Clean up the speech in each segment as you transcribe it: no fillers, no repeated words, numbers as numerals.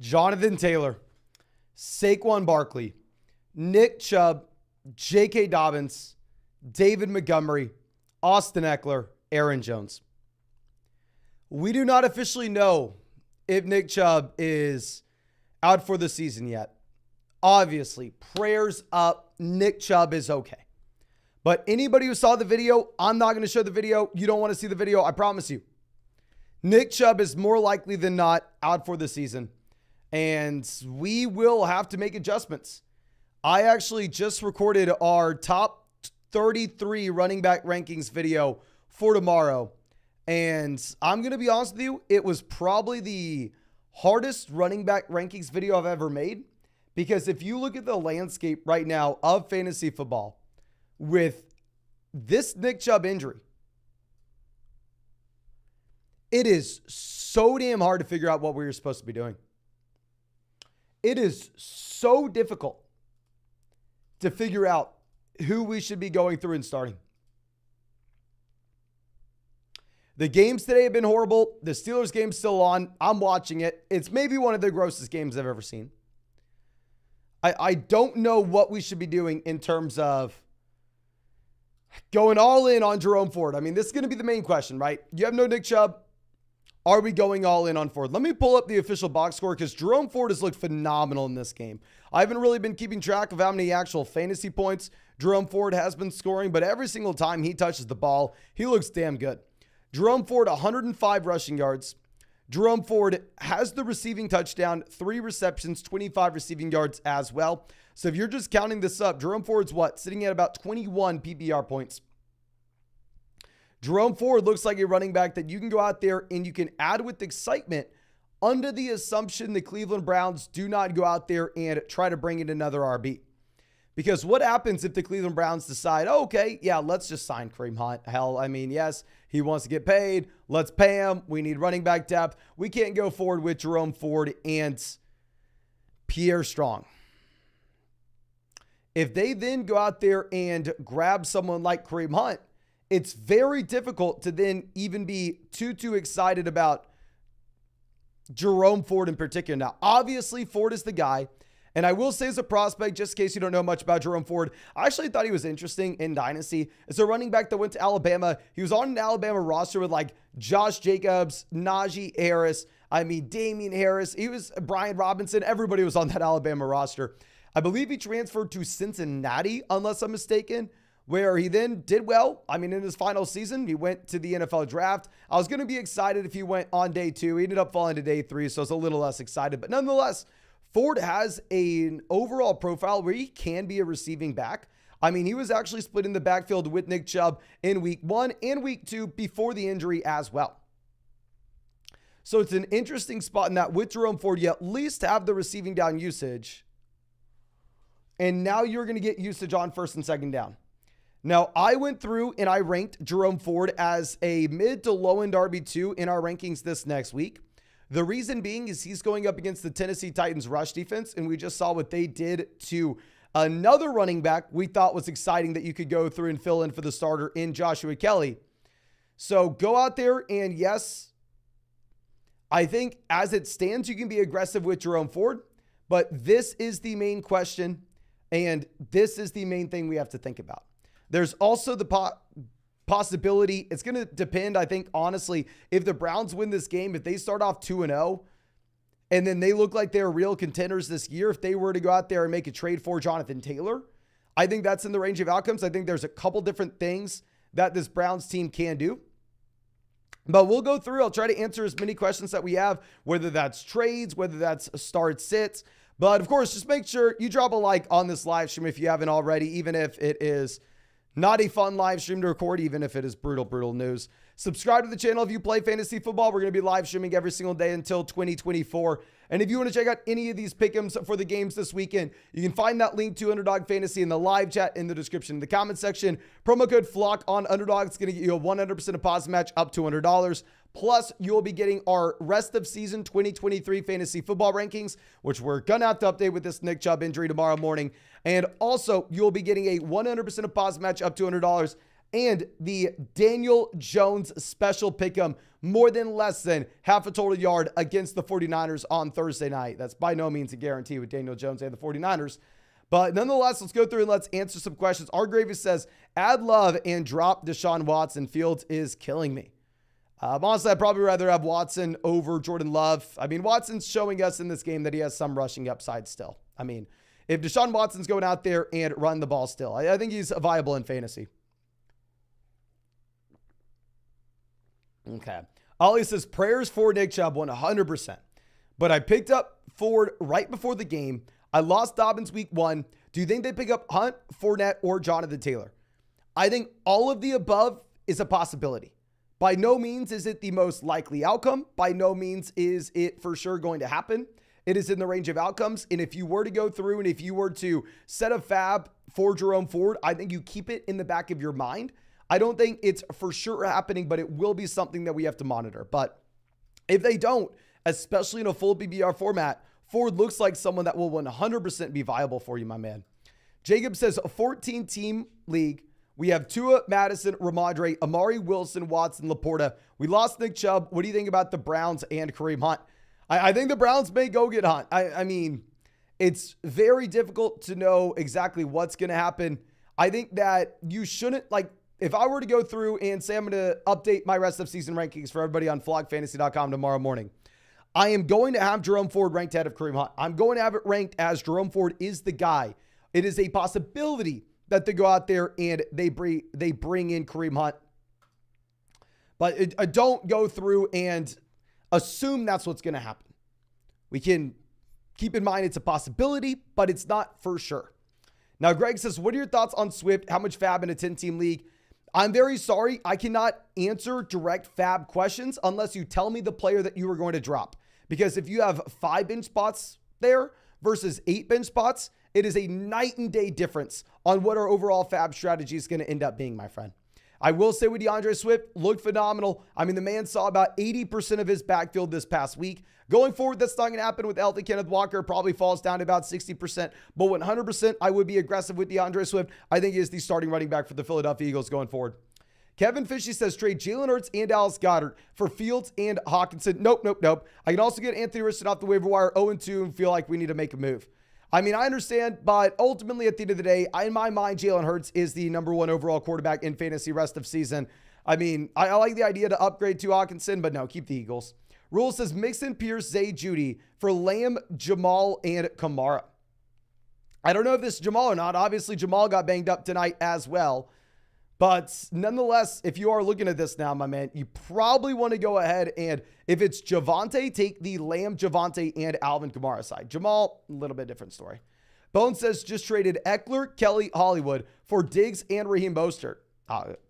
Jonathan Taylor, Saquon Barkley, Nick Chubb, J.K. Dobbins, David Montgomery, Austin Eckler, Aaron Jones. We do not officially know if Nick Chubb is out for the season yet. Obviously, prayers up, Nick Chubb is okay. But anybody who saw the video, I'm not going to show the video. You don't want to see the video, I promise you. Nick Chubb is more likely than not out for the season. And we will have to make adjustments. I actually just recorded our top 33 running back rankings video for tomorrow. And I'm going to be honest with you, it was probably the hardest running back rankings video I've ever made. Because if you look at the landscape right now of fantasy football with this Nick Chubb injury, it is so damn hard to figure out what we were supposed to be doing. It is so difficult to figure out who we should be going through and starting. The games today have been horrible. The Steelers game's still on. I'm watching it. It's maybe one of the grossest games I've ever seen. I don't know what we should be doing in terms of going all in on Jerome Ford. I mean, this is going to be the main question, right? You have no Nick Chubb. Are we going all in on Ford? Let me pull up the official box score because Jerome Ford has looked phenomenal in this game. I haven't really been keeping track of how many actual fantasy points Jerome Ford has been scoring, but every single time he touches the ball, he looks damn good. Jerome Ford, 105 rushing yards. Jerome Ford has the receiving touchdown, 3 receptions, 25 receiving yards as well. So if you're just counting this up, Jerome Ford's sitting at about 21 PPR points. Jerome Ford looks like a running back that you can go out there and you can add with excitement under the assumption the Cleveland Browns do not go out there and try to bring in another RB. Because what happens if the Cleveland Browns decide, oh, okay, yeah, let's just sign Kareem Hunt. Hell, I mean, yes, he wants to get paid. Let's pay him. We need running back depth. We can't go forward with Jerome Ford and Pierre Strong. If they then go out there and grab someone like Kareem Hunt, it's very difficult to then even be too excited about Jerome Ford in particular. Now, obviously, Ford is the guy. And I will say as a prospect, just in case you don't know much about Jerome Ford, I actually thought he was interesting in Dynasty. It's a running back that went to Alabama. He was on an Alabama roster with like Josh Jacobs, Najee Harris, Damian Harris. He was Brian Robinson. Everybody was on that Alabama roster. I believe he transferred to Cincinnati, unless I'm mistaken, where he then did well. In his final season, he went to the NFL draft. I was going to be excited if he went on day 2. He ended up falling to day 3, so I was a little less excited. But nonetheless, Ford has an overall profile where he can be a receiving back. He was actually split in the backfield with Nick Chubb in week 1 and week 2 before the injury as well. So it's an interesting spot in that with Jerome Ford, you at least have the receiving down usage. And now you're going to get usage on first and second down. Now, I went through and I ranked Jerome Ford as a mid to low end RB2 in our rankings this next week. The reason being is he's going up against the Tennessee Titans rush defense, and we just saw what they did to another running back we thought was exciting that you could go through and fill in for the starter in Joshua Kelly. So go out there and yes, I think as it stands, you can be aggressive with Jerome Ford, but this is the main question, and this is the main thing we have to think about. There's also the possibility, it's going to depend, I think, honestly, if the Browns win this game, if they start off 2-0, and then they look like they're real contenders this year, if they were to go out there and make a trade for Jonathan Taylor, I think that's in the range of outcomes. I think there's a couple different things that this Browns team can do. But we'll go through. I'll try to answer as many questions that we have, whether that's trades, whether that's start sits. But of course, just make sure you drop a like on this live stream if you haven't already, even if it is not a fun live stream to record, even if it is brutal news. Subscribe to the channel if you play fantasy football. We're going to be live streaming every single day until 2024. And if you want to check out any of these pick'ems for the games this weekend, you can find that link to Underdog Fantasy in the live chat in the description in the comment section. Promo code FLOCK on Underdog is going to get you a 100% deposit match up to $100. Plus, you'll be getting our rest of season 2023 fantasy football rankings, which we're going to have to update with this Nick Chubb injury tomorrow morning. And also, you'll be getting a 100% deposit match up to $100 and the Daniel Jones special pick'em, more than less than half a total yard against the 49ers on Thursday night. That's by no means a guarantee with Daniel Jones and the 49ers. But nonetheless, let's go through and let's answer some questions. R. Gravis says, add Love and drop Deshaun Watson. Fields is killing me. Honestly, I'd probably rather have Watson over Jordan Love. I mean, Watson's showing us in this game that he has some rushing upside still. I mean, if Deshaun Watson's going out there and running the ball still, I think he's viable in fantasy. Okay. Ollie says, prayers for Nick Chubb 100%. But I picked up Ford right before the game. I lost Dobbins week 1. Do you think they pick up Hunt, Fournette, or Jonathan Taylor? I think all of the above is a possibility. By no means is it the most likely outcome. By no means is it for sure going to happen. It is in the range of outcomes. And if you were to go through and if you were to set a fab for Jerome Ford, I think you keep it in the back of your mind. I don't think it's for sure happening, but it will be something that we have to monitor. But if they don't, especially in a full PPR format, Ford looks like someone that will 100% be viable for you, my man. Jacob says, a 14-team league. We have Tua, Madison, Ramondre, Amari Wilson, Watson, Laporta. We lost Nick Chubb. What do you think about the Browns and Kareem Hunt? I think the Browns may go get Hunt. I mean, it's very difficult to know exactly what's going to happen. I think that you shouldn't, like, if I were to go through and say I'm going to update my rest of season rankings for everybody on flogfantasy.com tomorrow morning, I am going to have Jerome Ford ranked ahead of Kareem Hunt. I'm going to have it ranked as Jerome Ford is the guy. It is a possibility that they go out there and they bring in Kareem Hunt. But don't go through and assume that's what's going to happen. We can keep in mind it's a possibility, but it's not for sure. Now, Greg says, what are your thoughts on Swift? How much fab in a 10-team league? I'm very sorry. I cannot answer direct fab questions unless you tell me the player that you are going to drop. Because if you have 5 bench spots there versus 8 bench spots, it is a night and day difference on what our overall fab strategy is going to end up being, my friend. I will say with DeAndre Swift, looked phenomenal. I mean, the man saw about 80% of his backfield this past week. Going forward, that's not going to happen with healthy Kenneth Walker. Probably falls down to about 60%. But 100%, I would be aggressive with DeAndre Swift. I think he is the starting running back for the Philadelphia Eagles going forward. Kevin Fishy says, trade Jalen Hurts and Dallas Goedert for Fields and Hawkinson. Nope. I can also get Anthony Richardson off the waiver wire 0-2 and feel like we need to make a move. I mean, I understand, but ultimately at the end of the day, in my mind, Jalen Hurts is the number 1 overall quarterback in fantasy rest of season. I mean, I like the idea to upgrade to Hawkinson, but no, keep the Eagles. Rule says Mixon, Pierce, Zay, Judy for Lamb, Jamal, and Kamara. I don't know if this is Jamal or not. Obviously, Jamal got banged up tonight as well. But nonetheless, if you are looking at this now, my man, you probably want to go ahead and if it's Javonte, take the Lamb, Javonte, and Alvin Kamara side. Jamal, a little bit different story. Bone says just traded Eckler, Kelly, Hollywood for Diggs and Raheem Mostert.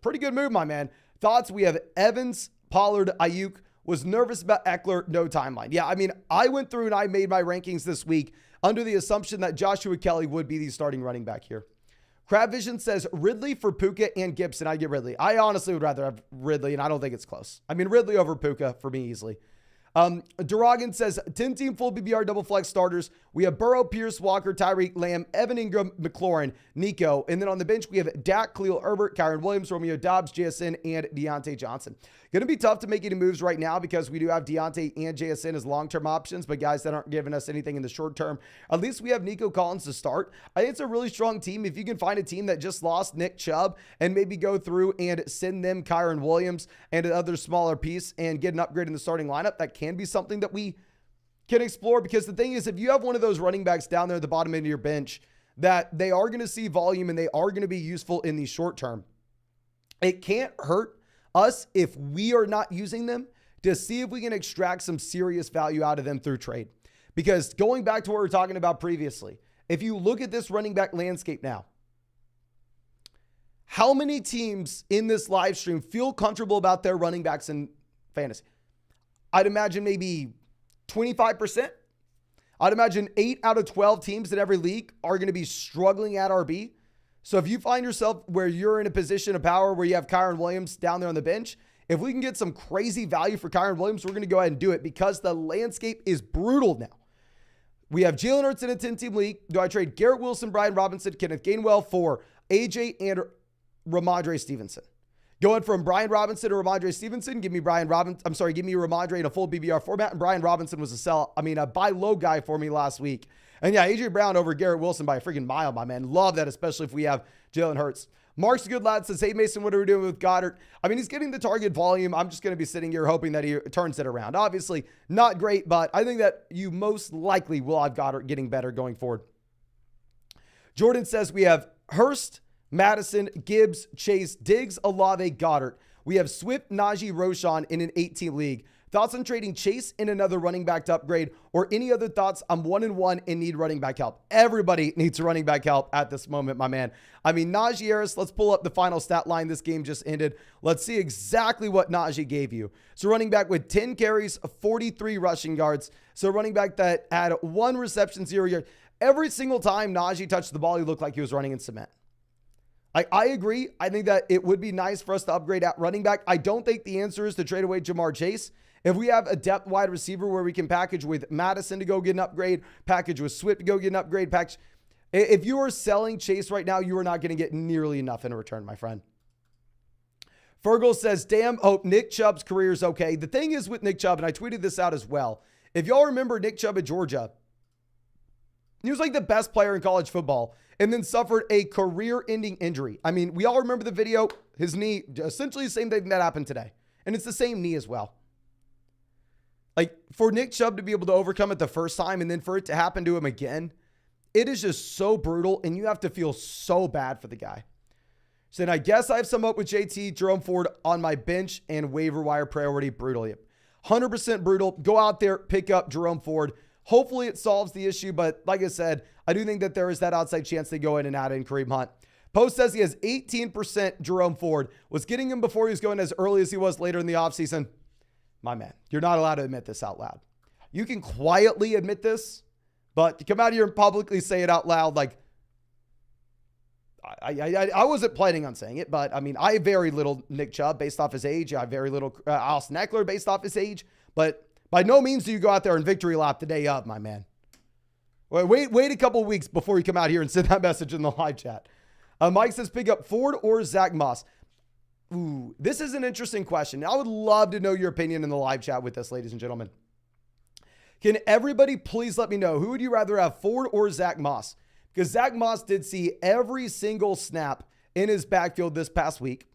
Pretty good move, my man. Thoughts? We have Evans, Pollard, Ayuk. Was nervous about Eckler, no timeline. Yeah, I mean, I went through and I made my rankings this week under the assumption that Joshua Kelly would be the starting running back here. Crab Vision says Ridley for Puka and Gibson. I get Ridley. I honestly would rather have Ridley, and I don't think it's close. I mean, Ridley over Puka for me easily. Duragan says 10-team full BBR double flex starters. We have Burrow, Pierce, Walker, Tyreek, Lamb, Evan Ingram, McLaurin, Nico. And then on the bench, we have Dak, Khalil Herbert, Kyron Williams, Romeo Doubs, JSN, and Deontay Johnson. Going to be tough to make any moves right now because we do have Deontay and JSN as long-term options, but guys that aren't giving us anything in the short term. At least we have Nico Collins to start. I think it's a really strong team. If you can find a team that just lost Nick Chubb and maybe go through and send them Kyron Williams and another smaller piece and get an upgrade in the starting lineup, that can be something that we can explore. Because the thing is, if you have one of those running backs down there at the bottom end of your bench, that they are going to see volume and they are going to be useful in the short term, it can't hurt us if we are not using them to see if we can extract some serious value out of them through trade. Because going back to what we were talking about previously, if you look at this running back landscape now, how many teams in this live stream feel comfortable about their running backs in fantasy? I'd imagine maybe 25%. I'd imagine 8 out of 12 teams in every league are going to be struggling at RB. So if you find yourself where you're in a position of power where you have Kyron Williams down there on the bench, if we can get some crazy value for Kyron Williams, we're going to go ahead and do it because the landscape is brutal now. We have Jalen Hurts in a 10-team league. Do I trade Garrett Wilson, Brian Robinson, Kenneth Gainwell for AJ and Ramondre Stevenson? Going from Brian Robinson to Ramondre Stevenson, give me Ramondre in a full BBR format, and Brian Robinson was a buy low guy for me last week. And yeah, A.J. Brown over Garrett Wilson by a freaking mile, my man. Love that, especially if we have Jalen Hurts. Mark's a good lad, says, hey, Mason, what are we doing with Goddard? I mean, he's getting the target volume. I'm just going to be sitting here hoping that he turns it around. Obviously, not great, but I think that you most likely will have Goddard getting better going forward. Jordan says we have Hurst, Madison, Gibbs, Chase, Diggs, Olave, Goddard. We have Swift, Najee, Roschon in an 18 league. Thoughts on trading Chase in another running back to upgrade, or any other thoughts? I'm 1-1 and need running back help. Everybody needs running back help at this moment, my man. I mean, Najee Harris, let's pull up the final stat line. This game just ended. Let's see exactly what Najee gave you. So running back with 10 carries, 43 rushing yards. So running back that had 1 reception, 0 yards. Every single time Najee touched the ball, he looked like he was running in cement. I agree. I think that it would be nice for us to upgrade at running back. I don't think the answer is to trade away Jamar Chase. If we have a depth wide receiver where we can package with Madison to go get an upgrade, package with Swift to go get an upgrade, package. If you are selling Chase right now, you are not going to get nearly enough in return, my friend. Fergal says, damn, hope Nick Chubb's career is okay. The thing is with Nick Chubb, and I tweeted this out as well. If y'all remember Nick Chubb at Georgia, he was like the best player in college football and then suffered a career-ending injury. I mean, we all remember the video, his knee, essentially the same thing that happened today. And it's the same knee as well. Like, for Nick Chubb to be able to overcome it the first time and then for it to happen to him again, it is just so brutal, and you have to feel so bad for the guy. So then I guess I have some hope with JT, Jerome Ford on my bench and waiver wire priority brutally. 100% brutal. Go out there, pick up Jerome Ford. Hopefully it solves the issue, but like I said, I do think that there is that outside chance they go in and add in Kareem Hunt. Post says he has 18% Jerome Ford. Was getting him before he was going as early as he was later in the offseason. My man, you're not allowed to admit this out loud. You can quietly admit this, but to come out here and publicly say it out loud, like, I wasn't planning on saying it, but I mean, I have very little Nick Chubb based off his age. I have very little Austin Eckler based off his age, but by no means do you go out there and victory lap the day of, my man. Wait a couple of weeks before you come out here and send that message in the live chat. Mike says, pick up Ford or Zach Moss. Ooh, this is an interesting question. I would love to know your opinion in the live chat with this, ladies and gentlemen. Can everybody please let me know, who would you rather have, Ford or Zach Moss? Because Zach Moss did see every single snap in his backfield this past week.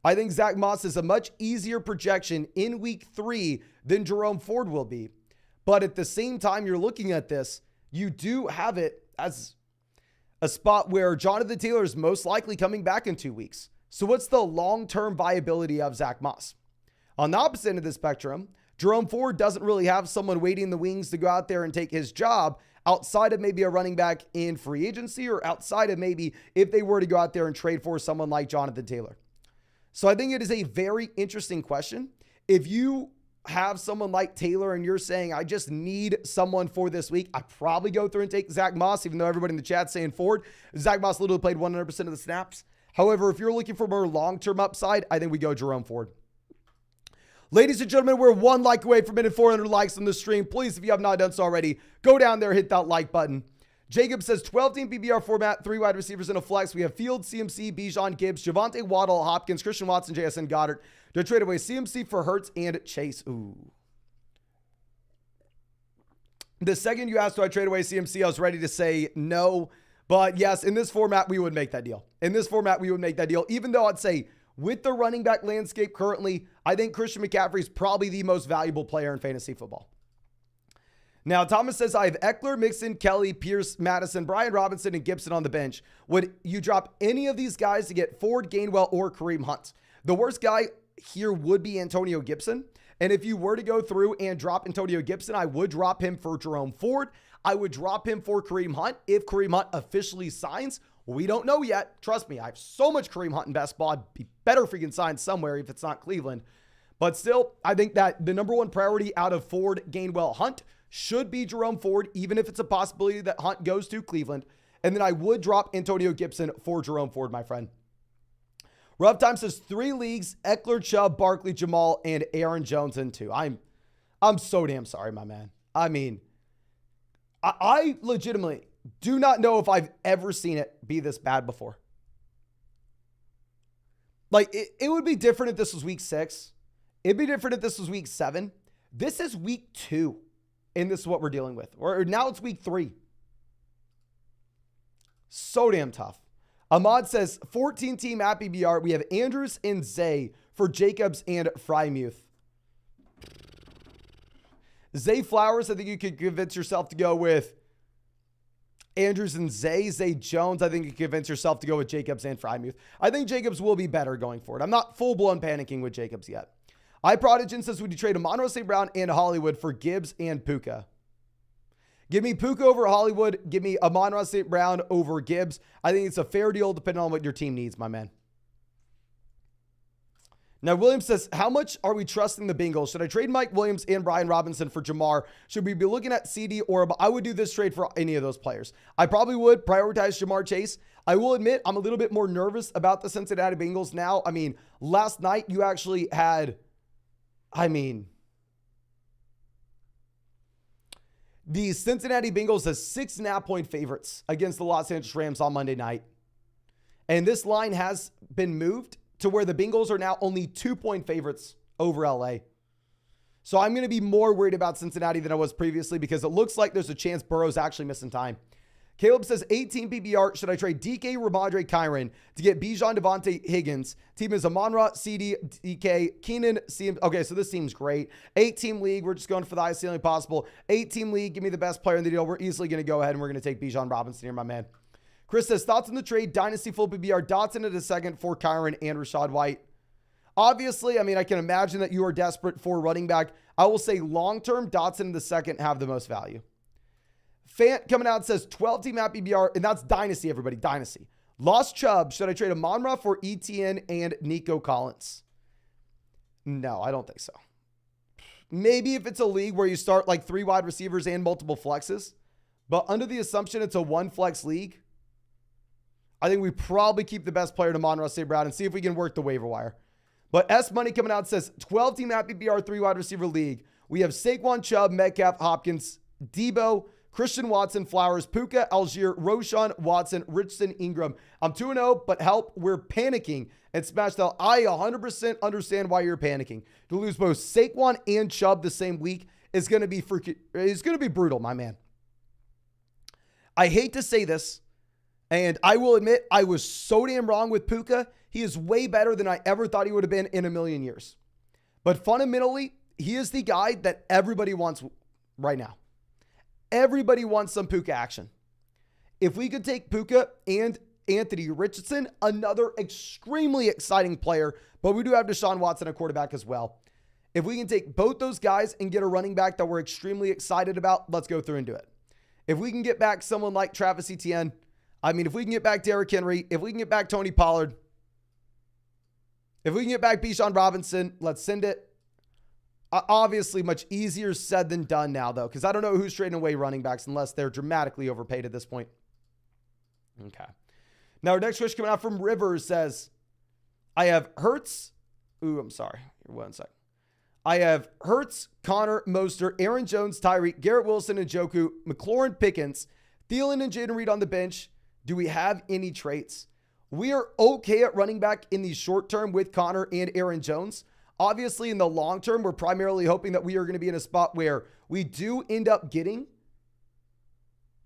I think Zach Moss is a much easier projection in week 3 than Jerome Ford will be. But at the same time you're looking at this, you do have it as a spot where Jonathan Taylor is most likely coming back in 2 weeks. So what's the long-term viability of Zach Moss? On the opposite end of the spectrum, Jerome Ford doesn't really have someone waiting in the wings to go out there and take his job outside of maybe a running back in free agency, or outside of maybe if they were to go out there and trade for someone like Jonathan Taylor. So I think it is a very interesting question. If you have someone like Taylor and you're saying, I just need someone for this week, I probably go through and take Zach Moss, even though everybody in the chat's saying Ford. Zach Moss literally played 100% of the snaps. However, if you're looking for more long-term upside, I think we go Jerome Ford. Ladies and gentlemen, we're 1 like away from hitting 400 likes on the stream. Please, if you have not done so already, go down there, hit that like button. Jacob says 12-team PPR format, 3 wide receivers in a flex. We have Fields, CMC, Bijan, Gibbs, Javonte Waddle, Hopkins, Christian Watson, JSN, Goddard. To trade away CMC for Hurts and Chase. Ooh. The second you asked, do I trade away CMC, I was ready to say no. But yes, in this format, we would make that deal. In this format, we would make that deal. Even though I'd say with the running back landscape currently, I think Christian McCaffrey is probably the most valuable player in fantasy football. Now, Thomas says, I have Eckler, Mixon, Kelly, Pierce, Madison, Brian Robinson, and Gibson on the bench. Would you drop any of these guys to get Ford, Gainwell, or Kareem Hunt? The worst guy here would be Antonio Gibson. And if you were to go through and drop Antonio Gibson, I would drop him for Jerome Ford. I would drop him for Kareem Hunt if Kareem Hunt officially signs. We don't know yet. Trust me, I have so much Kareem Hunt in best ball. I'd be better freaking signed somewhere if it's not Cleveland. But still, I think that the number one priority out of Ford, Gainwell, Hunt should be Jerome Ford, even if it's a possibility that Hunt goes to Cleveland. And then I would drop Antonio Gibson for Jerome Ford, my friend. Rough Time says 3 leagues, Eckler, Chubb, Barkley, Jamal, and Aaron Jones in 2. I'm so damn sorry, my man. I mean, I legitimately do not know if I've ever seen it be this bad before. Like, it would be different if this was week 6. It'd be different if this was week 7. This is week 2, and this is what we're dealing with. Or now it's week 3. So damn tough. Ahmad says, 14-team at BBR. We have Andrews and Zay for Jacobs and Frymuth. Zay Flowers, I think you could convince yourself to go with Andrews and Zay. Zay Jones, I think you could convince yourself to go with Jacobs and Frymuth. I think Jacobs will be better going forward. I'm not full-blown panicking with Jacobs yet. iProdigen says, would you trade Amon-Ra St. Brown and Hollywood for Gibbs and Puka? Give me Puka over Hollywood. Give me Amon-Ra St. Brown over Gibbs. I think it's a fair deal depending on what your team needs, my man. Now, Williams says, how much are we trusting the Bengals? Should I trade Mike Williams and Brian Robinson for Jamar? Should we be looking at CD or I would do this trade for any of those players. I probably would prioritize Jamar Chase. I will admit I'm a little bit more nervous about the Cincinnati Bengals now. I mean, last night you actually had, the Cincinnati Bengals as 6.5-point favorites against the Los Angeles Rams on Monday night. And this line has been moved to where the Bengals are now only 2-point favorites over LA. So I'm going to be more worried about Cincinnati than I was previously because it looks like there's a chance Burrow's actually missing time. Caleb says, 18 PPR. Should I trade DK, Ramondre, Kyron to get Bijan, Devontae, Higgins? Team is Amon-Ra, CD, DK, Keenan, CM. Okay, so this seems great. 8-team league. We're just going for the highest ceiling possible. 8-team league. Give me the best player in the deal. We're easily going to go ahead and we're going to take Bijan Robinson here, my man. Chris says, thoughts on the trade? Dynasty full PPR. Dotson at a second for Kyron and Rachaad White. Obviously, I can imagine that you are desperate for running back. I will say long-term, Dotson in the second have the most value. Fant coming out says 12-team at PPR, and that's Dynasty, everybody. Dynasty. Lost Chubb. Should I trade Amon-Ra for ETN and Nico Collins? No, I don't think so. Maybe if it's a league where you start like 3 wide receivers and multiple flexes, but under the assumption it's a 1-flex league, I think we probably keep the best player to Amon-Ra St. Brown and see if we can work the waiver wire. But S Money coming out says 12-team at PPR 3 wide receiver league. We have Saquon, Chubb, Metcalf, Hopkins, Debo, Christian Watson, Flowers, Puka, Algier, Roshan, Watson, Richardson, Ingram. I'm 2-0, but help, we're panicking. And Smash Out, I 100% understand why you're panicking. To lose both Saquon and Chubb the same week is going to be brutal, my man. I hate to say this, and I will admit I was so damn wrong with Puka. He is way better than I ever thought he would have been in a million years. But fundamentally, he is the guy that everybody wants right now. Everybody wants some Puka action. If we could take Puka and Anthony Richardson, another extremely exciting player, but we do have Deshaun Watson, a quarterback as well. If we can take both those guys and get a running back that we're extremely excited about, let's go through and do it. If we can get back someone like Travis Etienne, if we can get back Derrick Henry, if we can get back Tony Pollard, if we can get back Bijan Robinson, let's send it. Obviously, much easier said than done now, though, because I don't know who's trading away running backs unless they're dramatically overpaid at this point. Okay. Now, our next question coming out from Rivers says, I have Hurts. I'm sorry. One sec. I have Hurts, Connor, Mostert, Aaron Jones, Tyreek, Garrett Wilson, and Njoku, McLaurin, Pickens, Thielen, and Jaden Reed on the bench. Do we have any traits? We are okay at running back in the short term with Connor and Aaron Jones. Obviously, in the long term, we're primarily hoping that we are going to be in a spot where we do end up getting,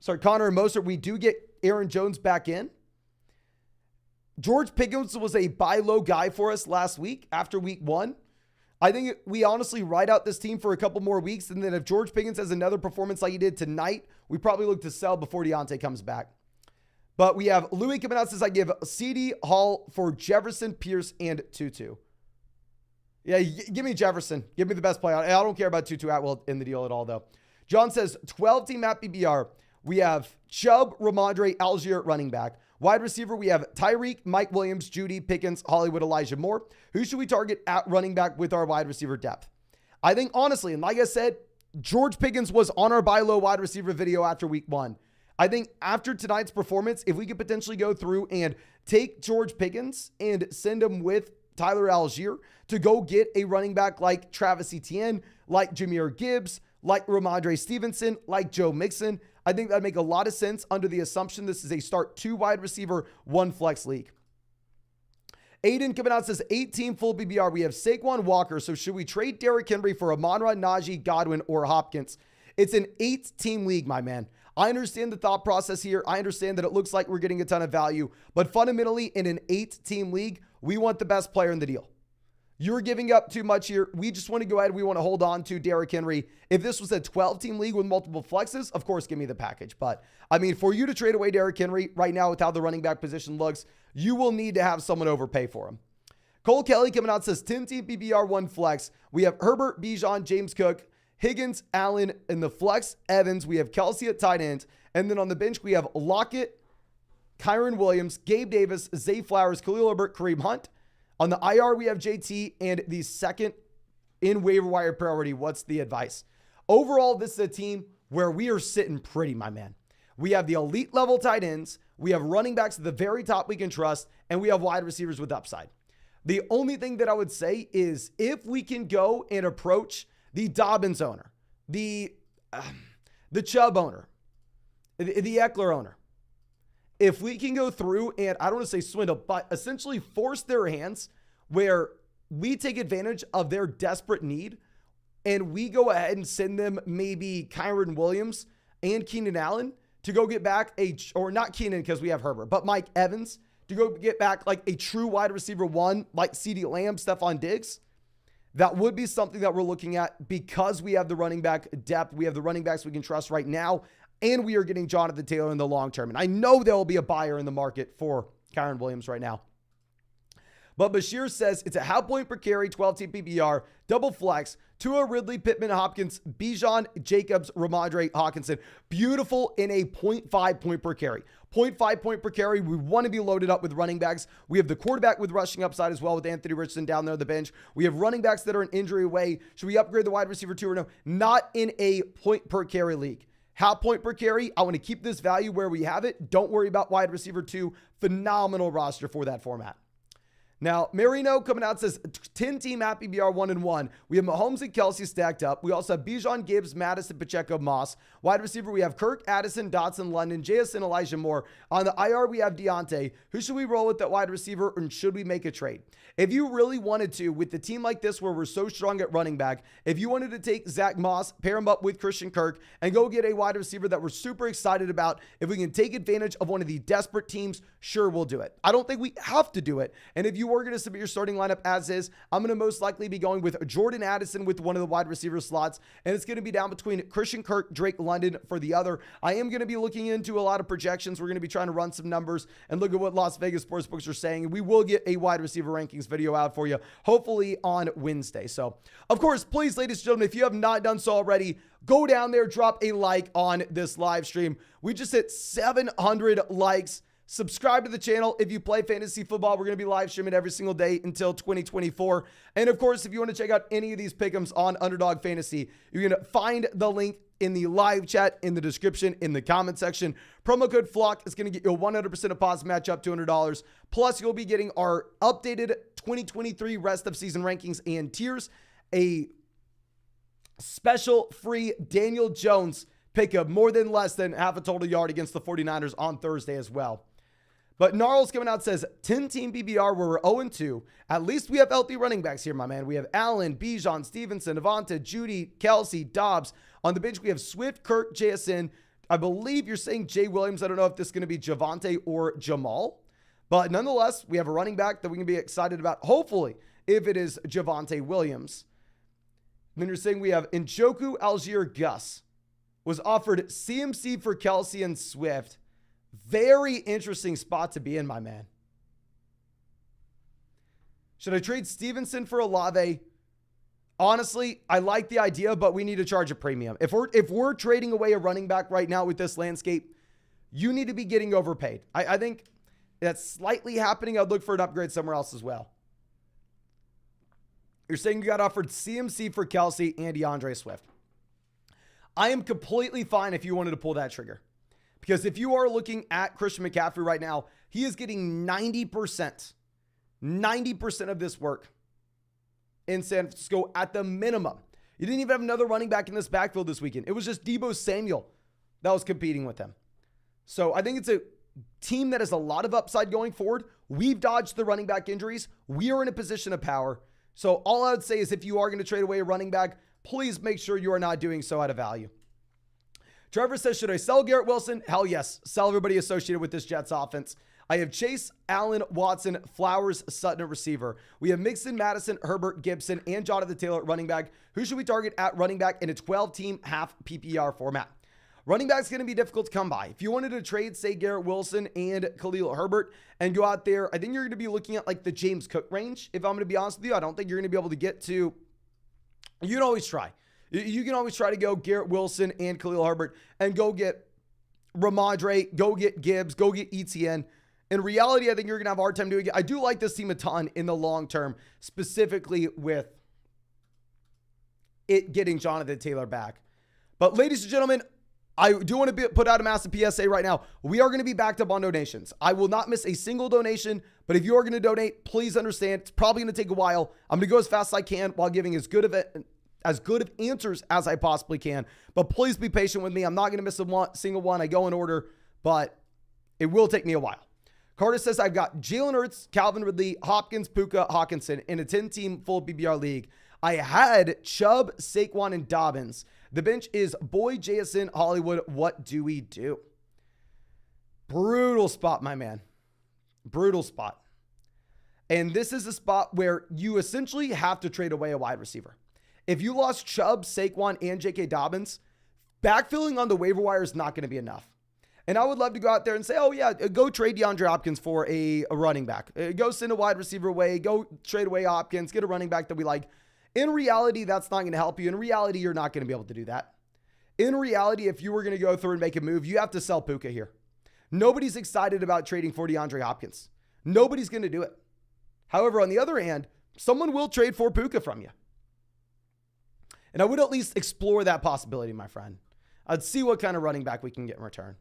Connor and Mostert, we do get Aaron Jones back in. George Pickens was a buy low guy for us last week after week 1. I think we honestly ride out this team for a couple more weeks. And then if George Pickens has another performance like he did tonight, we probably look to sell before Deontay comes back. But we have Louis coming out says, I give CD Hall for Jefferson, Pierce, and Tutu. Yeah, give me Jefferson. Give me the best player. I don't care about Tutu Atwell in the deal at all, though. John says, 12-team at BBR. We have Chubb, Ramondre, Algier at running back. Wide receiver, we have Tyreek, Mike Williams, Judy, Pickens, Hollywood, Elijah Moore. Who should we target at running back with our wide receiver depth? I think, honestly, and like I said, George Pickens was on our buy low wide receiver video after week 1. I think after tonight's performance, if we could potentially go through and take George Pickens and send him with Tyler Algier to go get a running back like Travis Etienne, like Jahmyr Gibbs, like Ramondre Stevenson, like Joe Mixon, I think that'd make a lot of sense under the assumption this is a start 2 wide receiver, 1 flex league. Aiden coming out says 18 full BBR. We have Saquon Walker. So should we trade Derrick Henry for Amon-Ra, Najee, Godwin, or Hopkins? It's an 8-team league, my man. I understand the thought process here. I understand that it looks like we're getting a ton of value, but fundamentally in an 8-team league, we want the best player in the deal. You're giving up too much here. We just want to go ahead. We want to hold on to Derrick Henry. If this was a 12-team league with multiple flexes, of course, give me the package. But I mean, for you to trade away Derrick Henry right now with how the running back position looks, you will need to have someone overpay for him. Cole Kelly coming out says 10-team PPR, 1 flex. We have Herbert, Bijan, James Cook, Higgins, Allen in the flex, Evans. We have Kelsey at tight end. And then on the bench, we have Lockett, Kyron Williams, Gabe Davis, Zay Flowers, Khalil Herbert, Kareem Hunt. On the IR, we have JT and the second in waiver wire priority. What's the advice? Overall, this is a team where we are sitting pretty, my man. We have the elite level tight ends. We have running backs at the very top we can trust, and we have wide receivers with upside. The only thing that I would say is if we can go and approach the Dobbins owner, the Chubb owner, the Eckler owner, if we can go through and I don't want to say swindle, but essentially force their hands where we take advantage of their desperate need and we go ahead and send them maybe Kyron Williams and Keenan Allen to go get back or not Keenan because we have Herbert, but Mike Evans to go get back like a true wide receiver 1, like CeeDee Lamb, Stephon Diggs. That would be something that we're looking at because we have the running back depth. We have the running backs we can trust right now. And we are getting Jonathan Taylor in the long term. And I know there will be a buyer in the market for Kyron Williams right now. But Bashir says it's a half point per carry, 12-team PPR, double flex, Tua, Ridley, Pittman, Hopkins, Bijan, Jacobs, Ramondre, Hawkinson. Beautiful in a 0.5 point per carry. 0.5 point per carry. We want to be loaded up with running backs. We have the quarterback with rushing upside as well with Anthony Richardson down there on the bench. We have running backs that are an injury away. Should we upgrade the wide receiver 2 or no? Not in a point per carry league. Half point per carry. I want to keep this value where we have it. Don't worry about wide receiver 2. Phenomenal roster for that format. Now, Marino coming out says 10-team at PBR 1-1. We have Mahomes and Kelsey stacked up. We also have Bijan, Gibbs, Madison, Pacheco, Moss. Wide receiver, we have Kirk, Addison, Dotson, London, JSN, Elijah Moore. On the IR, we have Deontay. Who should we roll with that wide receiver, and should we make a trade? If you really wanted to, with the team like this where we're so strong at running back, if you wanted to take Zach Moss, pair him up with Christian Kirk, and go get a wide receiver that we're super excited about, if we can take advantage of one of the desperate teams, sure, we'll do it. I don't think we have to do it. And if you were going to submit your starting lineup as is, I'm going to most likely be going with Jordan Addison with one of the wide receiver slots, and it's going to be down between Christian Kirk, Drake London for the other. I am going to be looking into a lot of projections. We're going to be trying to run some numbers and look at what Las Vegas sportsbooks are saying. And we will get a wide receiver rankings video out for you, hopefully on Wednesday. So, of course, please, ladies and gentlemen, if you have not done so already, go down there, drop a like on this live stream. We just hit 700 likes. Subscribe to the channel if you play fantasy football. We're going to be live streaming every single day until 2024. And of course, if you want to check out any of these pick'ems on Underdog Fantasy, you're going to find the link in the live chat, in the description, in the comment section. Promo code FLOCK is going to get you a 100% deposit match up $200. Plus, you'll be getting our updated 2023 rest of season rankings and tiers, a special free Daniel Jones pickup, more than less than half a total yard against the 49ers on Thursday as well. But Gnarls coming out says 10-team PPR where we're 0-2. At least we have healthy running backs here, my man. We have Allen, Bijan, Stevenson, Avonta, Judy, Kelsey, Dobbs. On the bench, we have Swift, Kirk, JSN. I believe you're saying Jay Williams. I don't know if this is going to be Javonte or Jamal. But nonetheless, we have a running back that we can be excited about, hopefully, if it is Javonte Williams. And then you're saying we have Njoku, Algier, Gus. Was offered CMC for Kelsey and Swift. Very interesting spot to be in, my man. Should I trade Stevenson for Olave? Honestly, I like the idea, but we need to charge a premium. If we're trading away a running back right now with this landscape, you need to be getting overpaid. I think that's slightly happening. I'd look for an upgrade somewhere else as well. You're saying you got offered CMC for Kelsey and DeAndre Swift. I am completely fine if you wanted to pull that trigger. Because if you are looking at Christian McCaffrey right now, he is getting 90% of this work in San Francisco at the minimum. You didn't even have another running back in this backfield this weekend. It was just Deebo Samuel that was competing with him. So I think it's a team that has a lot of upside going forward. We've dodged the running back injuries. We are in a position of power. So all I would say is if you are going to trade away a running back, please make sure you are not doing so at a value. Trevor says, should I sell Garrett Wilson? Hell yes. Sell everybody associated with this Jets offense. I have Chase, Allen, Watson, Flowers, Sutton at receiver. We have Mixon, Madison, Herbert, Gibson, and Jonathan Taylor at running back. Who should we target at running back in a 12-team half PPR format? Running back's going to be difficult to come by. If you wanted to trade, say, Garrett Wilson and Khalil Herbert and go out there, I think you're going to be looking at like the James Cook range. If I'm going to be honest with you, I don't think you're going to be able to get to, you can always try. You can always try to go Garrett Wilson and Khalil Herbert and go get Ramondre, go get Gibbs, go get ETN. In reality, I think you're going to have a hard time doing it. I do like this team a ton in the long term, specifically with it getting Jonathan Taylor back. But ladies and gentlemen, I do want to put out a massive PSA right now. We are going to be backed up on donations. I will not miss a single donation, but if you are going to donate, please understand it's probably going to take a while. I'm going to go as fast as I can while giving as good of answers as I possibly can. But please be patient with me. I'm not going to miss a single one. I go in order, but it will take me a while. Carter says, I've got Jalen Hurts, Calvin Ridley, Hopkins, Puka, Hawkinson in a 10-team full PPR league. I had Chubb, Saquon, and Dobbins. The bench is Boyd, Jason, Hollywood. What do we do? Brutal spot, my man. Brutal spot. And this is a spot where you essentially have to trade away a wide receiver. If you lost Chubb, Saquon, and J.K. Dobbins, backfilling on the waiver wire is not going to be enough. And I would love to go out there and say, oh yeah, go trade DeAndre Hopkins for a running back. Go send a wide receiver away. Go trade away Hopkins. Get a running back that we like. In reality, that's not going to help you. In reality, you're not going to be able to do that. In reality, if you were going to go through and make a move, you have to sell Puka here. Nobody's excited about trading for DeAndre Hopkins. Nobody's going to do it. However, on the other hand, someone will trade for Puka from you. And I would at least explore that possibility, my friend. I'd see what kind of running back we can get in return.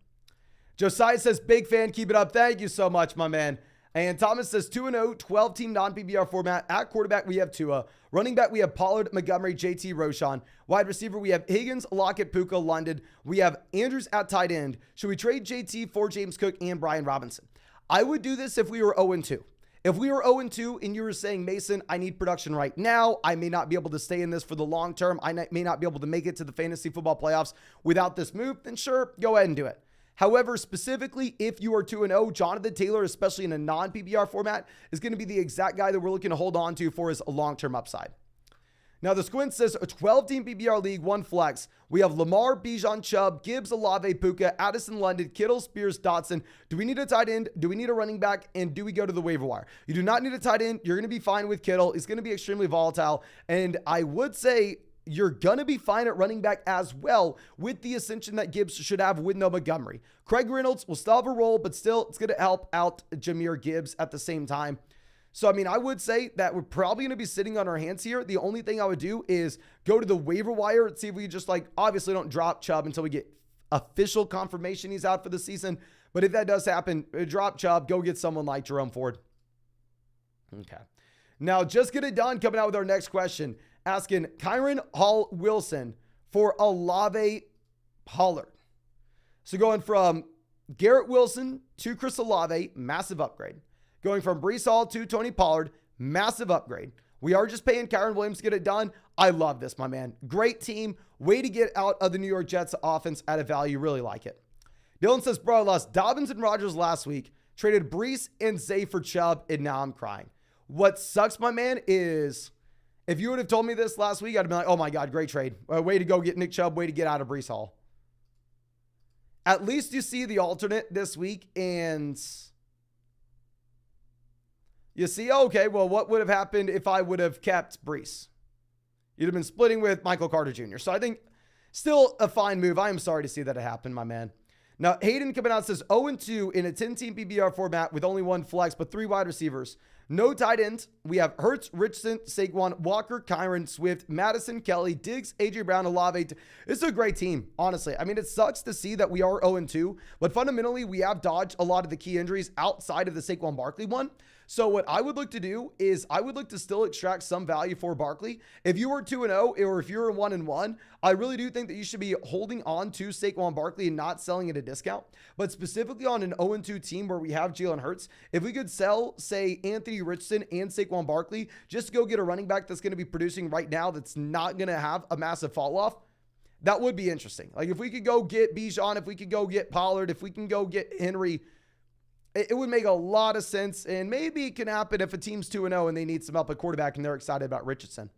Josiah says, big fan, keep it up. Thank you so much, my man. And Thomas says 2-0, 12-team non-PPR format. At quarterback, we have Tua. Running back, we have Pollard, Montgomery, JT, Roshan. Wide receiver, we have Higgins, Lockett, Puka, London. We have Andrews at tight end. Should we trade JT for James Cook and Brian Robinson? I would do this if we were 0-2. If we were 0-2 and you were saying, Mason, I need production right now. I may not be able to stay in this for the long term. I may not be able to make it to the fantasy football playoffs without this move. Then sure, go ahead and do it. However, specifically, if you are 2-0, Jonathan Taylor, especially in a non-PPR format, is going to be the exact guy that we're looking to hold on to for his long-term upside. Now, the Squint says a 12-team PPR league, one flex. We have Lamar, Bijan, Chubb, Gibbs, Olave, Puka, Addison, London, Kittle, Spears, Dotson. Do we need a tight end? Do we need a running back? And do we go to the waiver wire? You do not need a tight end. You're going to be fine with Kittle. It's going to be extremely volatile. And I would say you're going to be fine at running back as well with the ascension that Gibbs should have with no Montgomery. Craig Reynolds will still have a role, but still it's going to help out Jahmyr Gibbs at the same time. So, I mean, I would say that we're probably going to be sitting on our hands here. The only thing I would do is go to the waiver wire and see if we just obviously don't drop Chubb until we get official confirmation he's out for the season. But if that does happen, drop Chubb, go get someone like Jerome Ford. Okay. Now, just get it done coming out with our next question. Asking Kyron Hall Wilson for Olave Pollard. So going from Garrett Wilson to Chris Olave, massive upgrade. Going from Breece Hall to Tony Pollard, massive upgrade. We are just paying Kyron Williams to get it done. I love this, my man. Great team. Way to get out of the New York Jets offense at a value. Really like it. Dylan says, bro, I lost Dobbins and Rodgers last week. Traded Breece and Zay for Chubb, and now I'm crying. What sucks, my man, is if you would have told me this last week, I'd have been like, oh my God, great trade. Way to go get Nick Chubb. Way to get out of Breece Hall. At least you see the alternate this week and you see, okay, well, what would have happened if I would have kept Breece? You'd have been splitting with Michael Carter Jr. So I think still a fine move. I am sorry to see that it happened, my man. Now, Hayden coming out says 0-2 in a 10-team PPR format with only one flex, but 3 wide receivers. No tight ends. We have Hurts, Richardson, Saquon, Walker, Kyron, Swift, Madison, Kelly, Diggs, AJ Brown, Olave. This is a great team, honestly. I mean, it sucks to see that we are 0-2, but fundamentally, we have dodged a lot of the key injuries outside of the Saquon Barkley one. So what I would look to do is I would look to still extract some value for Barkley. If you were 2-0 or if you're 1-1, I really do think that you should be holding on to Saquon Barkley and not selling at a discount. But specifically on an 0-2 team where we have Jalen Hurts, if we could sell, say, Anthony Richardson and Saquon Barkley just to go get a running back that's going to be producing right now that's not going to have a massive fall off, that would be interesting. Like if we could go get Bijan, if we could go get Pollard, if we can go get Henry, it would make a lot of sense. And maybe it can happen if a team's 2-0 and they need some help at quarterback and they're excited about Richardson.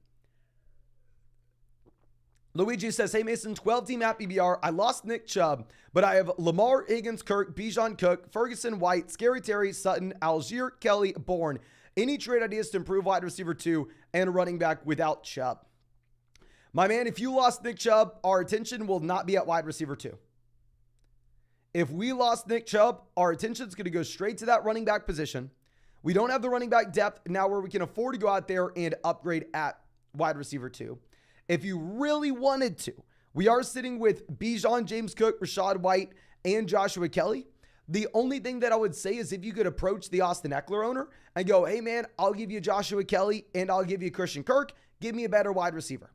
Luigi says, hey Mason, 12-team at PBR. I lost Nick Chubb, but I have Lamar, Higgins, Kirk, Bijan, Cook, Ferguson, White, Scary Terry, Sutton, Algier, Kelly, Bourne. Any trade ideas to improve wide receiver 2 and running back without Chubb? My man, if you lost Nick Chubb, our attention will not be at wide receiver 2. If we lost Nick Chubb, our attention is going to go straight to that running back position. We don't have the running back depth now where we can afford to go out there and upgrade at wide receiver 2. If you really wanted to, we are sitting with Bijan, James Cook, Rashad White, and Joshua Kelly. The only thing that I would say is if you could approach the Austin Eckler owner and go, hey man, I'll give you Joshua Kelly and I'll give you Christian Kirk. Give me a better wide receiver.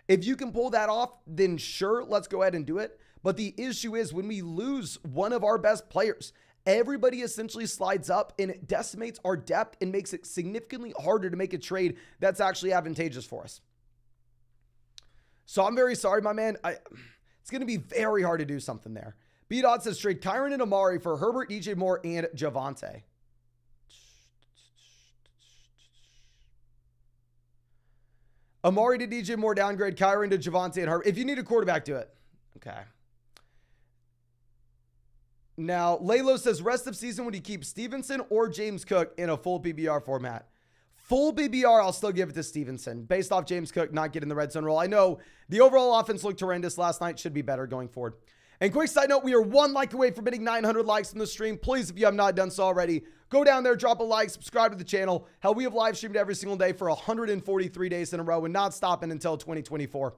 If you can pull that off, then sure, let's go ahead and do it. But the issue is when we lose one of our best players, everybody essentially slides up and it decimates our depth and makes it significantly harder to make a trade that's actually advantageous for us. So I'm very sorry, my man. It's going to be very hard to do something there. B-Dot says trade Kyron and Amari for Herbert, DJ Moore, and Javonte. Amari to DJ Moore downgrade, Kyron to Javonte and Herbert. If you need a quarterback, do it. Okay. Now, Lalo says, rest of season, would you keep Stevenson or James Cook in a full PBR format? Full PBR, I'll still give it to Stevenson based off James Cook not getting the red zone role. I know the overall offense looked horrendous last night. Should be better going forward. And quick side note, we are 1 like away from hitting 900 likes on the stream. Please, if you have not done so already, go down there, drop a like, subscribe to the channel. Hell, we have live streamed every single day for 143 days in a row and not stopping until 2024.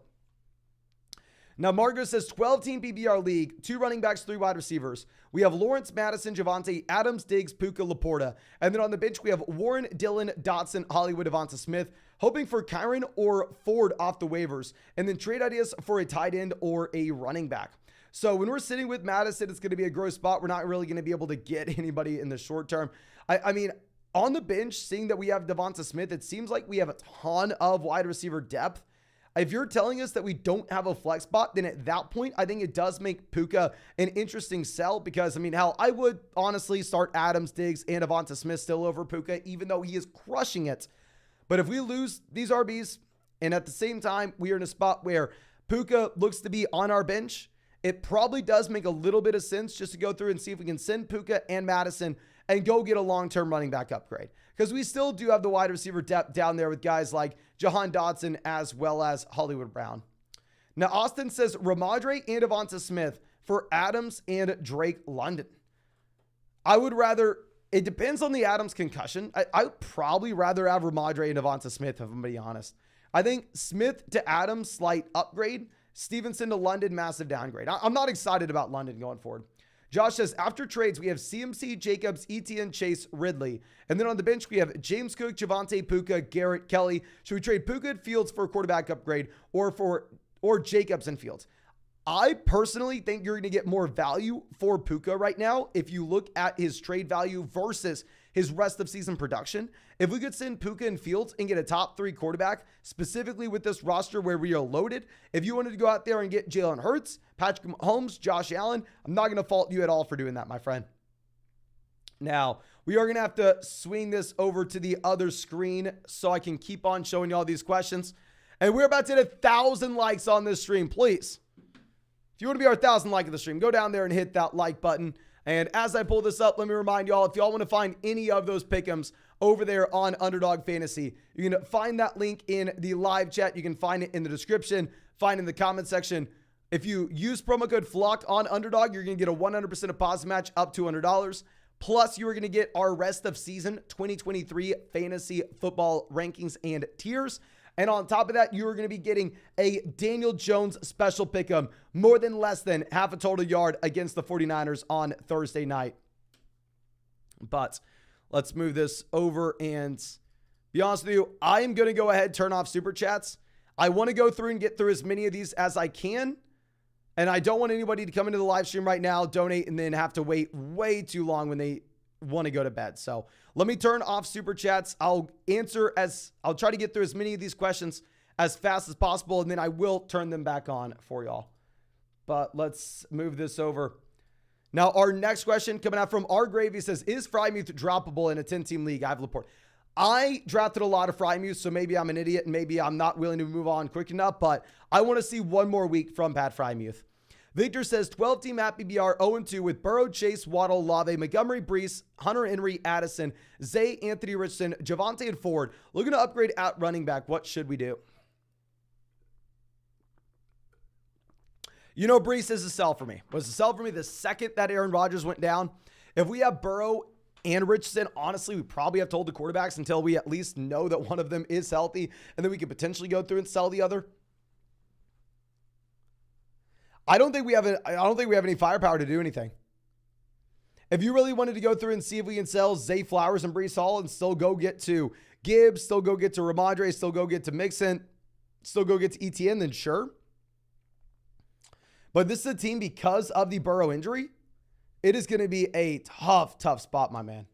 Now, Margo says 12-team PBR league, 2 running backs, 3 wide receivers. We have Lawrence, Madison, Javonte, Adams, Diggs, Puka, Laporta. And then on the bench, we have Warren, Dillon, Dotson, Hollywood, Devonta Smith, hoping for Kyron or Ford off the waivers. And then trade ideas for a tight end or a running back. So when we're sitting with Madison, it's going to be a gross spot. We're not really going to be able to get anybody in the short term. I mean, on the bench, seeing that we have Devonta Smith, it seems like we have a ton of wide receiver depth. If you're telling us that we don't have a flex spot, then at that point, I think it does make Puka an interesting sell because, I mean, hell, I would honestly start Adams, Diggs, and Devonta Smith still over Puka, even though he is crushing it. But if we lose these RBs, and at the same time, we are in a spot where Puka looks to be on our bench, it probably does make a little bit of sense just to go through and see if we can send Puka and Madison and go get a long-term running back upgrade. Because we still do have the wide receiver depth down there with guys like Jahan Dotson as well as Hollywood Brown. Now, Austin says Ramadre and Devonta Smith for Adams and Drake London. I would rather, it depends on the Adams concussion. I would probably rather have Ramadre and Devonta Smith, if I'm being honest. I think Smith to Adams, slight upgrade. Stevenson to London, massive downgrade. I'm not excited about London going forward. Josh says, after trades, we have CMC, Jacobs, Etienne, Chase, Ridley. And then on the bench, we have James Cook, Javonte, Puka, Garrett, Kelly. Should we trade Puka and Fields for a quarterback upgrade or Jacobs and Fields? I personally think you're going to get more value for Puka right now if you look at his trade value versus his rest of season production. If we could send Puka and Fields and get a top 3 quarterback, specifically with this roster where we are loaded, if you wanted to go out there and get Jalen Hurts, Patrick Mahomes, Josh Allen, I'm not going to fault you at all for doing that, my friend. Now, we are going to have to swing this over to the other screen so I can keep on showing you all these questions. And we're about to hit 1,000 likes on this stream, please. If you want to be our 1,000 like of the stream, go down there and hit that like button. And as I pull this up, let me remind y'all, if y'all want to find any of those pick'ems over there on Underdog Fantasy, you can find that link in the live chat. You can find it in the description, find it in the comment section. If you use promo code FLOCK on Underdog, you're going to get a 100% deposit match up to $100. Plus, you are going to get our rest of season 2023 fantasy football rankings and tiers. And on top of that, you are going to be getting a Daniel Jones special pick'em, more than less than half a total yard against the 49ers on Thursday night. But Let's move this over and be honest with you. I am going to go ahead, turn off super chats. I want to go through and get through as many of these as I can. And I don't want anybody to come into the live stream right now, donate, and then have to wait way too long when they want to go to bed. So let me turn off super chats. I'll try to get through as many of these questions as fast as possible, and then I will turn them back on for y'all. But let's move this over. Now, our next question coming out from R. Gravy says, is Frymuth droppable in a 10-team league? I have Laporte. I drafted a lot of Frymuth, so maybe I'm an idiot and maybe I'm not willing to move on quick enough, but I want to see one more week from Pat Frymuth. Victor says 12-team at PBR 0-2 with Burrow, Chase, Waddle, Lave, Montgomery, Brees, Hunter Henry, Addison, Zay, Anthony Richardson, Javonte, and Ford. Looking to upgrade at running back. What should we do? You know, Brees is a sell for me. Was a sell for me the second that Aaron Rodgers went down. If we have Burrow and Richardson, honestly, we probably have to hold the quarterbacks until we at least know that one of them is healthy, and then we could potentially go through and sell the other. I don't think we have any firepower to do anything. If you really wanted to go through and see if we can sell Zay Flowers and Brees Hall and still go get to Gibbs, still go get to Ramondre, still go get to Mixon, still go get to ETN, then sure. But this is a team, because of the Burrow injury, it is going to be a tough spot, my man.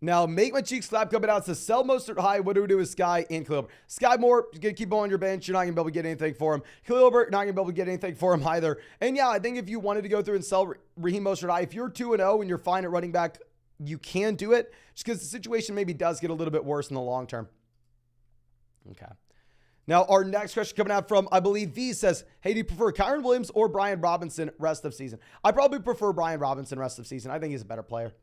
Now, Make My Cheeks Clap coming out says, sell Mostert high. What do we do with Sky and Khalil? Sky Moore, you're going to keep him on your bench. You're not going to be able to get anything for him. Khalil Herbert, not going to be able to get anything for him either. And yeah, I think if you wanted to go through and sell Raheem Mostert high, if you're 2-0 and you're fine at running back, you can do it, just because the situation maybe does get a little bit worse in the long term. Okay. Now, our next question coming out from, I believe, V says, hey, do you prefer Kyron Williams or Brian Robinson rest of season? I probably prefer Brian Robinson rest of season. I think he's a better player.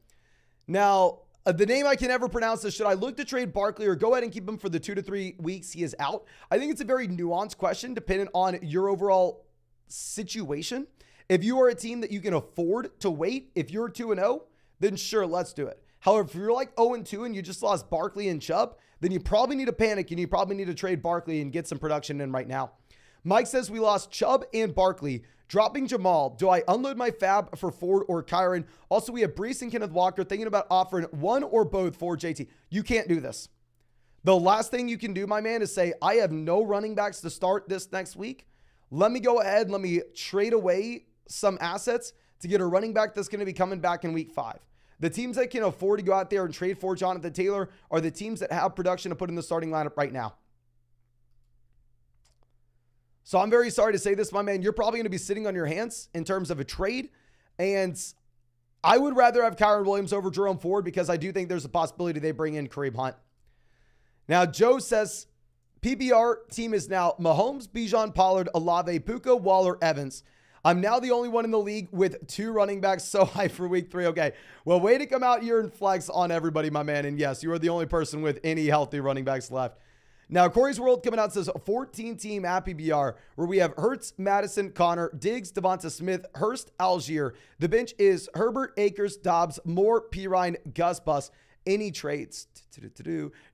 Now, the name I can never pronounce is, should I look to trade Barkley or go ahead and keep him for the 2 to 3 weeks he is out? I think it's a very nuanced question depending on your overall situation. If you are a team that you can afford to wait, if you're 2-0, then sure, let's do it. However, if you're like 0-2 and you just lost Barkley and Chubb, then you probably need to panic and you probably need to trade Barkley and get some production in right now. Mike says we lost Chubb and Barkley. Dropping Jamal. Do I unload my fab for Ford or Kyron? Also, we have Brees and Kenneth Walker thinking about offering one or both for JT. You can't do this. The last thing you can do, my man, is say, I have no running backs to start this next week. Let me go ahead. Let me trade away some assets to get a running back that's going to be coming back in week 5. The teams that can afford to go out there and trade for Jonathan Taylor are the teams that have production to put in the starting lineup right now. So I'm very sorry to say this, my man. You're probably going to be sitting on your hands in terms of a trade. And I would rather have Kyron Williams over Jerome Ford because I do think there's a possibility they bring in Kareem Hunt. Now, Joe says, PBR team is now Mahomes, Bijan, Pollard, Olave, Puka, Waller, Evans. I'm now the only one in the league with 2 running backs so high for week 3. Okay, well, way to come out here and flex on everybody, my man. And yes, you are the only person with any healthy running backs left. Now, Corey's World coming out says 14-team at PBR where we have Hurts, Madison, Connor, Diggs, Devonta Smith, Hurst, Algier. The bench is Herbert, Akers, Dobbs, Moore, Pirine, Gus Bus. Any trades?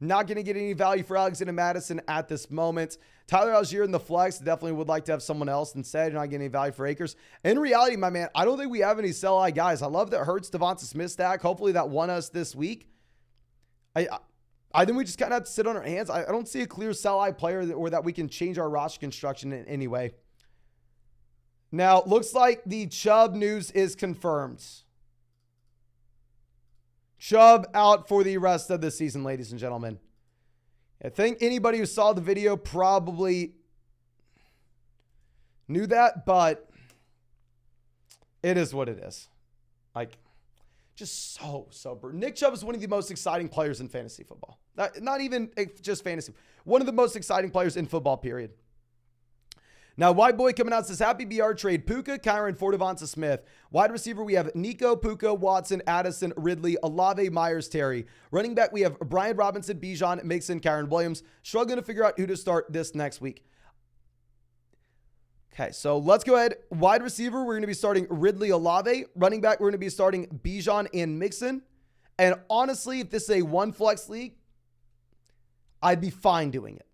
Not going to get any value for Alexander Madison at this moment. Tyler Algier in the flex, definitely would like to have someone else instead. You're not getting any value for Akers. In reality, my man, I don't think we have any sell-high guys. I love that Hurts, Devonta Smith stack. Hopefully that won us this week. I think we just kind of have to sit on our hands. I don't see a clear sell-high player or that we can change our roster construction in any way. Now, looks like the Chubb news is confirmed. Chubb out for the rest of the season, ladies and gentlemen. I think anybody who saw the video probably knew that, but it is what it is. Like, just so brutal. Nick Chubb is one of the most exciting players in fantasy football. Not even just fantasy. One of the most exciting players in football, period. Now, White Boy coming out says, happy BR trade. Puka, Kyron, for Devonta Smith. Wide receiver, we have Nico, Puka, Watson, Addison, Ridley, Olave, Myers, Terry. Running back, we have Brian Robinson, Bijan, Mixon, Kyron Williams. Struggling to figure out who to start this next week. Okay, so let's go ahead. Wide receiver, we're going to be starting Ridley, Olave. Running back, we're going to be starting Bijan and Mixon. And honestly, if this is a one flex league, I'd be fine doing it.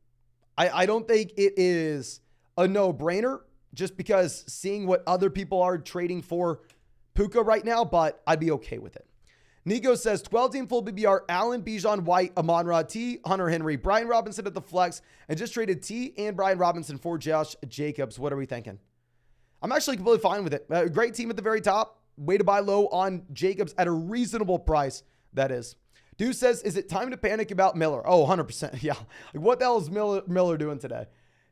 I don't think it is a no-brainer just because seeing what other people are trading for Puka right now, but I'd be okay with it. Nico says 12-team full BBR, Allen, Bijan, White, Amon-Ra, T, Hunter Henry, Brian Robinson at the flex, and just traded T and Brian Robinson for Josh Jacobs. What are we thinking? I'm actually completely fine with it. Great team at the very top. Way to buy low on Jacobs at a reasonable price, that is. Dude says, is it time to panic about Miller? Oh, 100%. Yeah. Like, what the hell is Miller doing today?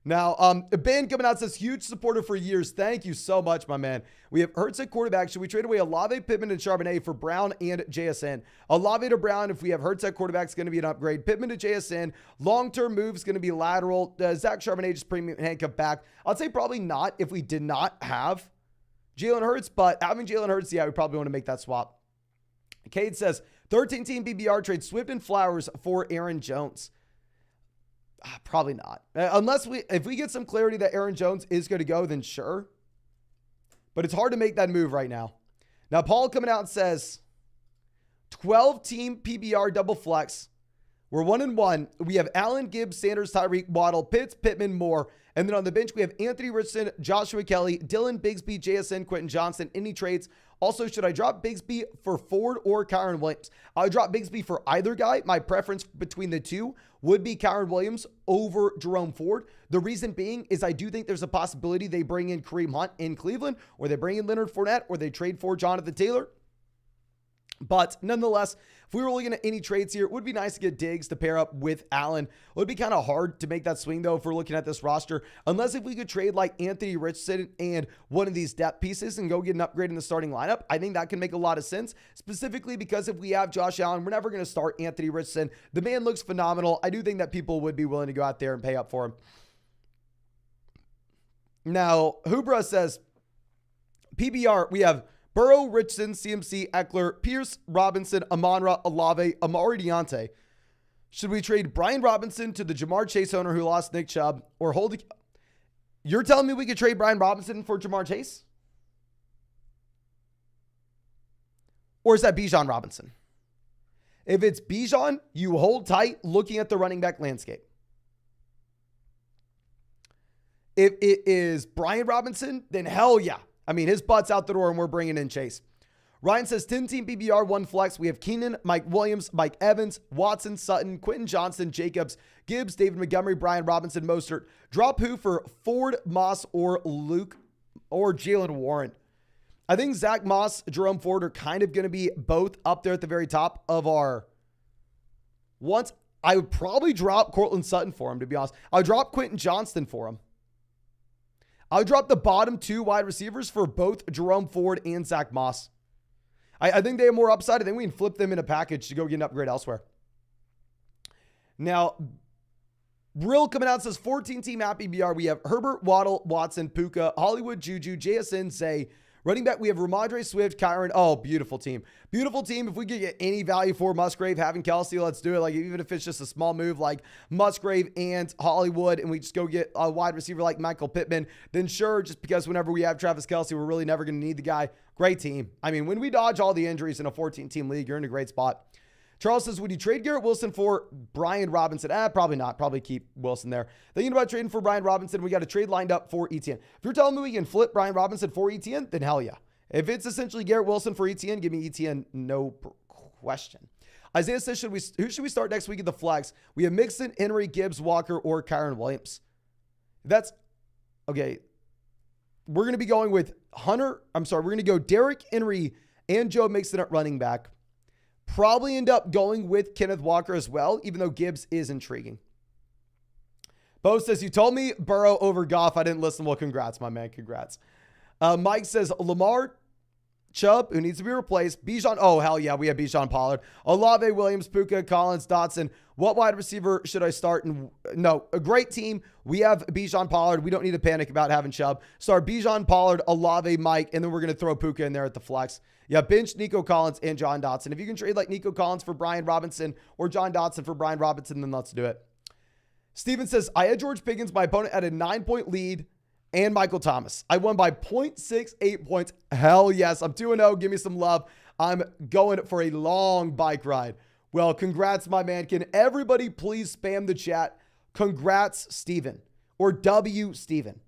Now, Ben coming out says, huge supporter for years. Thank you so much, my man. We have Hurts at quarterback. Should we trade away Olave, Pittman, and Charbonnet for Brown and JSN? Olave to Brown, if we have Hurts at quarterback, it's going to be an upgrade. Pittman to JSN. Long-term move is going to be lateral. Zach Charbonnet just premium handcuff back. I'd say probably not if we did not have Jalen Hurts, but having Jalen Hurts, yeah, we probably want to make that swap. Cade says, 13-team BBR trade Swift and Flowers for Aaron Jones. Probably not. If we get some clarity that Aaron Jones is going to go, then sure. But it's hard to make that move right now. Now, Paul coming out and says, 12-team PBR double flex. We're 1-1. We have Allen, Gibbs, Sanders, Tyreek, Waddle, Pitts, Pittman, Moore. And then on the bench, we have Anthony Richardson, Joshua Kelly, Dylan Bigsby, JSN, Quentin Johnson. Any trades? Also, should I drop Bigsby for Ford or Kyron Williams? I would drop Bigsby for either guy. My preference between the two would be Kyron Williams over Jerome Ford. The reason being is I do think there's a possibility they bring in Kareem Hunt in Cleveland, or they bring in Leonard Fournette, or they trade for Jonathan Taylor. But nonetheless, if we were looking at any trades here, it would be nice to get Diggs to pair up with Allen. It would be kind of hard to make that swing, though, if we're looking at this roster. Unless if we could trade like Anthony Richardson and one of these depth pieces and go get an upgrade in the starting lineup, I think that can make a lot of sense. Specifically because if we have Josh Allen, we're never going to start Anthony Richardson. The man looks phenomenal. I do think that people would be willing to go out there and pay up for him. Now, Hubra says, PBR, we have Burrow, Richardson, CMC, Eckler, Pierce, Robinson, Amon-Ra, Olave, Amari Deontay. Should we trade Brian Robinson to the Jamar Chase owner who lost Nick Chubb, or hold it? You're telling me we could trade Brian Robinson for Jamar Chase? Or is that Bijan Robinson? If it's Bijan, you hold tight looking at the running back landscape. If it is Brian Robinson, then hell yeah. I mean, his butt's out the door and we're bringing in Chase. Ryan says 10-team PBR, 1 flex. We have Keenan, Mike Williams, Mike Evans, Watson, Sutton, Quentin Johnson, Jacobs, Gibbs, David Montgomery, Brian Robinson, Mostert. Drop who for Ford, Moss, or Luke, or Jalen Warren? I think Zach Moss, Jerome Ford are kind of going to be both up there at the very top of our once. I would probably drop Cortland Sutton for him, to be honest. I would drop Quentin Johnston for him. I would drop the bottom 2 wide receivers for both Jerome Ford and Zach Moss. I think they have more upside. I think we can flip them in a package to go get an upgrade elsewhere. Now, Brill coming out says 14-team happy BR. We have Herbert, Waddle, Watson, Puka, Hollywood, Juju, JSN, Zay. Running back, we have Ramondre, Swift, Kyron. Oh, beautiful team. Beautiful team. If we could get any value for Musgrave, having Kelsey, let's do it. Like, even if it's just a small move like Musgrave and Hollywood, and we just go get a wide receiver like Michael Pittman, then sure, just because whenever we have Travis Kelsey, we're really never going to need the guy. Great team. I mean, when we dodge all the injuries in a 14-team league, you're in a great spot. Charles says, would you trade Garrett Wilson for Brian Robinson? Probably not. Probably keep Wilson there. Thinking about trading for Brian Robinson, we got a trade lined up for ETN. If you're telling me we can flip Brian Robinson for ETN, then hell yeah. If it's essentially Garrett Wilson for ETN, give me ETN, no question. Isaiah says, who should we start next week at the flex? We have Mixon, Henry, Gibbs, Walker, or Kyron Williams. That's, okay. We're going to be going with we're going to go Derrick Henry and Joe Mixon at running back. Probably end up going with Kenneth Walker as well, even though Gibbs is intriguing. Bo says, you told me Burrow over Goff. I didn't listen. Well, congrats, my man. Congrats. Mike says, Lamar, Chubb, who needs to be replaced. Bijan. Oh, hell yeah. We have Bijan Pollard. Olave, Williams, Puka, Collins, Dotson. What wide receiver should I start? No, a great team. We have Bijan Pollard. We don't need to panic about having Chubb. Start Bijan Pollard, Olave, Mike, and then we're going to throw Puka in there at the flex. Yeah, bench Nico Collins and John Dotson. If you can trade like Nico Collins for Brian Robinson or John Dotson for Brian Robinson, then let's do it. Steven says, I had George Pickens. My opponent had a 9-point lead and Michael Thomas. I won by 0.68 points. Hell yes. I'm 2-0. Give me some love. I'm going for a long bike ride. Well, congrats, my man. Can everybody please spam the chat? Congrats, Steven, or W Steven.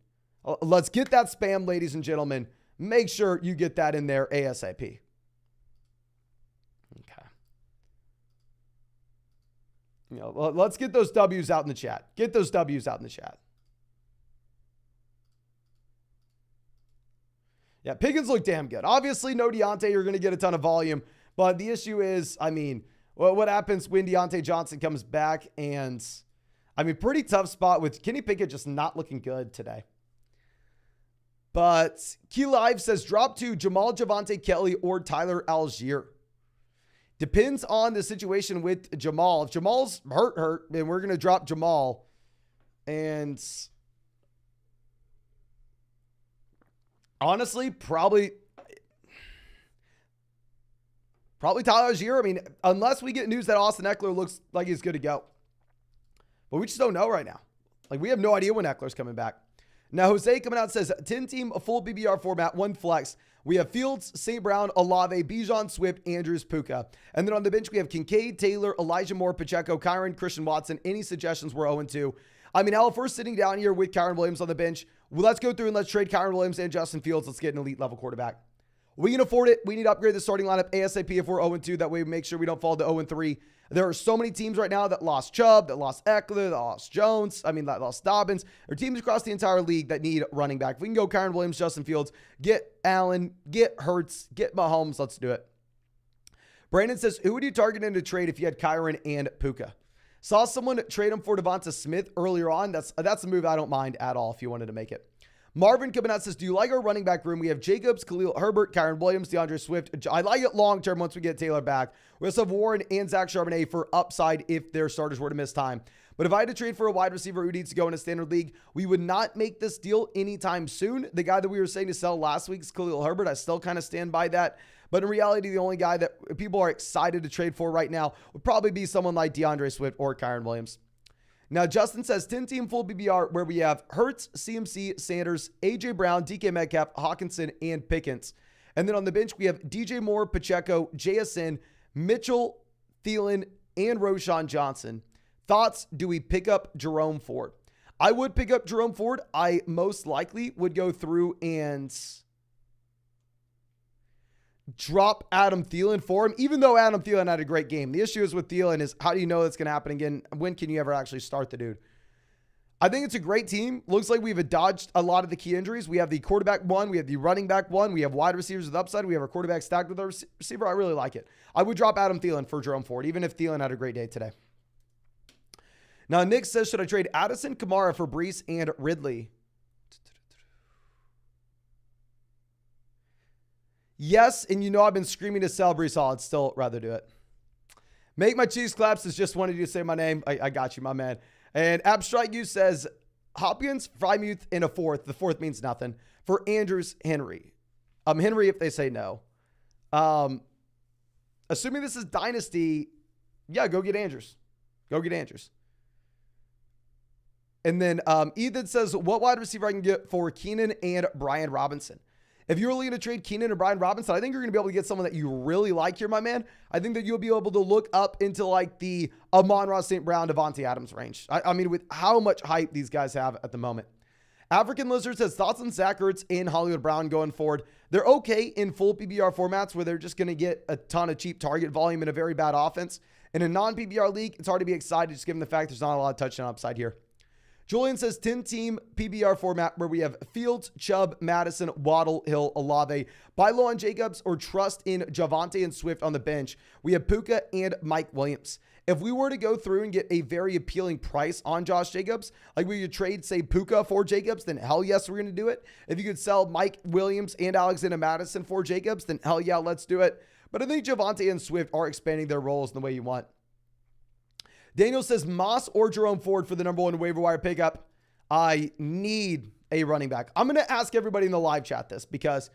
Let's get that spam, ladies and gentlemen. Make sure you get that in there ASAP. Okay. Let's get those W's out in the chat. Get those W's out in the chat. Yeah, Pickens look damn good. Obviously, no Deontay, you're going to get a ton of volume. But the issue is, what happens when Deontay Johnson comes back? And, pretty tough spot with Kenny Pickett just not looking good today. But Key Live says, drop to Jamal Javonte Kelly or Tyler Algier. Depends on the situation with Jamal. If Jamal's hurt, then we're going to drop Jamal. And honestly, probably Tyler Algier. Unless we get news that Austin Eckler looks like he's good to go. But we just don't know right now. We have no idea when Eckler's coming back. Now, Jose coming out says, 10-team, a full BBR format, 1 flex. We have Fields, St. Brown, Olave, Bijan, Swift, Andrews, Puka. And then on the bench, we have Kincaid, Taylor, Elijah Moore, Pacheco, Kyron, Christian Watson. Any suggestions? We're 0-2. Hell, if we're sitting down here with Kyron Williams on the bench, let's go through and let's trade Kyron Williams and Justin Fields. Let's get an elite level quarterback. We can afford it. We need to upgrade the starting lineup ASAP if we're 0-2. That way we make sure we don't fall to 0-3. There are so many teams right now that lost Chubb, that lost Eckler, that lost Jones. That lost Dobbins. There are teams across the entire league that need running back. If we can go Kyron Williams, Justin Fields, get Allen, get Hurts, get Mahomes, let's do it. Brandon says, who would you target in a trade if you had Kyron and Puka? Saw someone trade him for Devonta Smith earlier on. That's a move I don't mind at all if you wanted to make it. Marvin coming out says, do you like our running back room? We have Jacobs, Khalil Herbert, Kyron Williams, DeAndre Swift. I like it long-term once we get Taylor back. We also have Warren and Zach Charbonnet for upside if their starters were to miss time. But if I had to trade for a wide receiver who needs to go in a standard league, we would not make this deal anytime soon. The guy that we were saying to sell last week is Khalil Herbert. I still kind of stand by that. But in reality, the only guy that people are excited to trade for right now would probably be someone like DeAndre Swift or Kyron Williams. Now, Justin says 10-team full BBR where we have Hurts, CMC, Sanders, A.J. Brown, DK Metcalf, Hawkinson, and Pickens. And then on the bench, we have DJ Moore, Pacheco, JSN, Mitchell, Thielen, and Roshan Johnson. Thoughts, do we pick up Jerome Ford? I would pick up Jerome Ford. I most likely would go through and drop Adam Thielen for him, even though Adam Thielen had a great game. The issue is with Thielen is how do you know that's going to happen again? When can you ever actually start the dude? I think it's a great team. Looks like we've dodged a lot of the key injuries. We have the quarterback one. We have the running back one. We have wide receivers with upside. We have our quarterback stacked with our receiver. I really like it. I would drop Adam Thielen for Jerome Ford, even if Thielen had a great day today. Now, Nick says, should I trade Addison, Kamara for Brees and Ridley? Yes, and I've been screaming to sell Brees Hall. I'd still rather do it. Make my cheese claps is just wanted you to say my name. I got you, my man. And Abstract You says, Hopkins, Frymuth, and a fourth. The fourth means nothing. For Andrews, Henry. Henry if they say no. Assuming this is Dynasty, yeah, go get Andrews. Go get Andrews. And then Ethan says, what wide receiver I can get for Keenan and Brian Robinson? If you're looking to trade Keenan and Brian Robinson, I think you're going to be able to get someone that you really like here, my man. I think that you'll be able to look up into the Amon-Ra St. Brown, Devontae Adams range. With how much hype these guys have at the moment. African Lizard says, thoughts on Zach Ertz and Hollywood Brown going forward. They're okay in full PBR formats where they're just going to get a ton of cheap target volume in a very bad offense. In a non-PBR league, it's hard to be excited just given the fact there's not a lot of touchdown upside here. Julian says 10-team PBR format where we have Fields, Chubb, Madison, Waddle, Hill, Olave. Buy low on Jacobs or trust in Javonte and Swift on the bench. We have Puka and Mike Williams. If we were to go through and get a very appealing price on Josh Jacobs, like we could trade, say, Puka for Jacobs, then hell yes, we're going to do it. If you could sell Mike Williams and Alexander Madison for Jacobs, then hell yeah, let's do it. But I think Javonte and Swift are expanding their roles in the way you want. Daniel says Moss or Jerome Ford for the number one waiver wire pickup. I need a running back. I'm going to ask everybody in the live chat this because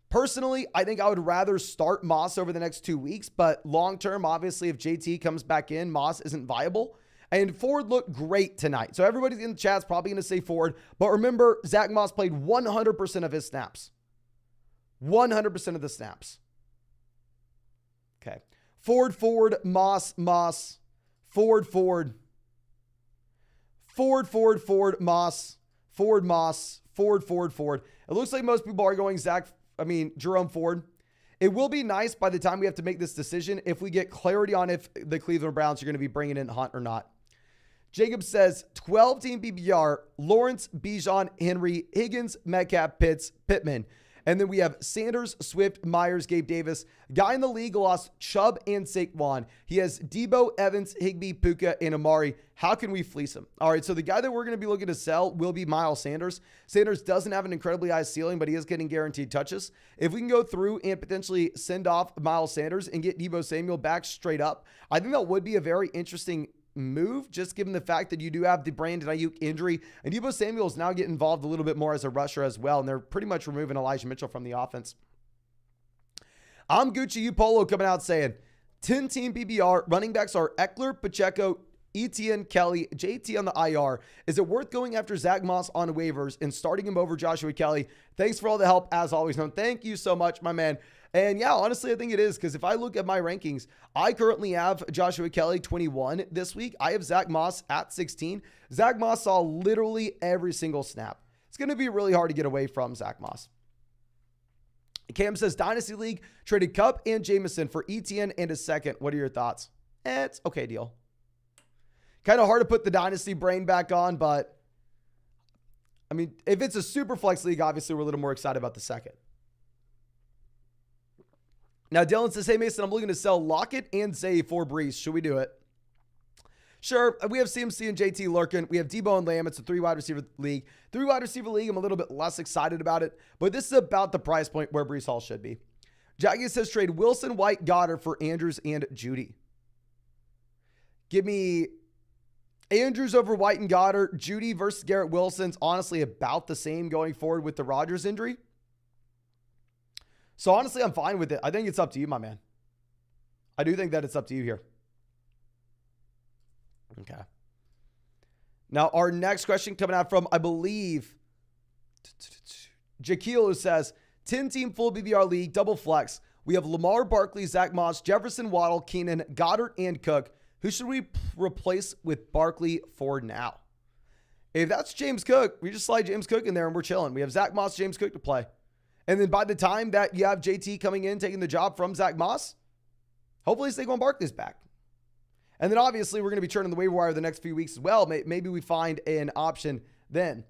personally, I think I would rather start Moss over the next 2 weeks. But long-term, obviously, if JT comes back in, Moss isn't viable. And Ford looked great tonight. So everybody in the chat is probably going to say Ford. But remember, Zach Moss played 100% of his snaps. 100% of the snaps. Okay. Ford, Moss, Ford, Moss, Ford. It looks like most people are going Jerome Ford. It will be nice by the time we have to make this decision if we get clarity on if the Cleveland Browns are going to be bringing in Hunt or not. Jacob says 12-team PPR, Lawrence, Bijan, Henry, Higgins, Metcalf, Pitts, Pittman. And then we have Sanders, Swift, Myers, Gabe Davis. Guy in the league lost Chubb and Saquon. He has Debo, Evans, Higbee, Puka, and Amari. How can we fleece him? All right, so the guy that we're going to be looking to sell will be Miles Sanders. Sanders doesn't have an incredibly high ceiling, but he is getting guaranteed touches. If we can go through and potentially send off Miles Sanders and get Deebo Samuel back straight up, I think that would be a very interesting move, just given the fact that you do have the Brandon Ayuk injury, and Deebo Samuel is now getting involved a little bit more as a rusher as well, and they're pretty much removing Elijah Mitchell from the offense. I'm Gucci Upolo coming out saying 10-team PPR, running backs are Eckler, Pacheco, Etienne, Kelly, JT on the IR. Is it worth going after Zach Moss on waivers and starting him over Joshua Kelly? Thanks for all the help as always. No, thank you so much, my man. And yeah, honestly, I think it is, because if I look at my rankings, I currently have Joshua Kelly 21 this week. I have Zach Moss at 16. Zach Moss saw literally every single snap. It's going to be really hard to get away from Zach Moss. Cam says, Dynasty League traded Kupp and Jameson for Etienne and a second. What are your thoughts? It's okay deal. Kind of hard to put the Dynasty brain back on, but I mean, if it's a Superflex league, obviously we're a little more excited about the second. Now, Dylan says, hey, Mason, I'm looking to sell Lockett and Zay for Brees. Should we do it? Sure. We have CMC and JT lurking. We have Debo and Lamb. It's a 3-wide receiver league. 3-wide receiver league, I'm a little bit less excited about it, but this is about the price point where Brees Hall should be. Jackie says, trade Wilson, White, Goddard for Andrews and Judy. Give me Andrews over White and Goddard. Judy versus Garrett Wilson's honestly about the same going forward with the Rodgers injury. So honestly, I'm fine with it. I think it's up to you, my man. I do think that it's up to you here. Okay. Now, our next question coming out from, I believe, Jaquil, who says, 10-team full BBR league, double flex. We have Lamar, Barkley, Zach Moss, Jefferson, Waddle, Keenan, Goddard, and Cook. Who should we replace with Barkley for now? If that's James Cook, we just slide James Cook in there and we're chilling. We have Zach Moss, James Cook to play. And then by the time that you have JT coming in, taking the job from Zach Moss, hopefully Saquon Barkley's back. And then obviously we're going to be churning the waiver wire the next few weeks as well. Maybe we find an option then.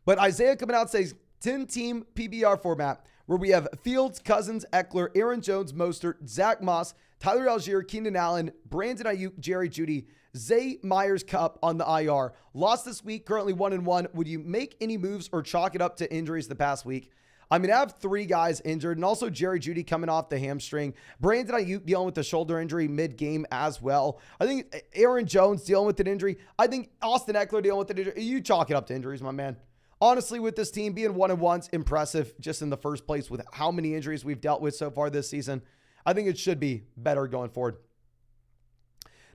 But Isaiah coming out says 10-team PBR format where we have Fields, Cousins, Eckler, Aaron Jones, Mostert, Zach Moss, Tyler Algier, Keenan Allen, Brandon Ayuk, Jerry Jeudy, Zay, Myers, Kupp on the IR. Lost this week, currently 1-1. Would you make any moves or chalk it up to injuries the past week? I mean, I have 3 guys injured, and also Jerry Jeudy coming off the hamstring. Brandon Ayuk dealing with the shoulder injury mid-game as well. I think Aaron Jones dealing with an injury. I think Austin Eckler dealing with an injury. You chalk it up to injuries, my man. Honestly, with this team being 1-1's impressive just in the first place with how many injuries we've dealt with so far this season. I think it should be better going forward.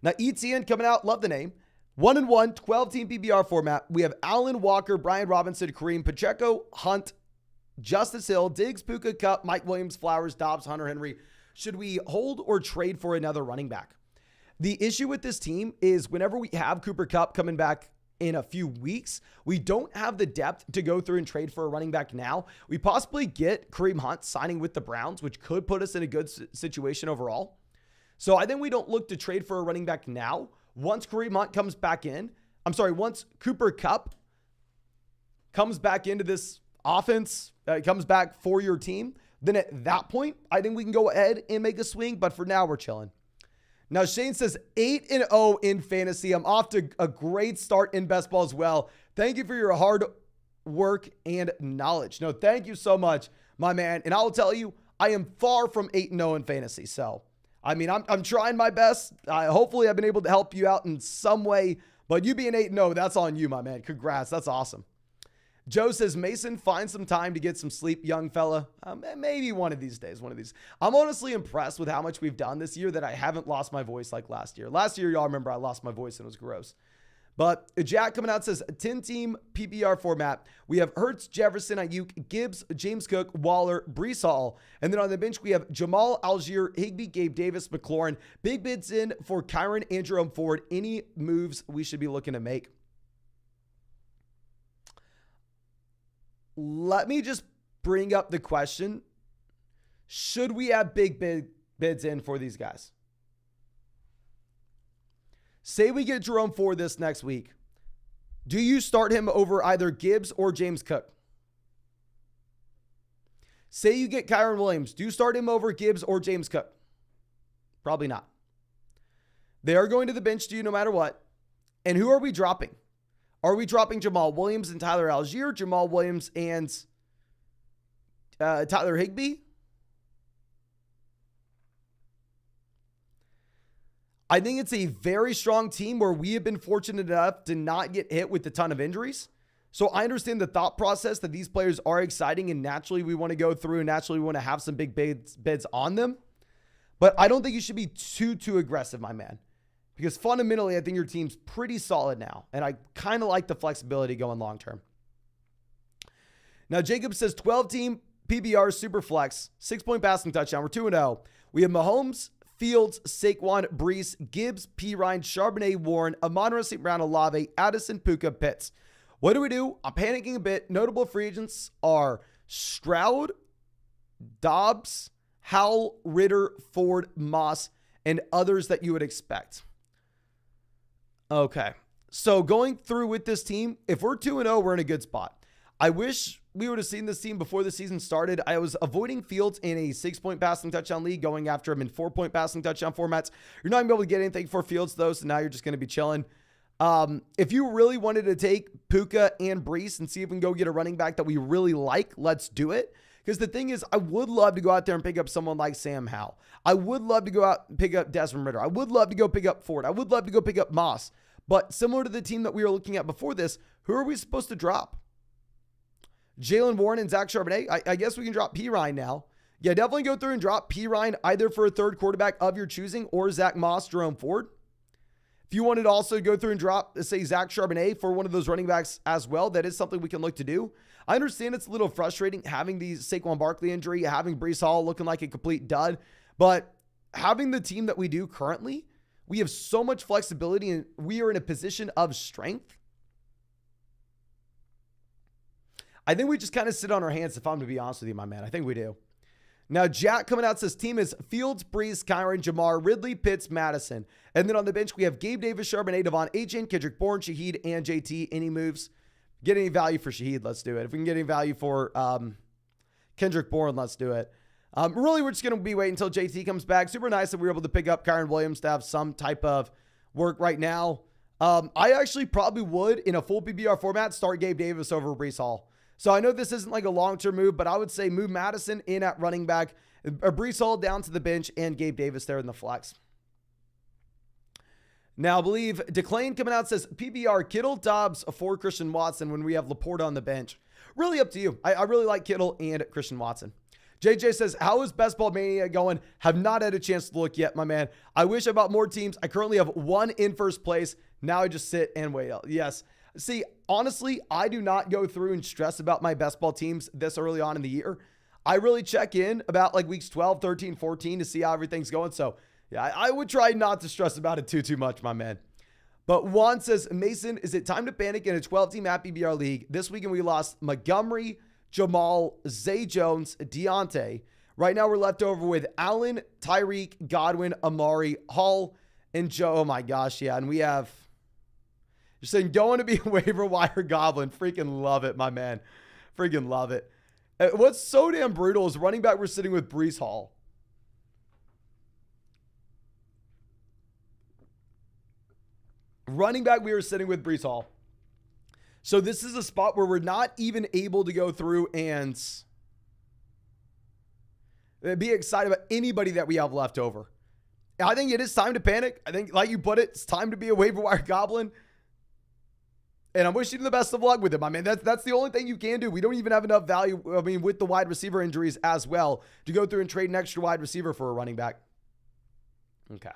Now, ETN coming out. Love the name. 1-1, 12-team PBR format. We have Allen, Walker, Brian Robinson, Kareem, Pacheco, Hunt, Justice Hill, Diggs, Puka, Kupp, Mike Williams, Flowers, Dobbs, Hunter Henry. Should we hold or trade for another running back? The issue with this team is whenever we have Cooper Kupp coming back in a few weeks, we don't have the depth to go through and trade for a running back now. We possibly get Kareem Hunt signing with the Browns, which could put us in a good situation overall. So I think we don't look to trade for a running back now. Once Kareem Hunt comes back in, once Cooper Kupp comes back into this offense, comes back for your team, then at that point, I think we can go ahead and make a swing. But for now, we're chilling. Now, Shane says 8-0 in fantasy. I'm off to a great start in best ball as well. Thank you for your hard work and knowledge. No, thank you so much, my man. And I will tell you, I am far from 8-0 in fantasy. So, I mean, I'm trying my best. Hopefully, I've been able to help you out in some way. But you being 8-0, that's on you, my man. Congrats. That's awesome. Joe says, Mason, find some time to get some sleep, young fella. Maybe one of these days, I'm honestly impressed with how much we've done this year that I haven't lost my voice like last year. Last year, y'all remember I lost my voice and it was gross. But Jack coming out says, 10-team PPR format. We have Hurts, Jefferson, Ayuk, Gibbs, James Cook, Waller, Brees Hall. And then on the bench, we have Jamal, Algier, Higbee, Gabe Davis, McLaurin. Big bids in for Kyron and Jerome Ford. Any moves we should be looking to make? Let me just bring up the question. Should we have big bids in for these guys? Say we get Jerome Ford this next week. Do you start him over either Gibbs or James Cook? Say you get Kyron Williams. Do you start him over Gibbs or James Cook? Probably not. They are going to the bench to you no matter what. And who are we dropping? Are we dropping Jamal Williams and Tyler Algier, Jamal Williams and Tyler Higbee? I think it's a very strong team where we have been fortunate enough to not get hit with a ton of injuries. So I understand the thought process that these players are exciting and naturally we want to go through and naturally we want to have some big bids on them. But I don't think you should be too aggressive, my man. Because fundamentally, I think your team's pretty solid now. And I kind of like the flexibility going long term. Now, Jacob says 12-team PBR Superflex, 6-point passing touchdown. We're 2-0. We have Mahomes, Fields, Saquon, Brees, Gibbs, Pirine, Charbonnet, Warren, Amon-Ra St. Brown, Olave, Addison, Puka, Pitts. What do? I'm panicking a bit. Notable free agents are Stroud, Dobbs, Howell, Ritter, Ford, Moss, and others that you would expect. Okay, so going through with this team, if we're 2-0, we're in a good spot. I wish we would have seen this team before the season started. I was avoiding Fields in a 6-point passing touchdown league, going after him in 4-point passing touchdown formats. You're not going to be able to get anything for Fields, though, so now you're just going to be chilling. If you really wanted to take Puka and Brees and see if we can go get a running back that we really like, let's do it. Because the thing is, I would love to go out there and pick up someone like Sam Howell. I would love to go out and pick up Desmond Ritter. I would love to go pick up Ford. I would love to go pick up Moss. But similar to the team that we were looking at before this, who are we supposed to drop? Jalen Warren and Zach Charbonnet? I guess we can drop Pirine now. Yeah, definitely go through and drop Pirine either for a third quarterback of your choosing or Zach Moss, Jerome Ford. If you wanted to also go through and drop, say, Zach Charbonnet for one of those running backs as well, that is something we can look to do. I understand it's a little frustrating having the Saquon Barkley injury, having Brees Hall looking like a complete dud, but having the team that we do currently, we have so much flexibility and we are in a position of strength. I think we just kind of sit on our hands, if I'm to be honest with you, my man. I think we do. Now, Jack coming out says team is Fields, Brees, Kyron, Jamar, Ridley, Pitts, Madison. And then on the bench, we have Gabe Davis, Charbonnet, Devon Achane, Kendrick Bourne, Shaheed, and JT. Any moves? Get any value for Shaheed, let's do it. If we can get any value for Kendrick Bourne, let's do it. Really, we're just going to be waiting until JT comes back. Super nice that we were able to pick up Kyron Williams to have some type of work right now. I actually probably would, in a full PBR format, start Gabe Davis over Brees Hall. So I know this isn't like a long-term move, but I would say move Madison in at running back, Brees Hall down to the bench, and Gabe Davis there in the flex. Now, I believe Declane coming out says PBR Kittle, Dobbs for Christian Watson when we have Laporta on the bench. Really up to you. I really like Kittle and Christian Watson. JJ says, how is Best Ball Mania going? Have not had a chance to look yet, my man. I wish I bought more teams. I currently have one in first place. Now I just sit and wait. Yes. See, honestly, I do not go through and stress about my best ball teams this early on in the year. I really check in about like weeks 12, 13, 14 to see how everything's going. So yeah, I would try not to stress about it too much, my man. But Juan says, Mason, is it time to panic in a 12-team at PBR league? This weekend we lost Montgomery, Jamal, Zay Jones, Deontay. Right now we're left over with Allen, Tyreek, Godwin, Amari, Hall, and Joe. Oh my gosh, yeah. And we have... You're saying don't want to be a waiver wire goblin. Freaking love it, my man. Freaking love it. What's so damn brutal is running back we're sitting with Brees Hall. Running back we were sitting with Brees Hall. So this is a spot where we're not even able to go through and be excited about anybody that we have left over. I think it is time to panic. I think, like you put it, it's time to be a waiver wire goblin. And I'm wishing you the best of luck with him. I mean, that's the only thing you can do. We don't even have enough value, I mean, with the wide receiver injuries as well, to go through and trade an extra wide receiver for a running back. Okay.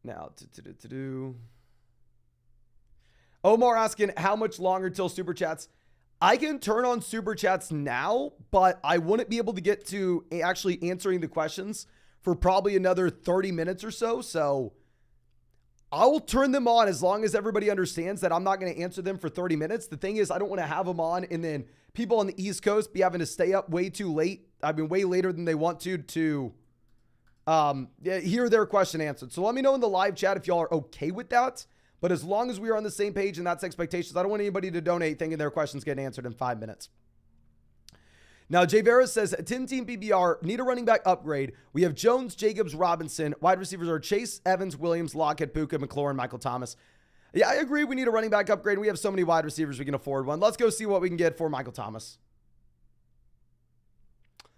Now, Omar asking, how much longer till Super Chats? I can turn on Super Chats now, but I wouldn't be able to get to actually answering the questions for probably another 30 minutes or so. So I will turn them on as long as everybody understands that I'm not going to answer them for 30 minutes. The thing is, I don't want to have them on and then people on the East Coast be having to stay up way too late. I mean, way later than they want to hear their question answered. So let me know in the live chat if y'all are okay with that. But as long as we are on the same page and that's expectations, I don't want anybody to donate thinking their questions getting answered in 5 minutes. Now, Jay Vera says, 10-team PPR, need a running back upgrade. We have Jones, Jacobs, Robinson. Wide receivers are Chase, Evans, Williams, Lockett, Puka, McLaurin, Michael Thomas. Yeah, I agree. We need a running back upgrade. We have so many wide receivers we can afford one. Let's go see what we can get for Michael Thomas.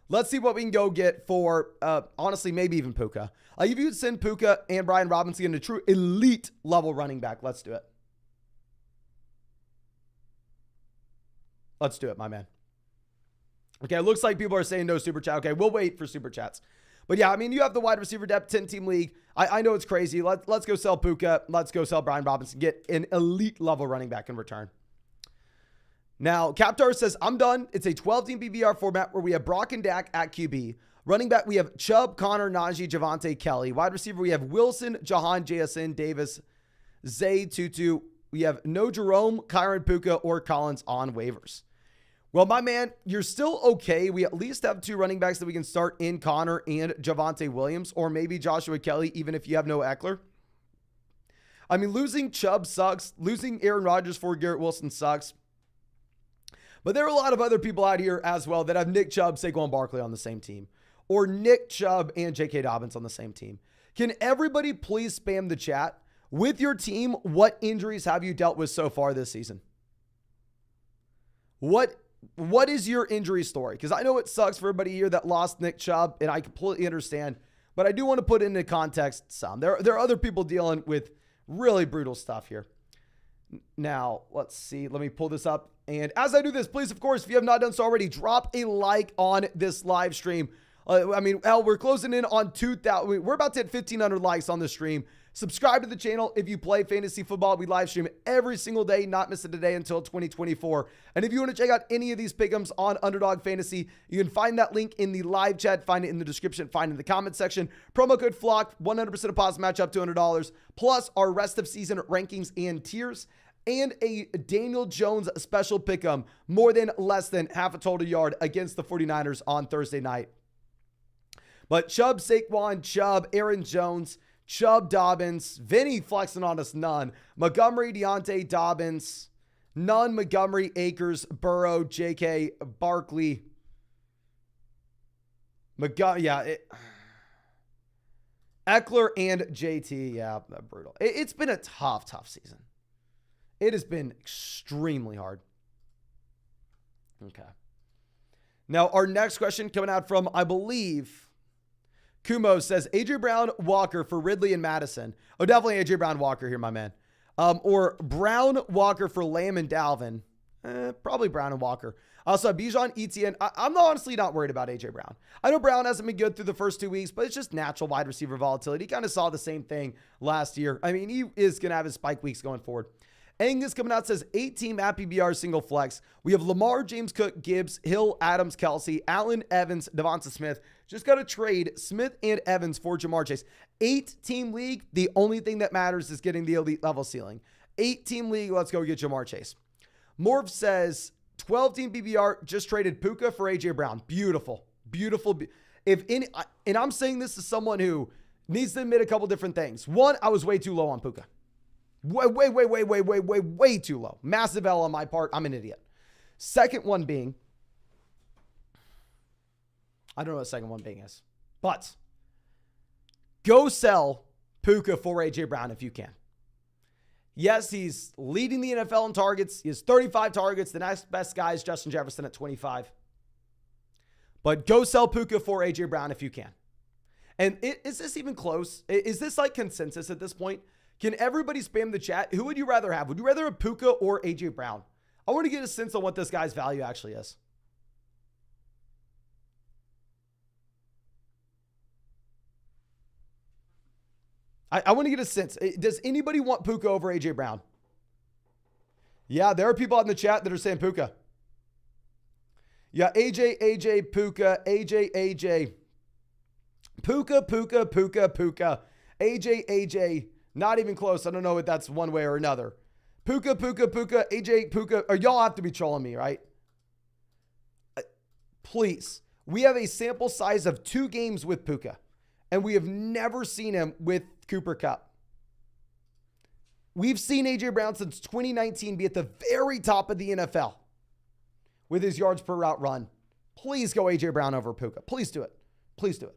Let's see what we can go get for, honestly, maybe even Puka. If you send Puka and Brian Robinson into true elite level running back, let's do it. Let's do it, my man. Okay, it looks like people are saying no super chat. Okay, we'll wait for super chats. But yeah, I mean, you have the wide receiver depth, 10-team league. I know it's crazy. Let's go sell Puka. Let's go sell Brian Robinson. Get an elite level running back in return. Now, Captar says, I'm done. It's a 12-team PPR format where we have Brock and Dak at QB. Running back, we have Chubb, Connor, Najee, Javonte, Kelly. Wide receiver, we have Wilson, Jahan, JSN, Davis, Zay, Tutu. We have no Jerome, Kyron, Puka, or Collins on waivers. Well, my man, you're still okay. We at least have 2 running backs that we can start in Connor and Javonte Williams, or maybe Joshua Kelly, even if you have no Eckler. I mean, losing Chubb sucks. Losing Aaron Rodgers for Garrett Wilson sucks. But there are a lot of other people out here as well that have Nick Chubb, Saquon Barkley on the same team, or Nick Chubb and J.K. Dobbins on the same team. Can everybody please spam the chat with your team? What injuries have you dealt with so far this season? What is your injury story? Because I know it sucks for everybody here that lost Nick Chubb, and I completely understand. But I do want to put into context some. There are other people dealing with really brutal stuff here. Now, let's see. Let me pull this up. And as I do this, please, of course, if you have not done so already, drop a like on this live stream. I mean, hell, we're closing in on 2,000. We're about to hit 1,500 likes on the stream. Subscribe to the channel if you play fantasy football. We live stream every single day, not miss a day until 2024. And if you want to check out any of these pick'ems on Underdog Fantasy, you can find that link in the live chat, find it in the description, find it in the comment section. Promo code FLOCK, 100% deposit match up to $200, plus our rest of season rankings and tiers, and a Daniel Jones special pick'em, more than less than half a total yard against the 49ers on Thursday night. But Chubb, Saquon, Chubb, Aaron Jones, Chubb, Dobbins, Vinny flexing on us, none. Montgomery, Deontay, Dobbins, none. Montgomery, Akers, Burrow, J.K., Barkley. Eckler and JT, yeah, brutal. It's been a tough season. It has been extremely hard. Okay. Now, our next question coming out from, I believe, Kumo says, A.J. Brown, Walker for Ridley and Madison. Oh, definitely A.J. Brown, Walker here, my man. Or Brown, Walker for Lamb and Dalvin. Probably Brown and Walker. Also, Bijan, Etienne. I'm honestly not worried about A.J. Brown. I know Brown hasn't been good through the first 2 weeks, but it's just natural wide receiver volatility. He kind of saw the same thing last year. I mean, he is going to have his spike weeks going forward. Angus coming out says 8-team at PBR single flex. We have Lamar, James Cook, Gibbs, Hill, Adams, Kelsey, Allen, Evans, Devonta Smith. Just got to trade Smith and Evans for Jamar Chase. 8-team league. The only thing that matters is getting the elite level ceiling. 8-team league. Let's go get Jamar Chase. Morph says 12-team PBR. Just traded Puka for AJ Brown. Beautiful. Beautiful. And I'm saying this as someone who needs to admit a couple different things. One, I was way too low on Puka. Way too low. Massive L on my part. I'm an idiot. Second one being, I don't know what the second one being is, but go sell Puka for AJ Brown if you can. Yes, he's leading the NFL in targets. He has 35 targets. The next best guy is Justin Jefferson at 25. But go sell Puka for AJ Brown if you can. And is this even close? Is this like consensus at this point? Can everybody spam the chat? Who would you rather have? Would you rather have Puka or AJ Brown? I want to get a sense on what this guy's value actually is. I want to get a sense. Does anybody want Puka over AJ Brown? Yeah, there are people out in the chat that are saying Puka. Yeah, AJ, Puka, AJ. Puka. AJ. Not even close. I don't know if that's one way or another. Puka, AJ, Puka. Or y'all have to be trolling me, right? Please. We have a sample size of 2 games with Puka, and we have never seen him with Cooper Kupp. We've seen A.J. Brown since 2019 be at the very top of the NFL with his yards per route run. Please go A.J. Brown over Puka. Please do it. Please do it.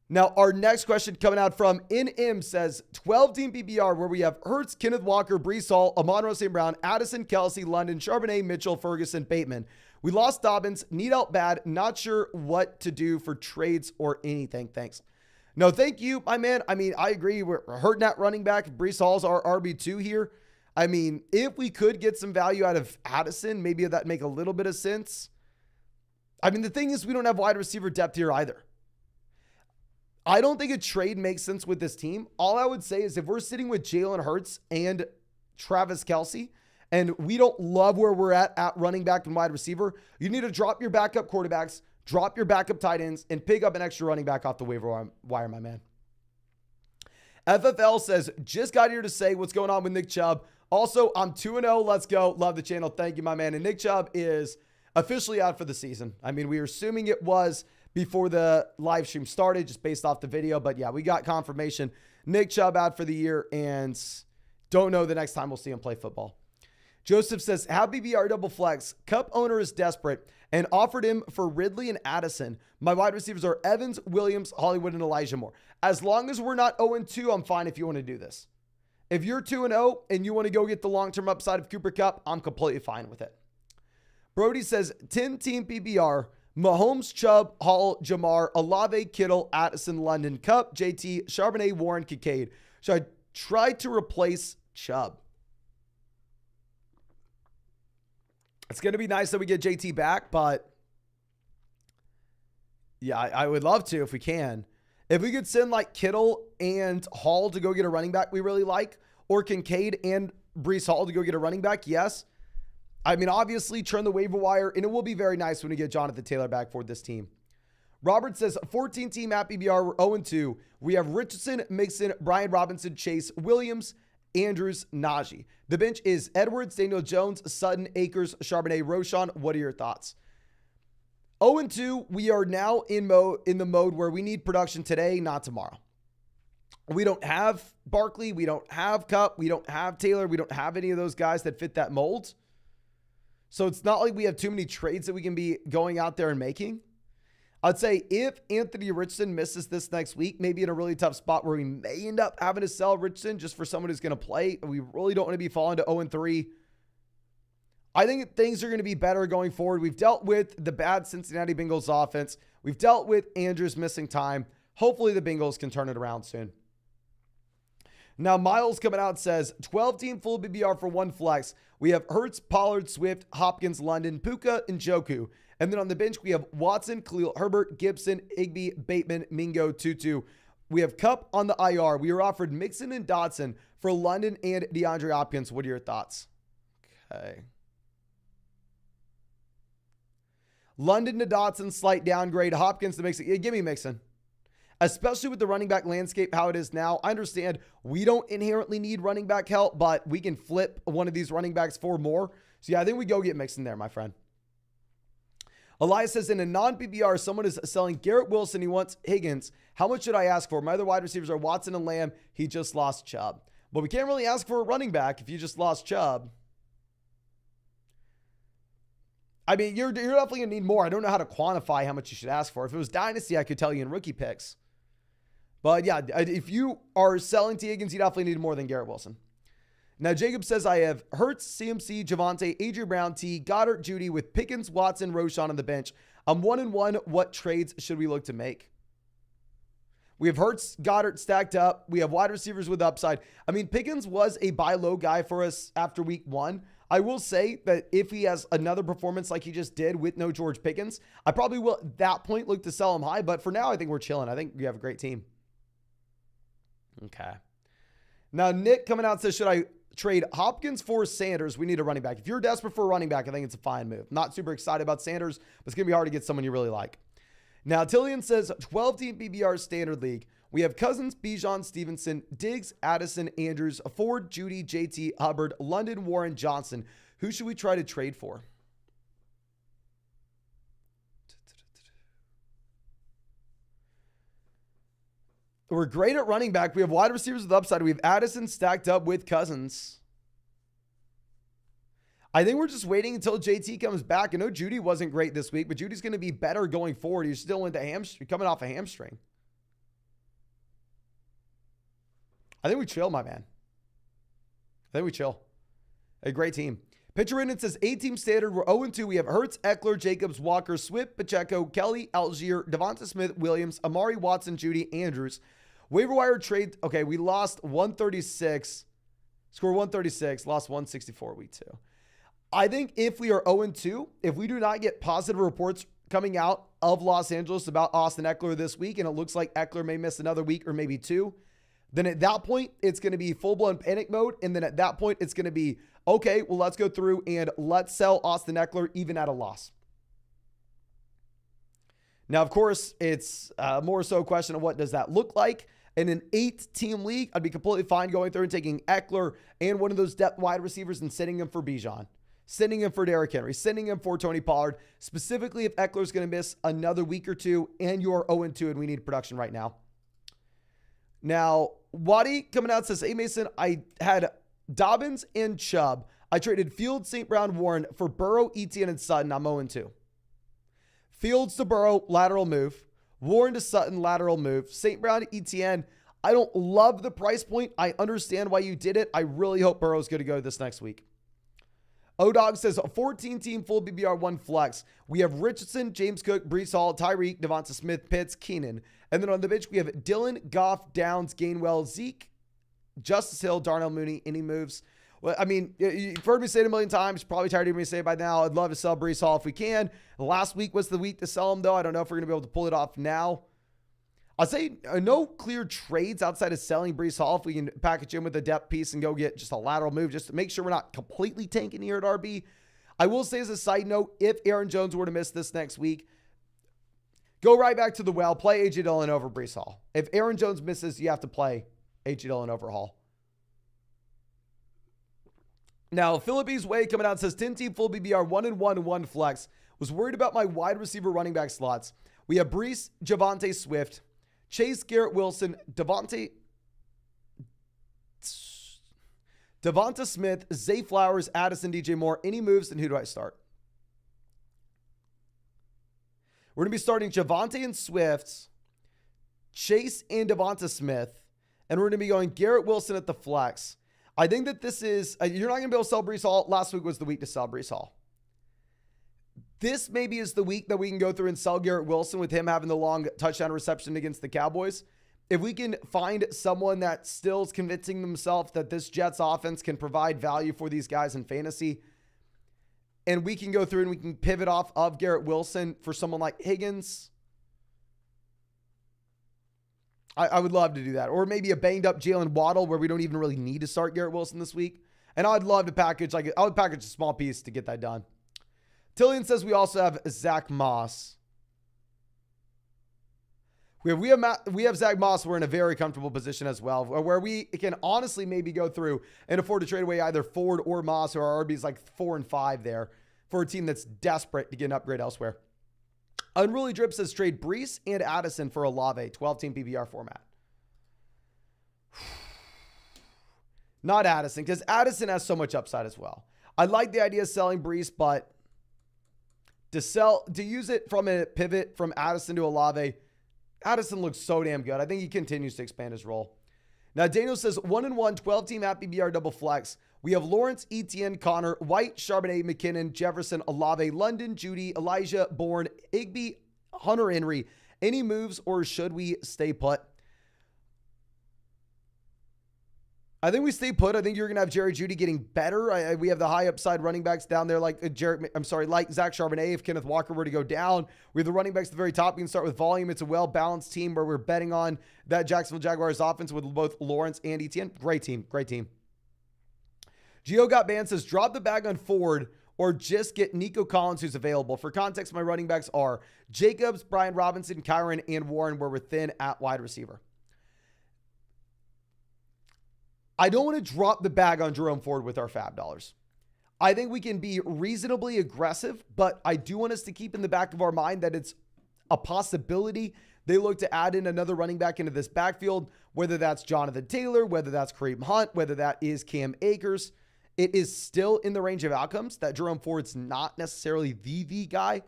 Now, our next question coming out from NM says, 12-team PPR where we have Hurts, Kenneth Walker, Breece Hall, Amon-Ra St. Brown, Addison, Kelsey, London, Charbonnet, Mitchell, Ferguson, Bateman. We lost Dobbins, need help bad, not sure what to do for trades or anything. Thanks. No, thank you, my man. I mean, I agree. We're hurting that running back. Breece Hall's our RB2 here. I mean, if we could get some value out of Addison, maybe that make a little bit of sense. I mean, the thing is, we don't have wide receiver depth here either. I don't think a trade makes sense with this team. All I would say is if we're sitting with Jalen Hurts and Travis Kelce, and we don't love where we're at running back and wide receiver, you need to drop your backup quarterbacks, drop your backup tight ends, and pick up an extra running back off the waiver wire, my man. FFL says, just got here to say what's going on with Nick Chubb. Also, I'm 2-0. Let's go. Love the channel. Thank you, my man. And Nick Chubb is officially out for the season. I mean, we were assuming it was before the live stream started, just based off the video. But yeah, we got confirmation. Nick Chubb out for the year, and don't know the next time we'll see him play football. Joseph says, how BBR double flex? Cup owner is desperate and offered him for Ridley and Addison. My wide receivers are Evans, Williams, Hollywood, and Elijah Moore. As long as we're not 0-2, I'm fine if you want to do this. If you're 2-0 and you want to go get the long-term upside of Cooper Kupp, I'm completely fine with it. Brody says, 10-team PBR, Mahomes, Chubb, Hall, Jamar, Olave, Kittle, Addison, London, Kupp, JT, Charbonnet, Warren, Kincaid. Should I try to replace Chubb? It's going to be nice that we get JT back, but yeah, I would love to if we can. If we could send like Kittle and Hall to go get a running back we really like, or Kincaid and Breece Hall to go get a running back, yes. I mean, obviously, churn the waiver wire, and it will be very nice when we get Jonathan Taylor back for this team. Robert says, 14-team at PBR, we're 0-2. We have Richardson, Mixon, Brian Robinson, Chase, Williams, Andrews, Najee. The bench is Edwards, Daniel Jones, Sutton, Akers, Charbonnet, Roschon. What are your thoughts? 0-2, we are now in the mode where we need production today, not tomorrow. We don't have Barkley. We don't have Kupp. We don't have Taylor. We don't have any of those guys that fit that mold. So it's not like we have too many trades that we can be going out there and making. I'd say if Anthony Richardson misses this next week, maybe in a really tough spot where we may end up having to sell Richardson just for someone who's going to play. We really don't want to be falling to 0-3. I think things are going to be better going forward. We've dealt with the bad Cincinnati Bengals offense. We've dealt with Andrews missing time. Hopefully the Bengals can turn it around soon. Now, Miles coming out says, 12-team full BBR for one flex. We have Hurts, Pollard, Swift, Hopkins, London, Puka, and Njoku. And then on the bench, we have Watson, Khalil Herbert, Gibson, Igby, Bateman, Mingo, Tutu. We have Kupp on the IR. We are offered Mixon and Dotson for London and DeAndre Hopkins. What are your thoughts? Okay. London to Dotson, slight downgrade. Hopkins to Mixon. Yeah, give me Mixon. Especially with the running back landscape, how it is now. I understand we don't inherently need running back help, but we can flip one of these running backs for more. So yeah, I think we go get Mixon there, my friend. Elias says, in a non-PPR, someone is selling Garrett Wilson. He wants Higgins. How much should I ask for? My other wide receivers are Watson and Lamb. He just lost Chubb. But we can't really ask for a running back if you just lost Chubb. I mean, you're definitely going to need more. I don't know how to quantify how much you should ask for. If it was Dynasty, I could tell you in rookie picks. But yeah, if you are selling to Higgins, you definitely need more than Garrett Wilson. Now, Jacob says, I have Hurts, CMC, Javonte, Adrian Brown, T, Goddard, Judy with Pickens, Watson, Roschon on the bench. I'm 1-1. What trades should we look to make? We have Hurts, Goddard stacked up. We have wide receivers with upside. I mean, Pickens was a buy low guy for us after week 1. I will say that if he has another performance like he just did with no George Pickens, I probably will at that point look to sell him high. But for now, I think we're chilling. I think we have a great team. Okay. Now, Nick coming out says, should I trade Hopkins for Sanders? We need a running back. If you're desperate for a running back, I think it's a fine move. Not super excited about Sanders, but it's going to be hard to get someone you really like. Now, Tillian says, 12-team PBR standard league. We have Cousins, Bijan, Stevenson, Diggs, Addison, Andrews, Ford, Judy, JT, Hubbard, London, Warren, Johnson. Who should we try to trade for? We're great at running back. We have wide receivers with upside. We have Addison stacked up with Cousins. I think we're just waiting until JT comes back. I know Judy wasn't great this week, but Judy's going to be better going forward. He's still coming off a hamstring. I think we chill, my man. I think we chill. A great team. Pitcher in, it says 8-team standard. We're 0-2. We have Hurts, Eckler, Jacobs, Walker, Swift, Pacheco, Kelly, Algier, Devonta Smith, Williams, Amari Watson, Judy, Andrews. Waiver wire trade. Okay, we lost 136. Score 136. Lost 164 week 2. I think if we are 0-2, if we do not get positive reports coming out of Los Angeles about Austin Eckler this week, and it looks like Eckler may miss another week or maybe 2, then at that point, it's going to be full-blown panic mode. And then at that point, it's going to be, okay, well, let's go through and let's sell Austin Eckler even at a loss. Now, of course, it's more so a question of what does that look like. In an 8-team league, I'd be completely fine going through and taking Eckler and one of those depth wide receivers and sending him for Bijan, sending him for Derrick Henry, sending him for Tony Pollard, specifically if Eckler's going to miss another week or 2 and you're 0-2 and we need production right now. Now, Waddy coming out says, hey, Mason, I had Dobbins and Chubb. I traded Fields, St. Brown, Warren for Burrow, Etienne, and Sutton. I'm 0-2. Fields to Burrow, lateral move. Warren to Sutton, lateral move. St. Brown to Etienne. I don't love the price point. I understand why you did it. I really hope Burrow's going to go this next week. O-Dog says, a 14-team full BBR 1 flex. We have Richardson, James Cook, Breece Hall, Tyreek, Devonta Smith, Pitts, Keenan. And then on the bench, we have Dylan, Goff, Downs, Gainwell, Zeke, Justice Hill, Darnell Mooney. Any moves? Well, I mean, you've heard me say it a million times. Probably tired of hearing me say it by now. I'd love to sell Breece Hall if we can. Last week was the week to sell him, though. I don't know if we're going to be able to pull it off now. I'll say no clear trades outside of selling Breece Hall if we can package him with a depth piece and go get just a lateral move just to make sure we're not completely tanking here at RB. I will say as a side note, if Aaron Jones were to miss this next week, go right back to the well, play A.J. Dillon over Breece Hall. If Aaron Jones misses, you have to play A.J. Dillon over Hall. Now, Philippines Way coming out says 10-team full BBR 1-1 1 flex. Was worried about my wide receiver running back slots. We have Breece, Javonte Swift, Chase, Garrett Wilson, Devonta Smith, Zay Flowers, Addison, DJ Moore. Any moves, and who do I start? We're going to be starting Javonte and Swift, Chase and Devonta Smith, and we're going to be going Garrett Wilson at the flex. I think that this is, you're not going to be able to sell Breece Hall. Last week was the week to sell Breece Hall. This maybe is the week that we can go through and sell Garrett Wilson with him having the long touchdown reception against the Cowboys. If we can find someone that still is convincing themselves that this Jets offense can provide value for these guys in fantasy, and we can go through and we can pivot off of Garrett Wilson for someone like Higgins, I would love to do that. Or maybe a banged up Jalen Waddle where we don't even really need to start Garrett Wilson this week. And I'd love to package, I would package a small piece to get that done. Tillian says we also have Zach Moss. We have Zach Moss. We're in a very comfortable position as well, where we can honestly maybe go through and afford to trade away either Ford or Moss, or our RBs like 4 and 5 there for a team that's desperate to get an upgrade elsewhere. Unruly Drip says trade Breece and Addison for Olave, 12-team PPR format. Not Addison, because Addison has so much upside as well. I like the idea of selling Breece, but to use it from a pivot from Addison to Olave, Addison looks so damn good. I think he continues to expand his role. Now, Daniel says 1-1, 12-team at PBR double flex. We have Lawrence, Etienne, Connor, White, Charbonnet, McKinnon, Jefferson, Olave, London, Judy, Elijah, Bourne, Igby, Hunter Henry. Any moves, or should we stay put? I think we stay put. I think you're going to have Jerry Judy getting better. We have the high upside running backs down there like like Zach Charbonnet. If Kenneth Walker were to go down, we have the running backs at the very top. We can start with volume. It's a well-balanced team where we're betting on that Jacksonville Jaguars offense with both Lawrence and Etienne. Great team. Great team. Gio Got Band says, drop the bag on Ford or just get Nico Collins, who's available. For context, my running backs are Jacobs, Brian Robinson, Kyron, and Warren, where we're thin at wide receiver. I don't want to drop the bag on Jerome Ford with our fab dollars. I think we can be reasonably aggressive, but I do want us to keep in the back of our mind that it's a possibility they look to add in another running back into this backfield, whether that's Jonathan Taylor, whether that's Kareem Hunt, whether that is Cam Akers. It is still in the range of outcomes that Jerome Ford's not necessarily the guy.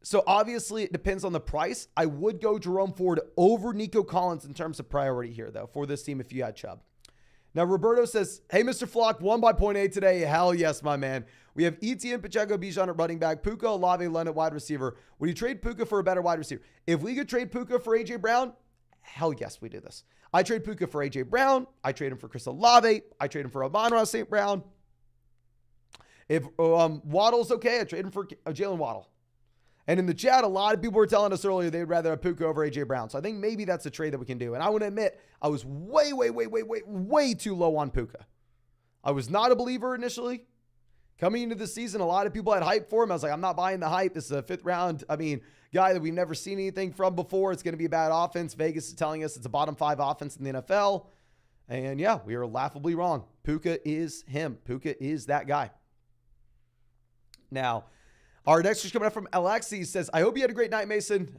So obviously it depends on the price. I would go Jerome Ford over Nico Collins in terms of priority here, though, for this team if you had Chubb. Now, Roberto says, hey, Mr. Flock, won by 0.8 today. Hell yes, my man. We have Etienne, Pacheco, Bijan at running back, Puka, Olave, Lund at wide receiver. Would you trade Puka for a better wide receiver? If we could trade Puka for A.J. Brown, hell yes, we do this. I trade Puka for A.J. Brown. I trade him for Chris Olave. I trade him for Amon-Ra St. Brown. If Waddle's okay, I trade him for Jalen Waddle. And in the chat, a lot of people were telling us earlier they'd rather have Puka over A.J. Brown. So I think maybe that's a trade that we can do. And I want to admit, I was way too low on Puka. I was not a believer initially. Coming into the season, a lot of people had hype for him. I was like, I'm not buying the hype. This is a fifth round, guy that we've never seen anything from before. It's going to be a bad offense. Vegas is telling us it's a bottom 5 offense in the NFL. And yeah, we are laughably wrong. Puka is him. Puka is that guy. Now, our next question coming up from Alexi says, I hope you had a great night, Mason.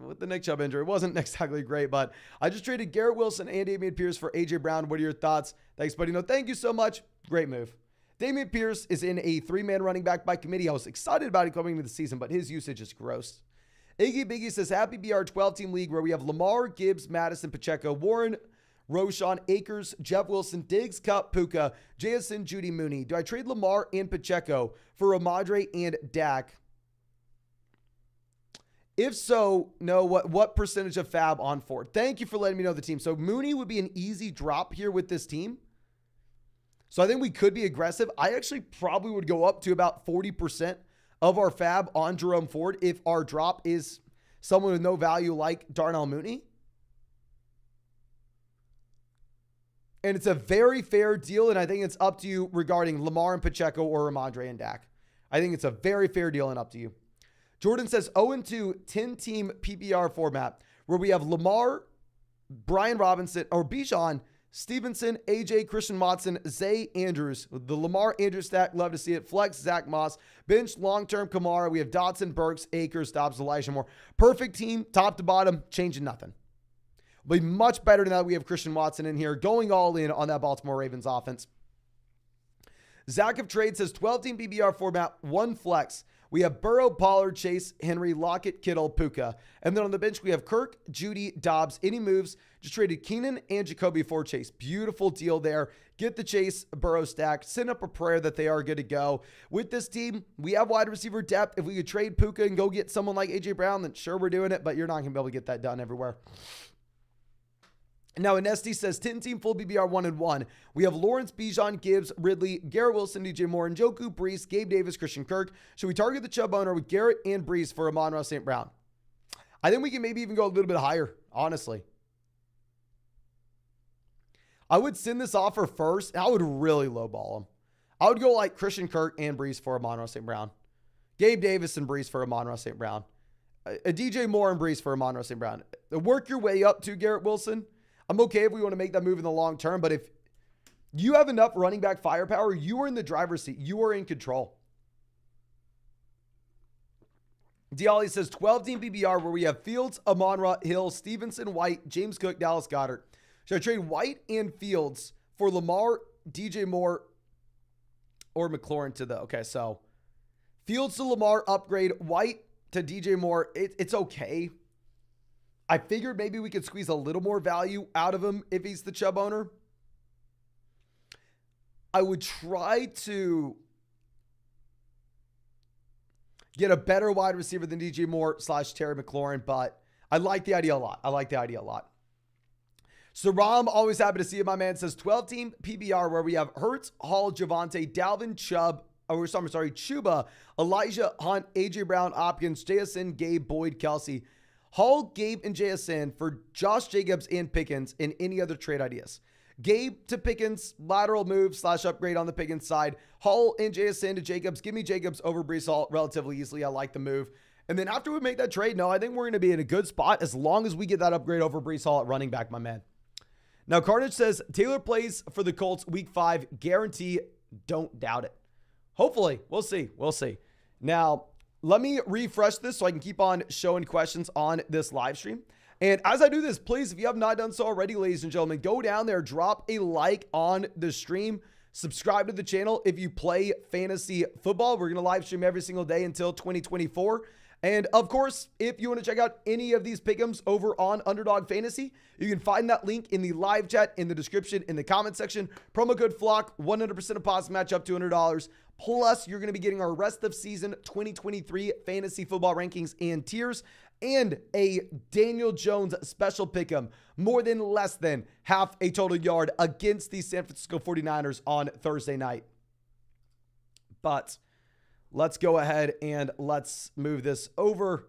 With the Nick Chubb injury, it wasn't exactly great, but I just traded Garrett Wilson and Dameon Pierce for A.J. Brown. What are your thoughts? Thanks, buddy. No, thank you so much. Great move. Dameon Pierce is in a 3-man running back by committee. I was excited about it coming into the season, but his usage is gross. Iggy Biggie says, happy BR 12-team league where we have Lamar, Gibbs, Madison, Pacheco, Warren, Roshan, Akers, Jeff Wilson, Diggs, Kupp, Puka, JSN, Judy, Mooney. Do I trade Lamar and Pacheco for Ramadre and Dak? If so, no, what percentage of fab on Ford? Thank you for letting me know the team. So Mooney would be an easy drop here with this team. So I think we could be aggressive. I actually probably would go up to about 40% of our fab on Jerome Ford if our drop is someone with no value like Darnell Mooney. And it's a very fair deal, and I think it's up to you regarding Lamar and Pacheco or Ramadre and Dak. I think it's a very fair deal and up to you. Jordan says 0-2 10-team PPR format where we have Lamar, Brian Robinson, or Bijan, Stevenson, AJ, Christian Watson, Zay Andrews. The Lamar Andrews stack, love to see it. Flex, Zach Moss. Bench, long-term Kamara. We have Dotson, Burks, Akers, Dobbs, Elijah Moore. Perfect team, top to bottom, changing nothing. Will be much better than that. We have Christian Watson in here, going all in on that Baltimore Ravens offense. Zach of Trade says 12-team PPR format, 1 flex. We have Burrow, Pollard, Chase, Henry, Lockett, Kittle, Puka. And then on the bench, we have Kirk, Judy, Dobbs. Any moves? Just traded Keenan and Jacoby for Chase. Beautiful deal there. Get the Chase, Burrow stack. Send up a prayer that they are good to go. With this team, we have wide receiver depth. If we could trade Puka and go get someone like A.J. Brown, then sure, we're doing it. But you're not going to be able to get that done everywhere. Now, Nesty says 10-team full BBR 1-1. We have Lawrence, Bijan, Gibbs, Ridley, Garrett Wilson, DJ Moore, Njoku, Brees, Gabe Davis, Christian Kirk. Should we target the Chubb owner with Garrett and Brees for Amon-Ra St. Brown? I think we can maybe even go a little bit higher, honestly. I would send this offer first. I would really lowball him. I would go like Christian Kirk and Brees for Amon-Ra St. Brown. Gabe Davis and Brees for Amon-Ra St. Brown. A DJ Moore and Brees for Amon-Ra St. Brown. Work your way up to Garrett Wilson. I'm okay if we want to make that move in the long term, but if you have enough running back firepower, you are in the driver's seat. You are in control. Dialli says 12-team PPR where we have Fields, Amon-Ra, Hill, Stevenson, White, James Cook, Dallas Goedert. Should I trade White and Fields for Lamar, DJ Moore, or McLaurin to the... Okay, so Fields to Lamar, upgrade. White to DJ Moore. It's okay. I figured maybe we could squeeze a little more value out of him if he's the Chubb owner. I would try to get a better wide receiver than DJ Moore / Terry McLaurin, but I like the idea a lot. So Ram, always happy to see it, my man, says 12-team PBR where we have Hurts, Hall, Javonte, Dalvin, Chuba, Elijah, Hunt, AJ Brown, Hopkins, JSN, Gabe, Boyd, Kelsey. Hall, Gabe, and JSN for Josh Jacobs and Pickens and any other trade ideas. Gabe to Pickens, lateral move / upgrade on the Pickens side. Hall and JSN to Jacobs. Give me Jacobs over Brees Hall relatively easily. I like the move. And then after we make that trade, no, I think we're going to be in a good spot as long as we get that upgrade over Brees Hall at running back, my man. Now, Carnage says, Taylor plays for the Colts week 5. Guarantee. Don't doubt it. Hopefully. We'll see. We'll see. Now, let me refresh this so I can keep on showing questions on this live stream. And as I do this, please, if you have not done so already, ladies and gentlemen, go down there, drop a like on the stream, subscribe to the channel if you play fantasy football. We're going to live stream every single day until 2024. And of course, if you want to check out any of these pick'ems over on Underdog Fantasy, you can find that link in the live chat, in the description, in the comment section. Promo code FLOCK, 100% deposit match up to $200. Plus, you're going to be getting our rest of season 2023 fantasy football rankings and tiers, and a Daniel Jones special pick'em, more than less than half a total yard against the San Francisco 49ers on Thursday night. But let's go ahead and let's move this over.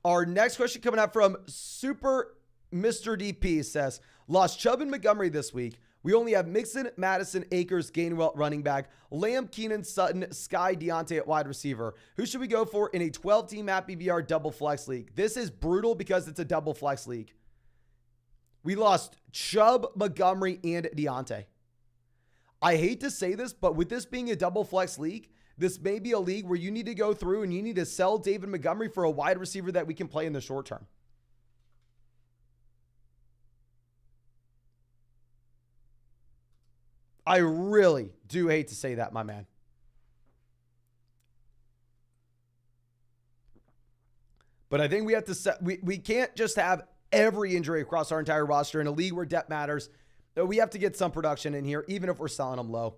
Our next question coming out from Super Mr. DP says, lost Chubb and Montgomery this week. We only have Mixon, Madison, Akers, Gainwell running back, Lamb, Keenan, Sutton, Sky, Deontay at wide receiver. Who should we go for in a 12-team app BBR double flex league? This is brutal because it's a double flex league. We lost Chubb, Montgomery, and Deontay. I hate to say this, but with this being a double flex league, this may be a league where you need to go through and you need to sell David Montgomery for a wide receiver that we can play in the short term. I really do hate to say that, my man. But I think we have to set, we can't just have every injury across our entire roster in a league where depth matters. We have to get some production in here, even if we're selling them low.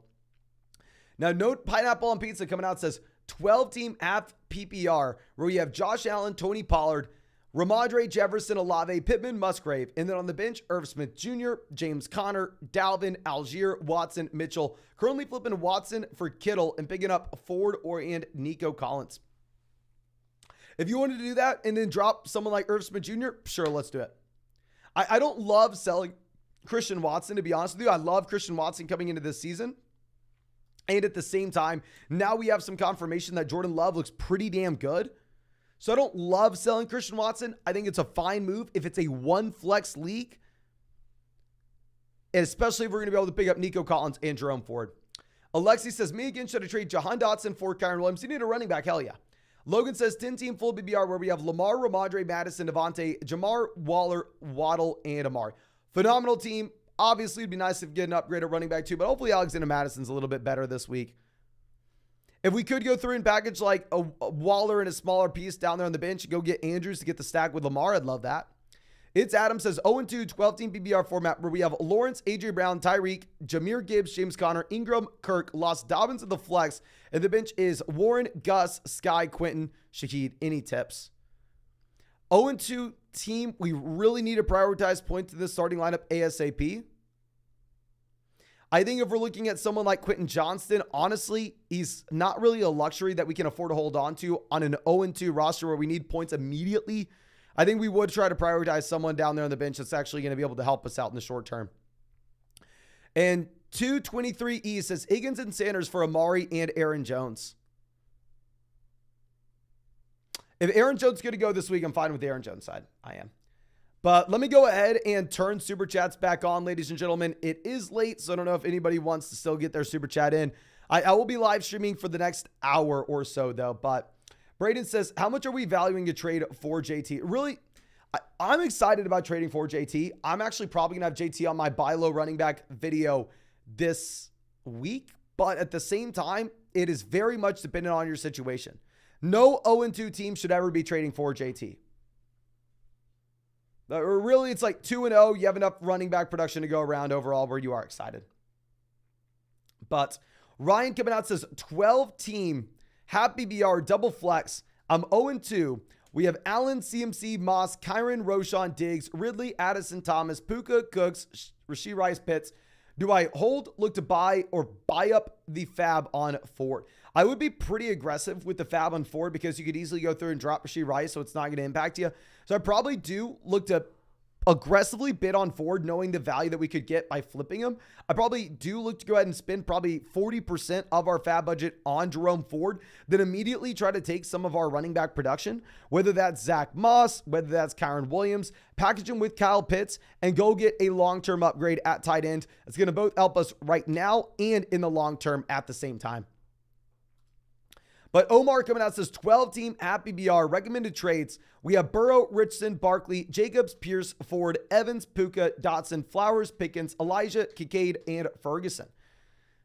Now, note Pineapple on Pizza coming out says 12-team app PPR, where we have Josh Allen, Tony Pollard, Ramondre, Jefferson, Olave, Pittman, Musgrave. And then on the bench, Irv Smith Jr., James Conner, Dalvin, Algier, Watson, Mitchell. Currently flipping Watson for Kittle and picking up Ford and Nico Collins. If you wanted to do that and then drop someone like Irv Smith Jr., sure, let's do it. I don't love selling Christian Watson, to be honest with you. I love Christian Watson coming into this season. And at the same time, now we have some confirmation that Jordan Love looks pretty damn good. So I don't love selling Christian Watson. I think it's a fine move if it's a one flex league. And especially if we're going to be able to pick up Nico Collins and Jerome Ford. Alexi says, me again, should I trade Jahan Dotson for Kyron Williams? You need a running back. Hell yeah. Logan says 10-team full BBR where we have Lamar, Ramondre, Madison, Devontae, Jamar, Waller, Waddle, and Amari. Phenomenal team. Obviously, it'd be nice if we get an upgrade at running back too, but hopefully Alexander Madison's a little bit better this week. If we could go through and package like a Waller and a smaller piece down there on the bench, go get Andrews to get the stack with Lamar, I'd love that. It's Adam says 0-2, 12-team PPR format where we have Lawrence, A.J. Brown, Tyreek, Jahmyr Gibbs, James Conner, Ingram, Kirk, lost Dobbins at the flex, and the bench is Warren, Gus, Sky, Quentin, Shaheed. Any tips? 0-2 team, we really need to prioritize points to this starting lineup ASAP. I think if we're looking at someone like Quentin Johnston, honestly, he's not really a luxury that we can afford to hold on to on an 0-2 roster where we need points immediately. I think we would try to prioritize someone down there on the bench that's actually going to be able to help us out in the short term. And 223E says Higgins and Sanders for Amari and Aaron Jones. If Aaron Jones is going to go this week, I'm fine with the Aaron Jones side. I am. But let me go ahead and turn Super Chats back on, ladies and gentlemen. It is late, so I don't know if anybody wants to still get their Super Chat in. I will be live streaming for the next hour or so, though. But Braden says, how much are we valuing a trade for JT? Really, I'm excited about trading for JT. I'm actually probably going to have JT on my buy low running back video this week. But at the same time, it is very much dependent on your situation. No 0-2 team should ever be trading for JT. Or really, it's like 2-0. You have enough running back production to go around overall where you are excited. But Ryan coming out says 12-team happy BR double flex. I'm 0-2. We have Allen, CMC, Moss, Kyron, Roshan, Diggs, Ridley, Addison, Thomas, Puka, Cooks, Rashee Rice, Pitts. Do I hold, look to buy, or buy up the fab on Ford? I would be pretty aggressive with the fab on Ford because you could easily go through and drop Rashee Rice, so it's not going to impact you. So I probably do look to aggressively bid on Ford, knowing the value that we could get by flipping him, I probably do look to go ahead and spend probably 40% of our fab budget on Jerome Ford, then immediately try to take some of our running back production, whether that's Zach Moss, whether that's Kyron Williams, package him with Kyle Pitts, and go get a long-term upgrade at tight end. It's going to both help us right now and in the long term at the same time. But Omar coming out says 12-team Happy BR recommended trades. We have Burrow, Richardson, Barkley, Jacobs, Pierce, Ford, Evans, Puka, Dotson, Flowers, Pickens, Elijah, Kincaid, and Ferguson.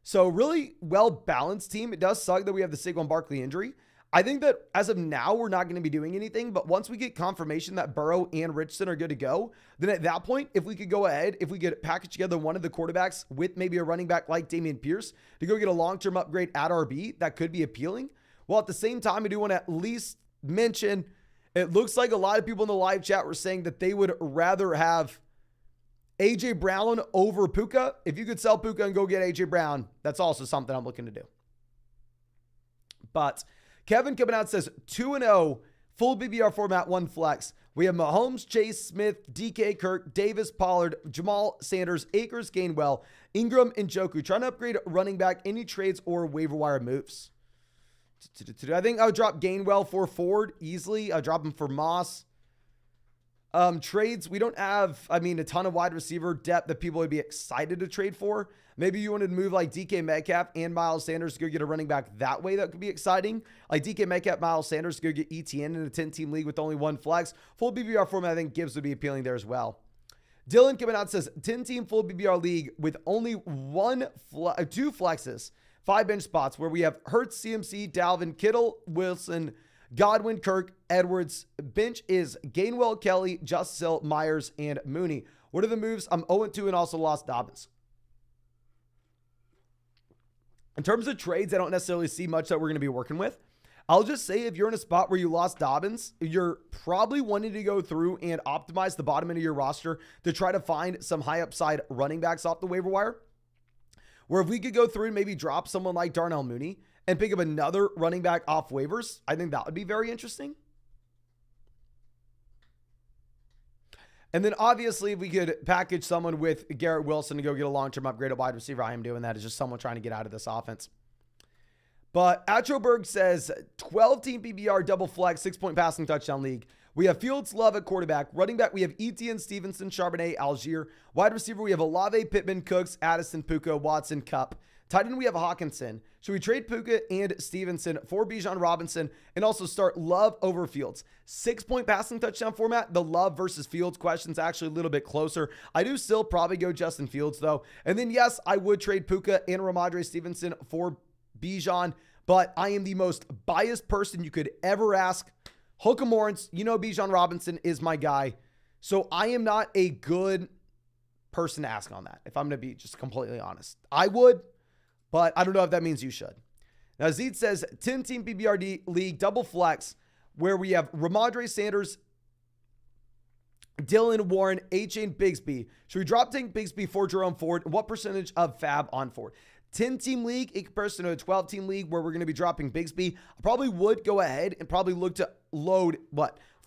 So really well-balanced team. It does suck that we have the Saquon Barkley injury. I think that as of now, we're not going to be doing anything. But once we get confirmation that Burrow and Richardson are good to go, then at that point, if we could go ahead, if we could package together one of the quarterbacks with maybe a running back like Dameon Pierce to go get a long-term upgrade at RB, that could be appealing. Well, at the same time, I do want to at least mention, it looks like a lot of people in the live chat were saying that they would rather have A.J. Brown over Puka. If you could sell Puka and go get A.J. Brown, that's also something I'm looking to do. But Kevin coming out says 2-0, full BBR format, 1 flex. We have Mahomes, Chase, Smith, DK, Kirk, Davis, Pollard, Jamal, Sanders, Akers, Gainwell, Ingram, and Njoku. Trying to upgrade running back, any trades or waiver wire moves. I think I would drop Gainwell for Ford easily. I'll drop him for Moss. Trades, we don't have, a ton of wide receiver depth that people would be excited to trade for. Maybe you wanted to move like DK Metcalf and Miles Sanders to go get a running back that way. That could be exciting. Like DK Metcalf, Miles Sanders to go get ETN in a 10-team league with only 1 flex. Full BBR format, I think Gibbs would be appealing there as well. Dylan coming out says 10-team full BBR league with only 2 flexes. 5 bench spots where we have Hurts, CMC, Dalvin, Kittle, Wilson, Godwin, Kirk, Edwards. Bench is Gainwell, Kelly, Justice Hill, Myers, and Mooney. What are the moves? I'm 0-2 and also lost Dobbins. In terms of trades, I don't necessarily see much that we're going to be working with. I'll just say if you're in a spot where you lost Dobbins, you're probably wanting to go through and optimize the bottom end of your roster to try to find some high upside running backs off the waiver wire. Where if we could go through and maybe drop someone like Darnell Mooney and pick up another running back off waivers, I think that would be very interesting. And then obviously if we could package someone with Garrett Wilson to go get a long-term upgrade at wide receiver, I am doing that. It's just someone trying to get out of this offense. But Atroberg says 12-team PBR double flex, 6-point passing touchdown league. We have Fields, Love at quarterback. Running back, we have Etienne, Stevenson, Charbonnet, Algier. Wide receiver, we have Olave, Pittman, Cooks, Addison, Puka, Watson, Kupp. Tight end, we have Hawkinson. Should we trade Puka and Stevenson for Bijan Robinson and also start Love over Fields? 6-point passing touchdown format. The Love versus Fields question is actually a little bit closer. I do still probably go Justin Fields, though. And then, yes, I would trade Puka and Ramondre Stevenson for Bijan, but I am the most biased person you could ever ask. Hook 'em Lawrence, Bijan Robinson is my guy. So I am not a good person to ask on that, if I'm going to be just completely honest. I would, but I don't know if that means you should. Now, Zeke says 10-team PBRD league, double flex, where we have Ramondre Sanders, Dylan Warren, A-Chain, Bigsby. Should we drop tank Bigsby for Jerome Ford? What percentage of fab on Ford? 10-team league in comparison to a 12-team league where we're going to be dropping Bigsby. I probably would go ahead and probably look to load,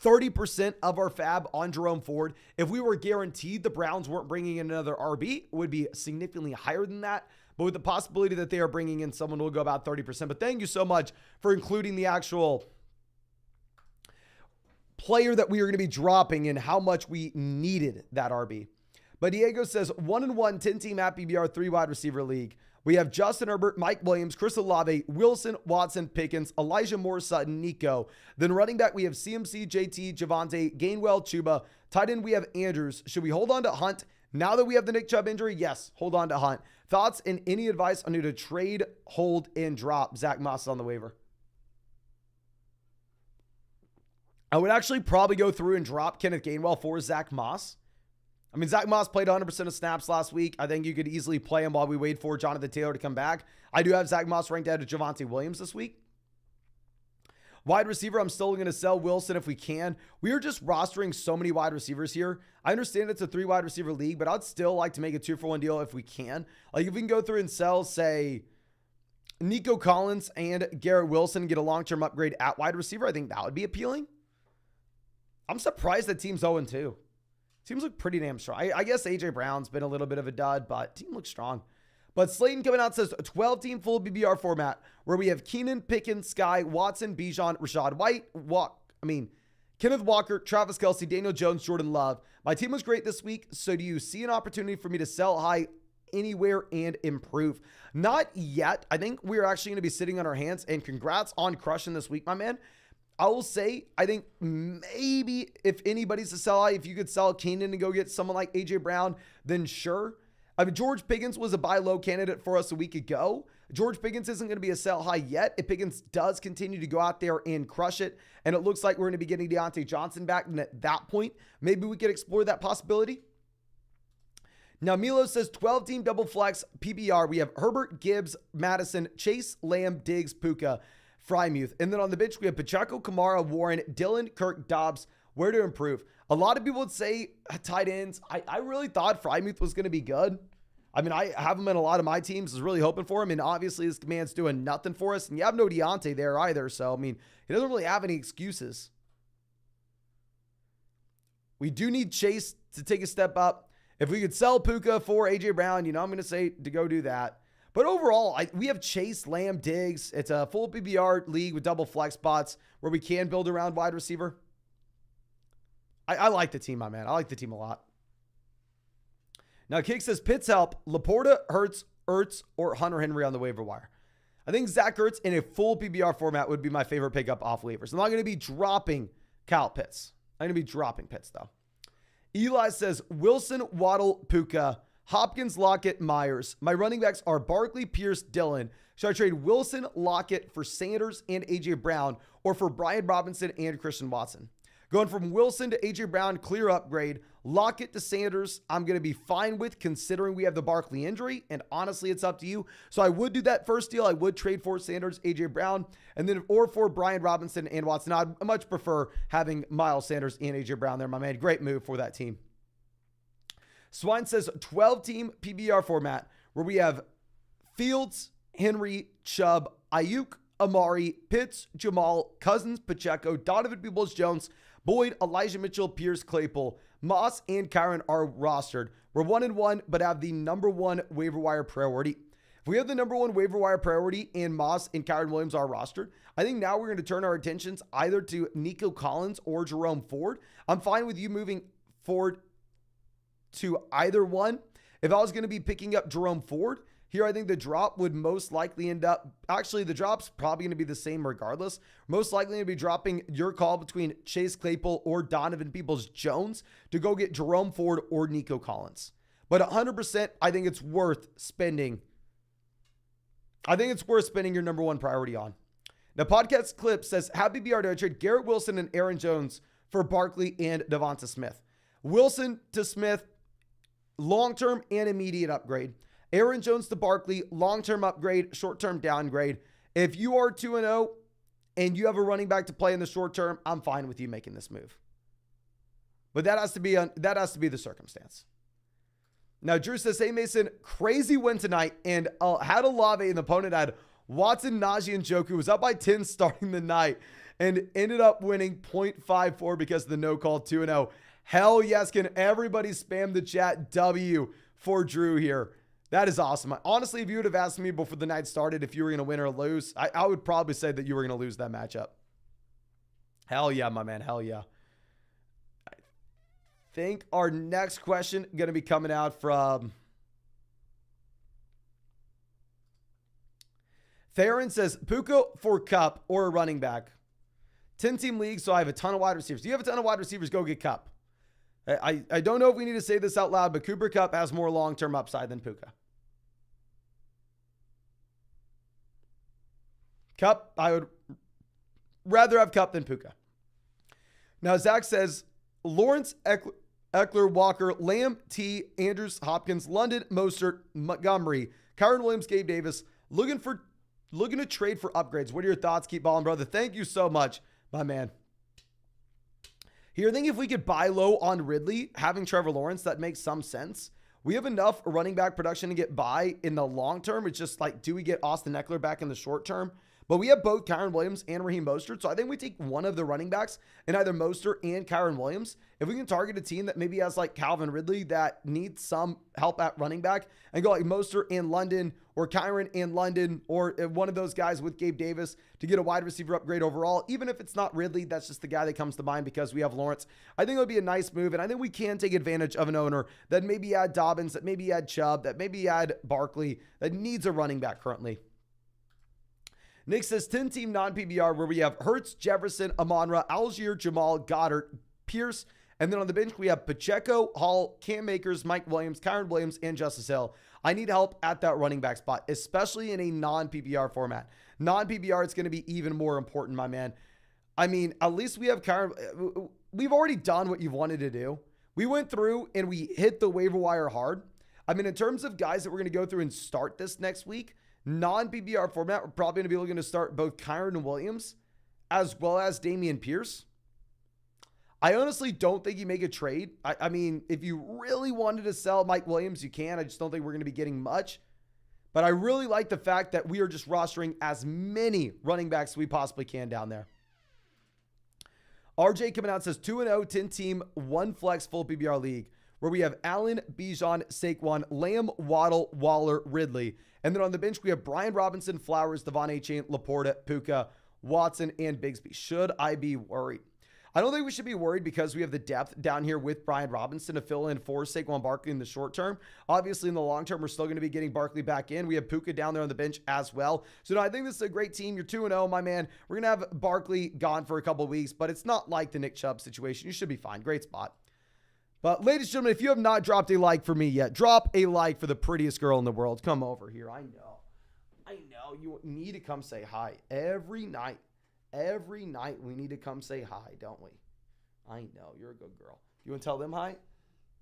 30% of our fab on Jerome Ford. If we were guaranteed the Browns weren't bringing in another RB, it would be significantly higher than that. But with the possibility that they are bringing in someone, we'll go about 30%. But thank you so much for including the actual player that we are going to be dropping and how much we needed that RB. But Diego says 1-1, 10-team at BBR, 3 wide receiver league. We have Justin Herbert, Mike Williams, Chris Olave, Wilson, Watson, Pickens, Elijah Moore, Sutton, Nico. Then running back, we have CMC, JT, Javonte, Gainwell, Chuba. Tight end, we have Andrews. Should we hold on to Hunt now that we have the Nick Chubb injury? Yes, hold on to Hunt. Thoughts and any advice on who to trade, hold, and drop? Zach Moss on the waiver. I would actually probably go through and drop Kenneth Gainwell for Zach Moss. Zach Moss played 100% of snaps last week. I think you could easily play him while we wait for Jonathan Taylor to come back. I do have Zach Moss ranked out of Javonte Williams this week. Wide receiver, I'm still going to sell Wilson if we can. We are just rostering so many wide receivers here. I understand it's a 3 wide receiver league, but I'd still like to make a 2-for-1 deal if we can. Like if we can go through and sell, say, Nico Collins and Garrett Wilson and get a long-term upgrade at wide receiver, I think that would be appealing. I'm surprised that team's 0-2. Teams look pretty damn strong. I guess A.J. Brown's been a little bit of a dud, but team looks strong. But Slayton coming out says a 12-team full BBR format where we have Keenan, Pickens, Sky, Watson, Bijan, Rashad White, Kenneth Walker, Travis Kelce, Daniel Jones, Jordan Love. My team was great this week, so do you see an opportunity for me to sell high anywhere and improve? Not yet. I think we're actually going to be sitting on our hands, and congrats on crushing this week, my man. I will say, I think maybe if anybody's to sell high, if you could sell Keenan and go get someone like A.J. Brown, then sure. I mean, George Pickens was a buy low candidate for us a week ago. George Pickens isn't going to be a sell high yet. If Pickens does continue to go out there and crush it, and it looks like we're going to be getting Deontay Johnson back, and at that point, maybe we could explore that possibility. Now, Milo says 12-team double flex PPR. We have Herbert, Gibbs, Madison, Chase, Lamb, Diggs, Puka, Frymuth. And then on the bench, we have Pacheco, Kamara, Warren, Dillon, Kirk, Dobbs. Where to improve? A lot of people would say tight ends. I really thought Frymuth was going to be good. I mean, I have him in a lot of my teams. I was really hoping for him. And obviously, this man's doing nothing for us. And you have no Deontay there either. So, I mean, he doesn't really have any excuses. We do need Chase to take a step up. If we could sell Puka for A.J. Brown, I'm going to say to go do that. But overall, we have Chase, Lamb, Diggs. It's a full PPR league with double flex spots where we can build around wide receiver. I like the team, my man. I like the team a lot. Now, Kick says, Pitts help. Laporta, Hurts, Ertz, or Hunter Henry on the waiver wire. I think Zach Ertz in a full PPR format would be my favorite pickup off waivers. I'm not going to be dropping Kyle Pitts. I'm going to be dropping Pitts, though. Eli says, Wilson, Waddle, Puka, Hopkins, Lockett, Myers. My running backs are Barkley, Pierce, Dillon. Should I trade Wilson, Lockett for Sanders and A.J. Brown, or for Brian Robinson and Christian Watson? Going from Wilson to A.J. Brown, clear upgrade. Lockett to Sanders, I'm going to be fine with considering we have the Barkley injury. And honestly, it's up to you. So I would do that first deal. I would trade for Sanders, A.J. Brown, and then or for Brian Robinson and Watson. I'd much prefer having Miles Sanders and A.J. Brown there, my man. Great move for that team. Swine says 12-team PBR format where we have Fields, Henry, Chubb, Ayuk, Amari, Pitts, Jamal, Cousins, Pacheco, Donovan Peoples-Jones, Boyd, Elijah Mitchell, Pierce, Claypool, Moss, and Kyron are rostered. We're 1-1, but have the number one waiver wire priority. If we have the number one waiver wire priority and Moss and Kyron Williams are rostered, I think now we're going to turn our attentions either to Nico Collins or Jerome Ford. I'm fine with you moving forward to either one. If I was going to be picking up Jerome Ford, here I think the drop would most likely end up, actually the drop's probably going to be the same regardless. Most likely going to be dropping your call between Chase Claypool or Donovan Peoples-Jones to go get Jerome Ford or Nico Collins. But 100%, I think it's worth spending. I think it's worth spending your number one priority on. Now, Podcast Clip says, Happy BR to trade Garrett Wilson and Aaron Jones for Barkley and Devonta Smith. Wilson to Smith, long-term and immediate upgrade. Aaron Jones to Barkley, long-term upgrade, short-term downgrade. If you are 2-0 and you have a running back to play in the short term, I'm fine with you making this move. But that has to be the circumstance. Now, Drew says, hey, Mason, crazy win tonight and had Olave and the opponent had Watson, Najee, and Njoku. Was up by 10 starting the night and ended up winning 0.54 because of the no call 2-0. Hell yes, can everybody spam the chat W for Drew here. That is awesome. Honestly, if you would have asked me before the night started if you were going to win or lose, I would probably say that you were going to lose that matchup. Hell yeah, my man. Hell yeah. I think our next question going to be coming out from Theron says, Puka for Cup or a running back. 10-team league, so I have a ton of wide receivers. Do you have a ton of wide receivers? Go get Cup. I don't know if we need to say this out loud, but Cooper Kupp has more long-term upside than Puka. Kupp, I would rather have Kupp than Puka. Now, Zach says, Lawrence, Eckler, Walker, Lamb, T, Andrews, Hopkins, London, Mostert, Montgomery, Kyron Williams, Gabe Davis, looking to trade for upgrades. What are your thoughts? Keep balling, brother. Thank you so much, my man. Here, I think if we could buy low on Ridley, having Trevor Lawrence, that makes some sense. We have enough running back production to get by in the long term. It's just like, do we get Austin Eckler back in the short term? But we have both Kyren Williams and Raheem Mostert. So I think we take one of the running backs in either Mostert and Kyren Williams. If we can target a team that maybe has like Calvin Ridley that needs some help at running back and go like Mostert and London or Kyren and London or one of those guys with Gabe Davis to get a wide receiver upgrade overall, even if it's not Ridley, that's just the guy that comes to mind because we have Lawrence. I think it would be a nice move. And I think we can take advantage of an owner that maybe had Dobbins, that maybe had Chubb, that maybe had Barkley, that needs a running back currently. Nick says 10-team non-PBR where we have Hurts, Jefferson, Amon-Ra, Algier, Jamal, Goddard, Pierce, and then on the bench we have Pacheco, Hall, Cam Akers, Mike Williams, Kyren Williams, and Justice Hill. I need help at that running back spot, especially in a non-PBR format. Non-PBR, it's going to be even more important, my man. I mean, at least we have Kyren. We've already done what you've wanted to do. We went through and we hit the waiver wire hard. I mean, in terms of guys that we're going to go through and start this next week, non-PBR format, we're probably going to be looking to start both Kyren Williams as well as Dameon Pierce. I honestly don't think you make a trade. I mean, if you really wanted to sell Mike Williams, you can. I just don't think we're going to be getting much. But I really like the fact that we are just rostering as many running backs as we possibly can down there. RJ coming out says 2-0, 10-team, 1 flex full PBR league where we have Allen, Bijan, Saquon, Lamb, Waddle, Waller, Ridley. And then on the bench, we have Brian Robinson, Flowers, Devon Achane, Laporta, Puka, Watson, and Bigsby. Should I be worried? I don't think we should be worried because we have the depth down here with Brian Robinson to fill in for Saquon Barkley in the short term. Obviously, in the long term, we're still going to be getting Barkley back in. We have Puka down there on the bench as well. So, no, I think this is a great team. You're 2-0, my man. We're going to have Barkley gone for a couple of weeks, but it's not like the Nick Chubb situation. You should be fine. Great spot. But, ladies and gentlemen, if you have not dropped a like for me yet, drop a like for the prettiest girl in the world. Come over here. I know. You need to come say hi every night. Every night we need to come say hi, don't we? I know, you're a good girl. You want to tell them hi?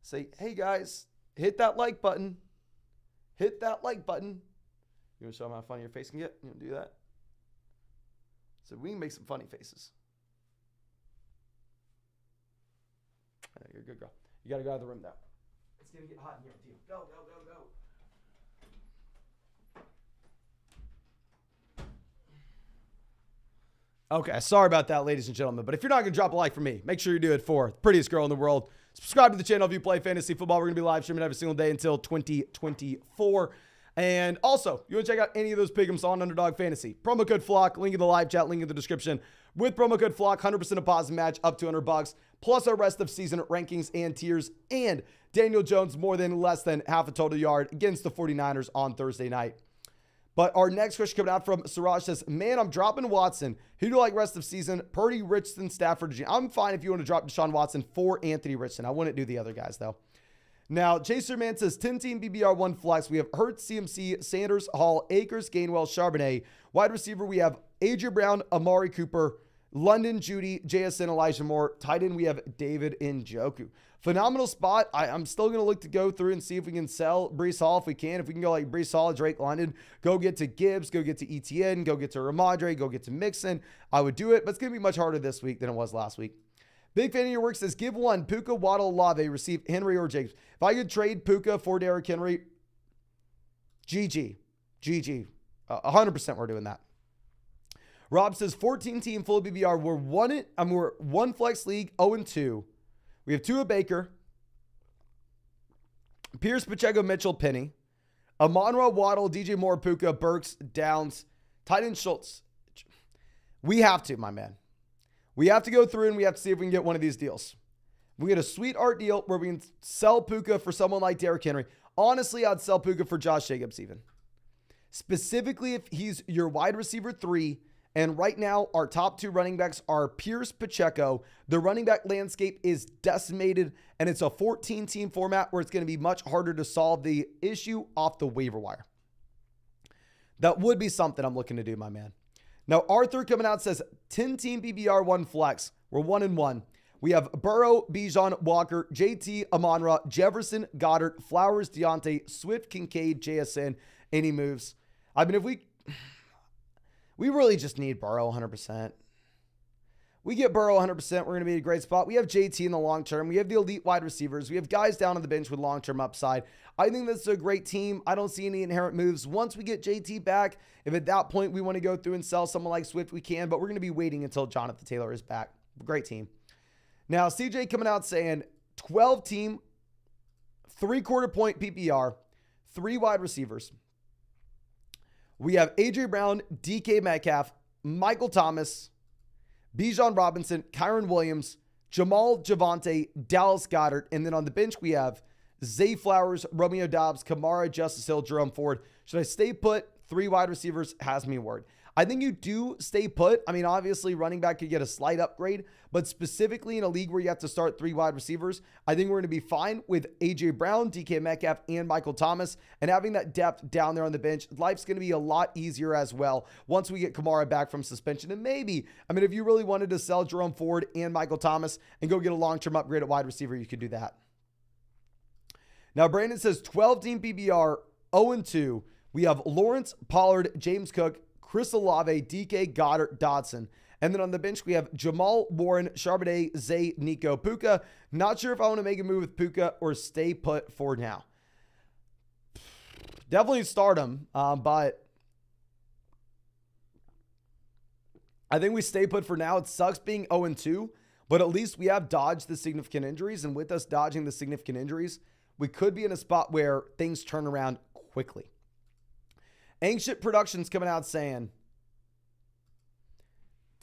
Say, hey guys, hit that like button. Hit that like button. You want to show them how funny your face can get? You want to do that? So we can make some funny faces. I know, you're a good girl. You got to go out of the room though. It's going to get hot in here with you. Go, go, go, go. Okay, sorry about that, ladies and gentlemen. But if you're not going to drop a like for me, make sure you do it for the prettiest girl in the world. Subscribe to the channel if you play fantasy football. We're going to be live streaming every single day until 2024. And also, you want to check out any of those pick'ems on Underdog Fantasy. Promo code FLOCK, link in the live chat, link in the description. With promo code FLOCK, 100% deposit match up to $100, plus our rest of season rankings and tiers. And Daniel Jones more than less than half a total yard against the 49ers on Thursday night. But our next question coming out from Siraj says, man, I'm dropping Watson. Who do you like rest of season? Purdy, Richardson, Stafford. I'm fine if you want to drop Deshaun Watson for Anthony Richardson. I wouldn't do the other guys, though. Now, Chaser Man says, 10-team BBR 1 flex. We have Hurts, CMC, Sanders, Hall, Akers, Gainwell, Charbonnet. Wide receiver, we have A.J. Brown, Amari Cooper, London, Judy, JSN, Elijah Moore. Tight end, we have David Njoku. Phenomenal spot. I'm still going to look to go through and see if we can sell Breece Hall if we can. If we can go like Breece Hall, Drake London, go get to Gibbs, go get to ETN, go get to Ramadre, go get to Mixon. I would do it, but it's going to be much harder this week than it was last week. Big fan of your work says, give one, Puka, Waddle, Olave, receive Henry or Jacobs. If I could trade Puka for Derrick Henry, GG. 100% we're doing that. Rob says, 14-team full BBR. We're one flex league, 0-2. We have Tua Baker, Pierce, Pacheco, Mitchell, Penny, Amon-Ra, Waddle, DJ Moore, Puka, Burks, Downs, tight end Schultz. We have to, my man. We have to go through and we have to see if we can get one of these deals. We get a sweet art deal where we can sell Puka for someone like Derrick Henry. Honestly, I'd sell Puka for Josh Jacobs even. Specifically if he's your wide receiver 3. And right now, our top 2 running backs are Pierce, Pacheco. The running back landscape is decimated, and it's a 14-team format where it's going to be much harder to solve the issue off the waiver wire. That would be something I'm looking to do, my man. Now, Arthur coming out says, 10-team BBR 1 flex. We're 1-1. We have Burrow, Bijan, Walker, JT, Amon-Ra, Jefferson, Goddard, Flowers, Deontay, Swift, Kincaid, JSN. Any moves? I mean, if we really just need Burrow 100%. We get Burrow 100%. We're going to be in a great spot. We have JT in the long term. We have the elite wide receivers. We have guys down on the bench with long-term upside. I think this is a great team. I don't see any inherent moves. Once we get JT back, if at that point we want to go through and sell someone like Swift, we can, but we're going to be waiting until Jonathan Taylor is back. Great team. Now, CJ coming out saying 12-team, 3/4 point PPR, 3 wide receivers. We have A.J. Brown, DK Metcalf, Michael Thomas, Bijan Robinson, Kyron Williams, Jamal Javonte, Dallas Goedert. And then on the bench, we have Zay Flowers, Romeo Doubs, Kamara, Justice Hill, Jerome Ford. Should I stay put? 3 wide receivers has me worried. I think you do stay put. I mean, obviously, running back could get a slight upgrade, but specifically in a league where you have to start 3 wide receivers, I think we're going to be fine with A.J. Brown, DK Metcalf, and Michael Thomas. And having that depth down there on the bench, life's going to be a lot easier as well once we get Kamara back from suspension. And maybe, I mean, if you really wanted to sell Jerome Ford and Michael Thomas and go get a long-term upgrade at wide receiver, you could do that. Now, Brandon says 12-team PBR, 0-2. We have Lawrence, Pollard, James Cook, Chris Olave, DK, Goddard, Dodson. And then on the bench, we have Jamal, Warren, Charbonnet, Zay, Nico, Puka. Not sure if I want to make a move with Puka or stay put for now. Definitely start him, but I think we stay put for now. It sucks being 0-2, but at least we have dodged the significant injuries. And with us dodging the significant injuries, we could be in a spot where things turn around quickly. Ancient Productions coming out saying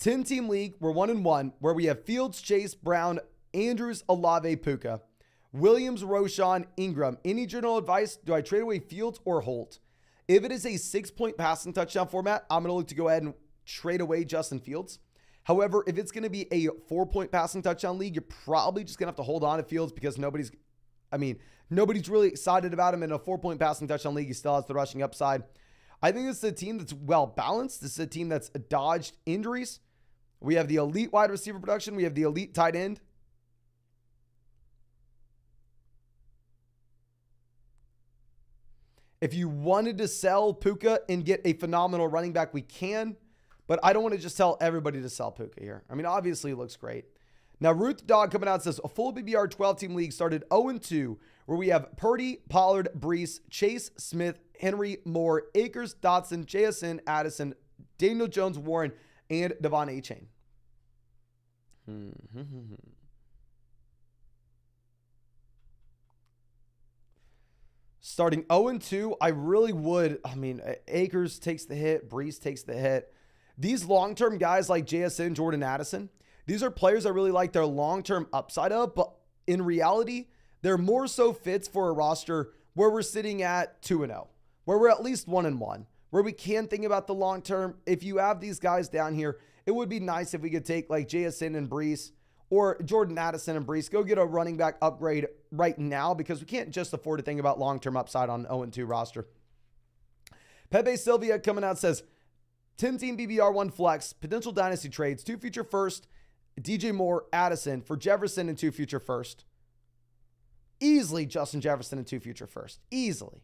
10-team league, we're 1-1, where we have Fields, Chase, Brown, Andrews, Olave, Puka, Williams, Roschon, Ingram. Any general advice? Do I trade away Fields or Holt? If it is a 6-point passing touchdown format, I'm going to look to go ahead and trade away Justin Fields. However, if it's going to be a 4-point passing touchdown league, you're probably just going to have to hold on to Fields because nobody's really excited about him in a 4-point passing touchdown league. He still has the rushing upside. I think this is a team that's well balanced. This is a team that's dodged injuries. We have the elite wide receiver production. We have the elite tight end. If you wanted to sell Puka and get a phenomenal running back, we can. But I don't want to just tell everybody to sell Puka here. I mean, obviously it looks great. Now, Ruth Dog coming out says, a full BBR 12-team league started 0-2, where we have Purdy, Pollard, Brees, Chase, Smith, Henry, Moore, Akers, Dotson, JSN, Addison, Daniel Jones, Warren, and Devon Achane. Starting 0-2, I really would. I mean, Akers takes the hit. Brees takes the hit. These long-term guys like JSN, Jordan Addison, these are players I really like their long-term upside of, but in reality, they're more so fits for a roster where we're sitting at 2-0, where we're at least 1-1, where we can think about the long-term. If you have these guys down here, it would be nice if we could take like JSN and Brees or Jordan Addison and Brees, go get a running back upgrade right now because we can't just afford to think about long-term upside on an 0-2 roster. Pepe Sylvia coming out says, 10-team BBR 1 flex, potential dynasty trades, 2 future first, DJ Moore, Addison for Jefferson and 2 future first. Easily Justin Jefferson and 2 future first. Easily.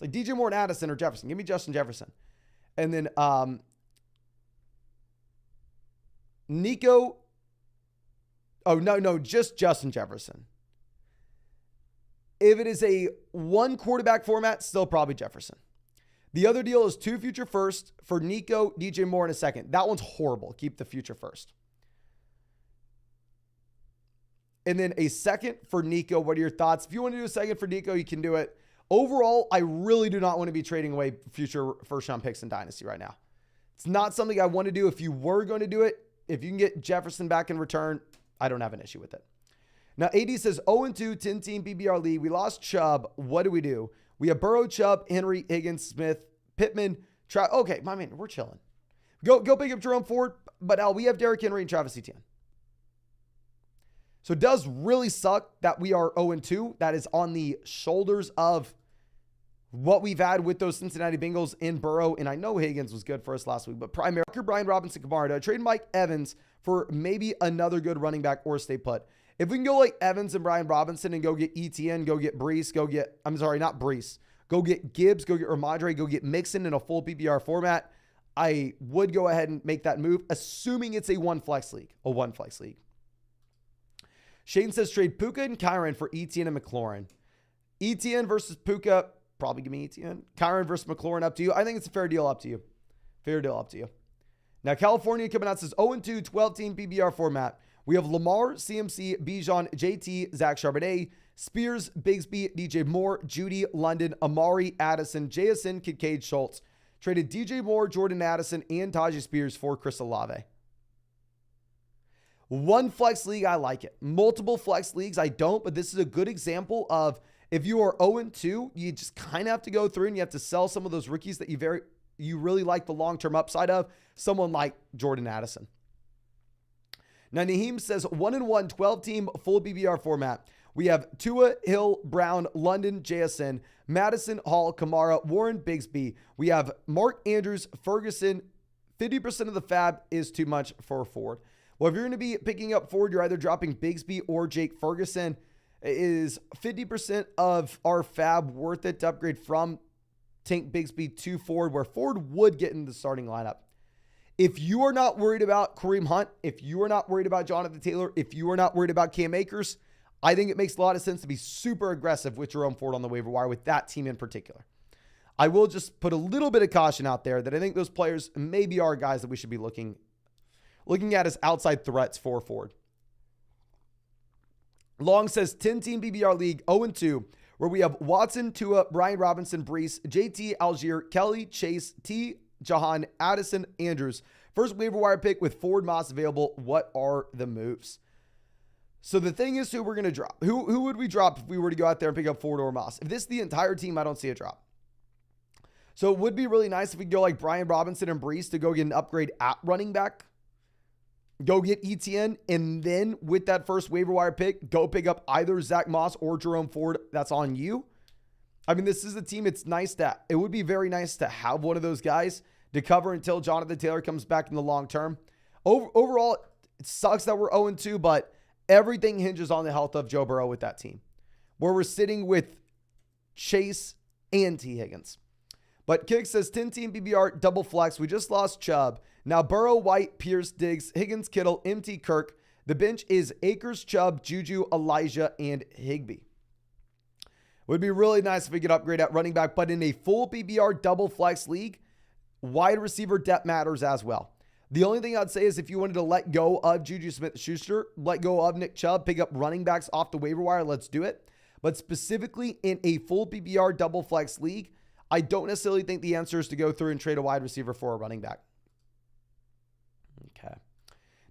Like DJ Moore and Addison or Jefferson. Give me Justin Jefferson. And then Nico. Oh, no, just Justin Jefferson. If it is a 1 quarterback format, still probably Jefferson. The other deal is 2 future first for Nico, DJ Moore in a second. That one's horrible. Keep the future first. And then a second for Nico. What are your thoughts? If you want to do a second for Nico, you can do it. Overall, I really do not want to be trading away future first-round picks in Dynasty right now. It's not something I want to do. If you were going to do it, if you can get Jefferson back in return, I don't have an issue with it. Now, AD says 0-2, 10-team PBR league. We lost Chubb. What do we do? We have Burrow, Chubb, Henry, Higgins, Smith, Pittman. Okay, my man, we're chilling. Go pick up Jerome Ford, but we have Derrick Henry and Travis Etienne. So it does really suck that we are 0-2. That is on the shoulders of what we've had with those Cincinnati Bengals in Burrow. And I know Higgins was good for us last week, but primarily Brian Robinson, Kamara. I trade Mike Evans for maybe another good running back or stay put. If we can go like Evans and Brian Robinson and go get Etienne, go get Brees, go get Gibbs, go get Ramadre, go get Mixon in a full PPR format, I would go ahead and make that move, assuming it's a one flex league. Shane says trade Puka and Kyron for Etienne and McLaurin. Etienne versus Puka, probably give me Etienne. Kyron versus McLaurin, up to you. I think it's a fair deal, up to you. Now, California coming out says 0-2, 12-team PBR format. We have Lamar, CMC, Bijan, JT, Zach Charbonnet, Spears, Bigsby, DJ Moore, Judy, London, Amari, Addison, JSN, Kincaid, Schultz. Traded DJ Moore, Jordan Addison, and Tajay Spears for Chris Olave. One flex league, I like it. Multiple flex leagues, I don't, but this is a good example of if you are 0-2, you just kind of have to go through and you have to sell some of those rookies that you really like the long-term upside of, someone like Jordan Addison. Now, Naheem says 1-1, 12-team full BBR format. We have Tua, Hill, Brown, London, JSN, Madison, Hall, Kamara, Warren, Bigsby. We have Mark Andrews, Ferguson. 50% of the fab is too much for Ford. Well, if you're going to be picking up Ford, you're either dropping Bigsby or Jake Ferguson. Is 50% of our fab worth it to upgrade from Tank Bigsby to Ford, where Ford would get in the starting lineup? If you are not worried about Kareem Hunt, if you are not worried about Jonathan Taylor, if you are not worried about Cam Akers, I think it makes a lot of sense to be super aggressive with Jerome Ford on the waiver wire with that team in particular. I will just put a little bit of caution out there that I think those players maybe are guys that we should be looking at as outside threats for Ford. Long says 10-team BBR league 0-2, where we have Watson, Tua, Brian Robinson, Brees, JT, Algier, Kelly, Chase, T, Jahan, Addison, Andrews. First waiver wire pick with Ford Moss available. What are the moves? So the thing is who we're going to drop. Who would we drop if we were to go out there and pick up Ford or Moss? If this is the entire team, I don't see a drop. So it would be really nice if we go like Brian Robinson and Brees to go get an upgrade at running back. Go get Etienne, and then with that first waiver wire pick, go pick up either Zach Moss or Jerome Ford. That's on you. I mean, this is a team. It would be very nice to have one of those guys to cover until Jonathan Taylor comes back in the long term. Overall, it sucks that we're 0-2, but everything hinges on the health of Joe Burrow with that team, where we're sitting with Chase and T. Higgins. But Kick says 10-team BBR double flex. We just lost Chubb. Now Burrow, White, Pierce, Diggs, Higgins, Kittle, MT, Kirk. The bench is Akers, Chubb, Juju, Elijah, and Higbee. Would be really nice if we could upgrade at running back, but in a full PBR double flex league, wide receiver depth matters as well. The only thing I'd say is if you wanted to let go of Juju Smith-Schuster, let go of Nick Chubb, pick up running backs off the waiver wire, let's do it. But specifically in a full PBR double flex league, I don't necessarily think the answer is to go through and trade a wide receiver for a running back. Okay.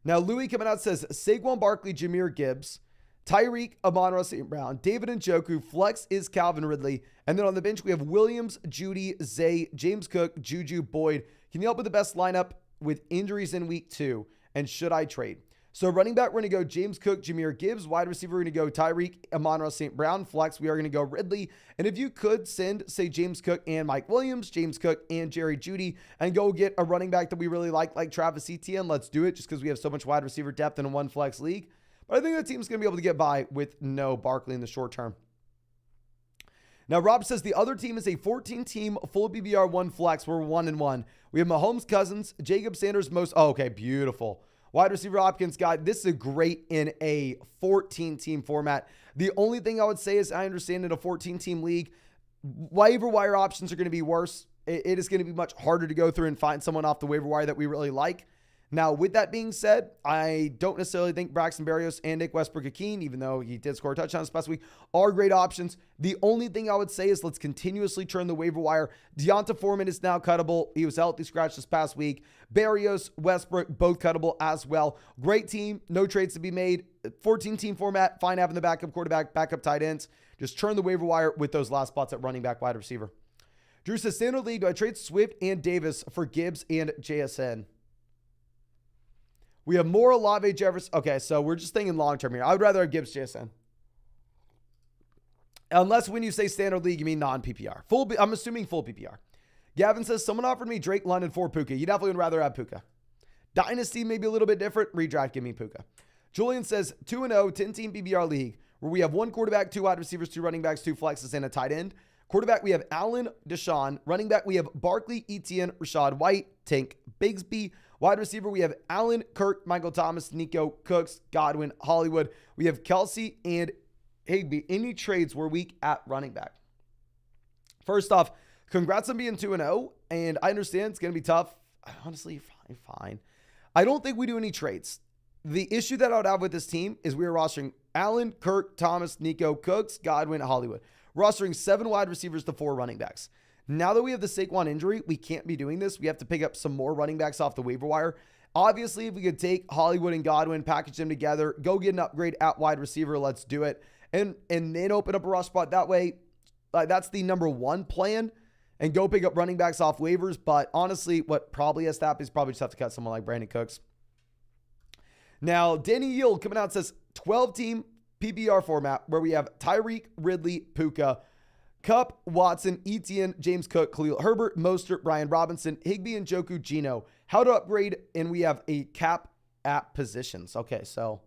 Now, Louis coming out says Saquon Barkley, Jahmyr Gibbs, Tyreek, Amon-Ra St. Brown, David Njoku, flex is Calvin Ridley. And then on the bench, we have Williams, Judy, Zay, James Cook, Juju, Boyd. Can you help with the best lineup with injuries in week 2? And should I trade? So running back, we're going to go James Cook, Jahmyr Gibbs. Wide receiver, we're going to go Tyreek, Amon-Ra St. Brown. Flex, we are going to go Ridley. And if you could send, say, James Cook and Mike Williams, James Cook and Jerry Judy, and go get a running back that we really like Travis Etienne, let's do it just because we have so much wide receiver depth in a one flex league. But I think the team's going to be able to get by with no Barkley in the short term. Now, Rob says the other team is a 14-team full BBR one flex. We're 1-1. We have Mahomes, Cousins, Jacob Sanders, most. Oh, okay, beautiful. Wide receiver Hopkins, guy. This is great in a 14-team format. The only thing I would say is I understand in a 14-team league, waiver wire options are going to be worse. It is going to be much harder to go through and find someone off the waiver wire that we really like. Now, with that being said, I don't necessarily think Braxton Berrios and Nick Westbrook-Ikhine, even though he did score a touchdown this past week, are great options. The only thing I would say is let's continuously turn the waiver wire. Deonta Foreman is now cuttable. He was healthy scratch this past week. Berrios, Westbrook, both cuttable as well. Great team. No trades to be made. 14-team format. Fine having the backup quarterback, backup tight ends. Just turn the waiver wire with those last spots at running back, wide receiver. Drew says, standard league, do I trade Swift and Davis for Gibbs and JSN? We have more Olave, Jefferson. Okay, so we're just thinking long-term here. I would rather have Gibbs, JSN. Unless when you say standard league, you mean non-PPR. I'm assuming full PPR. Gavin says, someone offered me Drake London for Puka. You definitely would rather have Puka. Dynasty may be a little bit different. Redraft, give me Puka. Julian says, 2-0, 10-team PPR league, where we have one quarterback, 2 wide receivers, 2 running backs, 2 flexes, and a tight end. Quarterback, we have Allen, Deshaun. Running back, we have Barkley, Etienne, Rashad White. Tank Bigsby. Wide receiver, we have Allen, Kirk, Michael Thomas, Nico, Cooks, Godwin, Hollywood. We have Kelsey and Higbee. Any trades were weak at running back? First off, congrats on being 2-0, and I understand it's going to be tough. Honestly, fine. I don't think we do any trades. The issue that I would have with this team is we are rostering Allen, Kirk, Thomas, Nico, Cooks, Godwin, Hollywood. Rostering 7 wide receivers to 4 running backs. Now that we have the Saquon injury, we can't be doing this. We have to pick up some more running backs off the waiver wire. Obviously, if we could take Hollywood and Godwin, package them together, go get an upgrade at wide receiver, let's do it. And then open up a rush spot that way. That's the number one plan. And go pick up running backs off waivers. But honestly, what probably has to happen is probably just have to cut someone like Brandon Cooks. Now, Danny Yield coming out says 12-team PPR format where we have Tyreek, Ridley, Puka, Kupp, Watson, Etienne, James Cook, Khalil Herbert, Mostert, Brian Robinson, Higbee, and Njoku, Geno. How to upgrade, and we have a cap at positions. Okay, so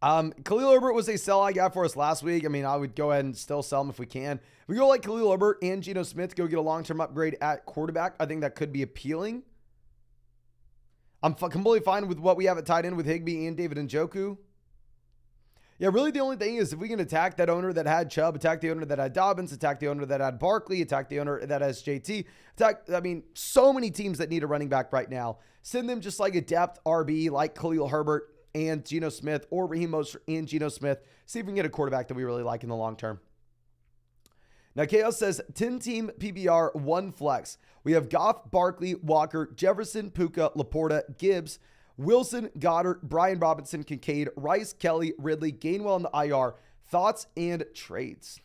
Khalil Herbert was a sell I got for us last week. I mean, I would go ahead and still sell him if we can. If we go like Khalil Herbert and Geno Smith, go get a long-term upgrade at quarterback. I think that could be appealing. I'm completely fine with what we have at tight end with Higbee and David Njoku. Yeah, really the only thing is if we can attack that owner that had Chubb, attack the owner that had Dobbins, attack the owner that had Barkley, attack the owner that has JT, so many teams that need a running back right now. Send them just like a depth RB like Khalil Herbert and Geno Smith, or Raheem Mostert and Geno Smith. See if we can get a quarterback that we really like in the long term. Now, Chaos says 10-team PPR, 1 flex. We have Goff, Barkley, Walker, Jefferson, Puka, Laporta, Gibbs, Wilson, Goddard, Brian Robinson, Kincaid, Rice, Kelly, Ridley, Gainwell in the IR. Thoughts and trades.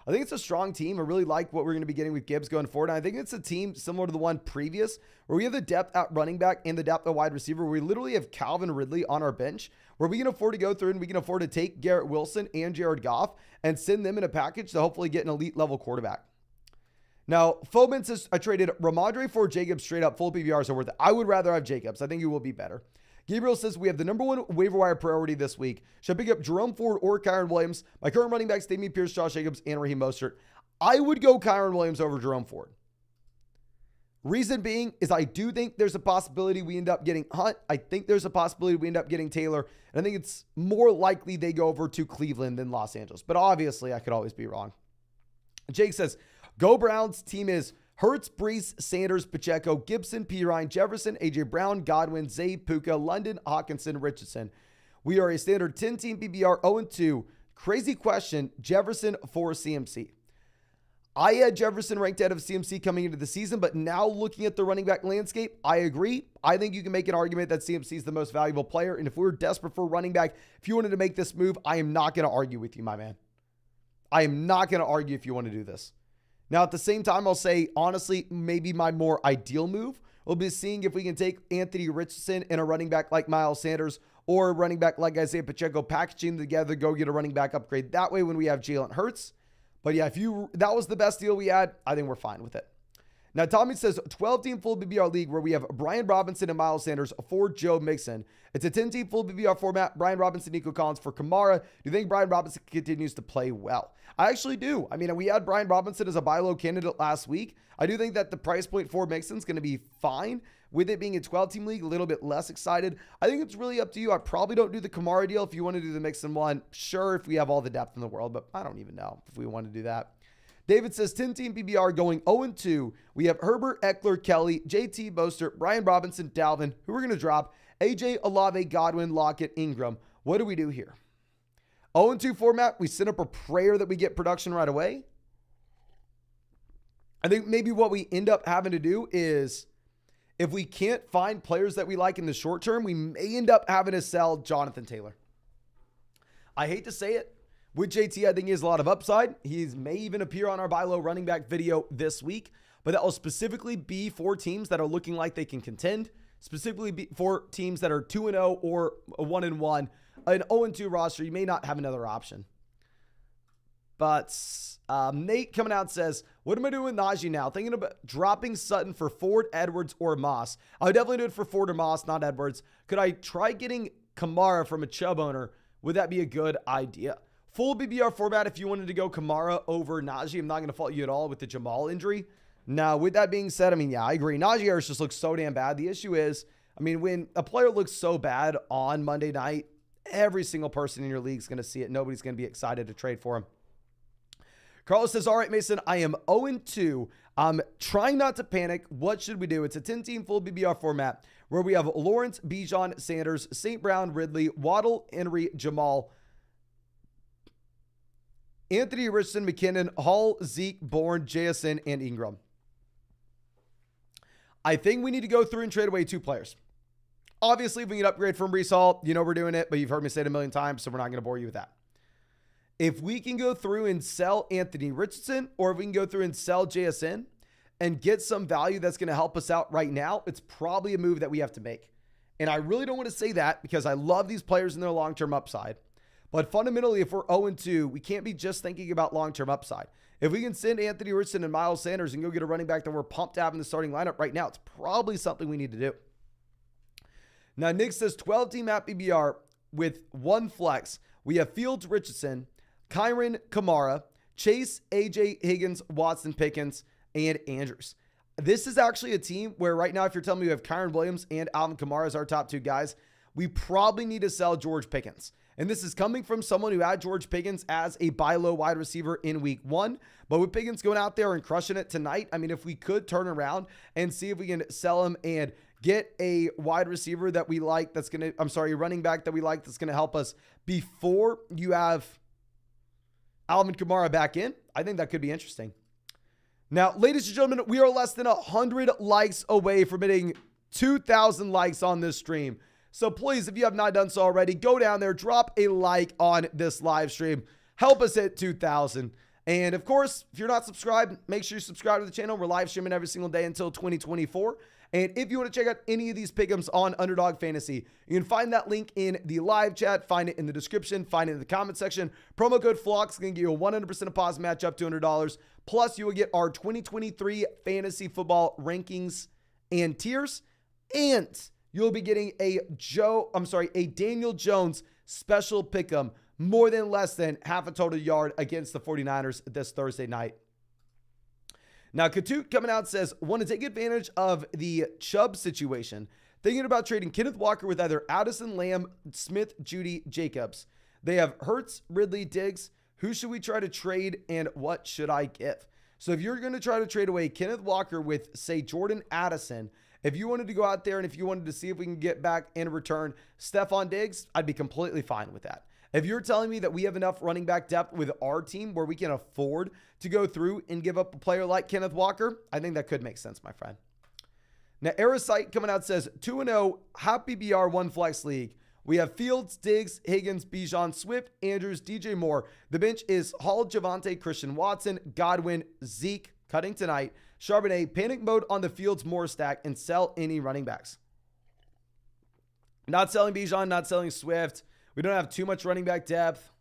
I think it's a strong team. I really like what we're going to be getting with Gibbs going forward. And I think it's a team similar to the one previous where we have the depth at running back and the depth at wide receiver. Where we literally have Calvin Ridley on our bench where we can afford to go through and we can afford to take Garrett Wilson and Jared Goff and send them in a package to hopefully get an elite level quarterback. Now, Foman says I traded Ramondre for Jacobs straight up. Full PPRs are worth it. I would rather have Jacobs. I think he will be better. Gabriel says we have the number 1 waiver wire priority this week. Should I pick up Jerome Ford or Kyron Williams? My current running backs, Damian Pierce, Josh Jacobs, and Raheem Mostert. I would go Kyron Williams over Jerome Ford. Reason being is I do think there's a possibility we end up getting Hunt. I think there's a possibility we end up getting Taylor. And I think it's more likely they go over to Cleveland than Los Angeles. But obviously, I could always be wrong. Jake says, go Browns. Team is Hurts, Brees, Sanders, Pacheco, Gibson, Pirine, Jefferson, AJ Brown, Godwin, Zay, Puka, London, Hawkinson, Richardson. We are a standard 10-team PPR 0-2. Crazy question, Jefferson for CMC. I had Jefferson ranked out of CMC coming into the season, but now looking at the running back landscape, I agree. I think you can make an argument that CMC is the most valuable player. And if we're desperate for a running back, if you wanted to make this move, I am not going to argue with you, my man. I am not going to argue if you want to do this. Now, at the same time, I'll say, honestly, maybe my more ideal move will be seeing if we can take Anthony Richardson and a running back like Miles Sanders or a running back like Isaiah Pacheco, packaging them together, go get a running back upgrade that way when we have Jalen Hurts. But yeah, if that was the best deal we had, I think we're fine with it. Now, Tommy says 12-team full PPR league where we have Brian Robinson and Miles Sanders for Joe Mixon. It's a 10-team full PPR format. Brian Robinson, Nico Collins for Kamara. Do you think Brian Robinson continues to play well? I actually do. I mean, we had Brian Robinson as a buy low candidate last week. I do think that the price point for Mixon is going to be fine. With it being a 12-team league, a little bit less excited. I think it's really up to you. I probably don't do the Kamara deal. If you want to do the Mixon one, sure, if we have all the depth in the world, but I don't even know if we want to do that. David says 10-team PPR going 0-2. We have Herbert, Eckler, Kelly, JT, Mostert, Brian Robinson, Dalvin, who we're going to drop, AJ, Olave, Godwin, Lockett, Ingram. What do we do here? 0-2 format, we set up a prayer that we get production right away. I think maybe what we end up having to do is if we can't find players that we like in the short term, we may end up having to sell Jonathan Taylor. I hate to say it. With JT, I think he has a lot of upside. He may even appear on our buy low running back video this week, but that will specifically be for teams that are looking like they can contend, specifically be for teams that are 2-0 or 1-1. An 0-2 roster, you may not have another option. But Nate coming out says, what am I doing with Najee now? Thinking about dropping Sutton for Ford, Edwards, or Moss. I would definitely do it for Ford or Moss, not Edwards. Could I try getting Kamara from a Chubb owner? Would that be a good idea? Full BBR format, if you wanted to go Kamara over Najee, I'm not going to fault you at all with the Jamal injury. Now, with that being said, I mean, yeah, I agree. Najee Harris just looks so damn bad. The issue is, I mean, when a player looks so bad on Monday night, every single person in your league is going to see it. Nobody's going to be excited to trade for him. Carlos says, all right, Mason, I am 0-2. I'm trying not to panic. What should we do? It's a 10-team full BBR format where we have Lawrence, Bijan, Sanders, St. Brown, Ridley, Waddle, Henry, Jamal, Anthony Richardson, McKinnon, Hall, Zeke, Bourne, JSN, and Ingram. I think we need to go through and trade away 2 players. Obviously, if we can upgrade from Breece Hall, you know we're doing it, but you've heard me say it a million times, so we're not going to bore you with that. If we can go through and sell Anthony Richardson, or if we can go through and sell JSN and get some value that's going to help us out right now, it's probably a move that we have to make. And I really don't want to say that because I love these players and their long-term upside. But fundamentally, if we're 0-2, we can't be just thinking about long-term upside. If we can send Anthony Richardson and Miles Sanders and go get a running back that we're pumped to have in the starting lineup right now, it's probably something we need to do. Now, Nick says 12-team at BBR with 1 flex. We have Fields, Richardson, Kyron, Kamara, Chase, AJ, Higgins, Watson, Pickens, and Andrews. This is actually a team where right now, if you're telling me we have Kyron Williams and Alvin Kamara as our top 2 guys, we probably need to sell George Pickens. And this is coming from someone who had George Pickens as a buy low wide receiver in week 1. But with Pickens going out there and crushing it tonight, I mean, if we could turn around and see if we can sell him and get a wide receiver that we like that's going to, a running back that we like that's going to help us before you have Alvin Kamara back in, I think that could be interesting. Now, ladies and gentlemen, we are less than 100 likes away from hitting 2,000 likes on this stream. So please, if you have not done so already, go down there, drop a like on this live stream. Help us hit 2,000. And of course, if you're not subscribed, make sure you subscribe to the channel. We're live streaming every single day until 2024. And if you want to check out any of these pick'ems on Underdog Fantasy, you can find that link in the live chat, find it in the description, find it in the comment section. Promo code FLOCK is going to give you a 100% deposit match up to $200. Plus, you will get our 2023 fantasy football rankings and tiers. And you'll be getting a Daniel Jones special pick'em, more than less than half a total yard against the 49ers this Thursday night. Now, Katut coming out says, want to take advantage of the Chubb situation. Thinking about trading Kenneth Walker with either Addison, Lamb, Smith, Judy, Jacobs. They have Hurts, Ridley, Diggs. Who should we try to trade and what should I give? So if you're going to try to trade away Kenneth Walker with, say, Jordan Addison, if you wanted to go out there and if you wanted to see if we can get back in return Stephon Diggs, I'd be completely fine with that. If you're telling me that we have enough running back depth with our team where we can afford to go through and give up a player like Kenneth Walker, I think that could make sense, my friend. Now, Aerosite coming out says 2-0, Happy BR 1 Flex League. We have Fields, Diggs, Higgins, Bijan, Swift, Andrews, DJ Moore. The bench is Hall, Javonte, Christian Watson, Godwin, Zeke, cutting tonight, Charbonnet, panic mode on the Fields Moore stack, and sell any running backs. Not selling Bijan, not selling Swift. We don't have too much running back depth.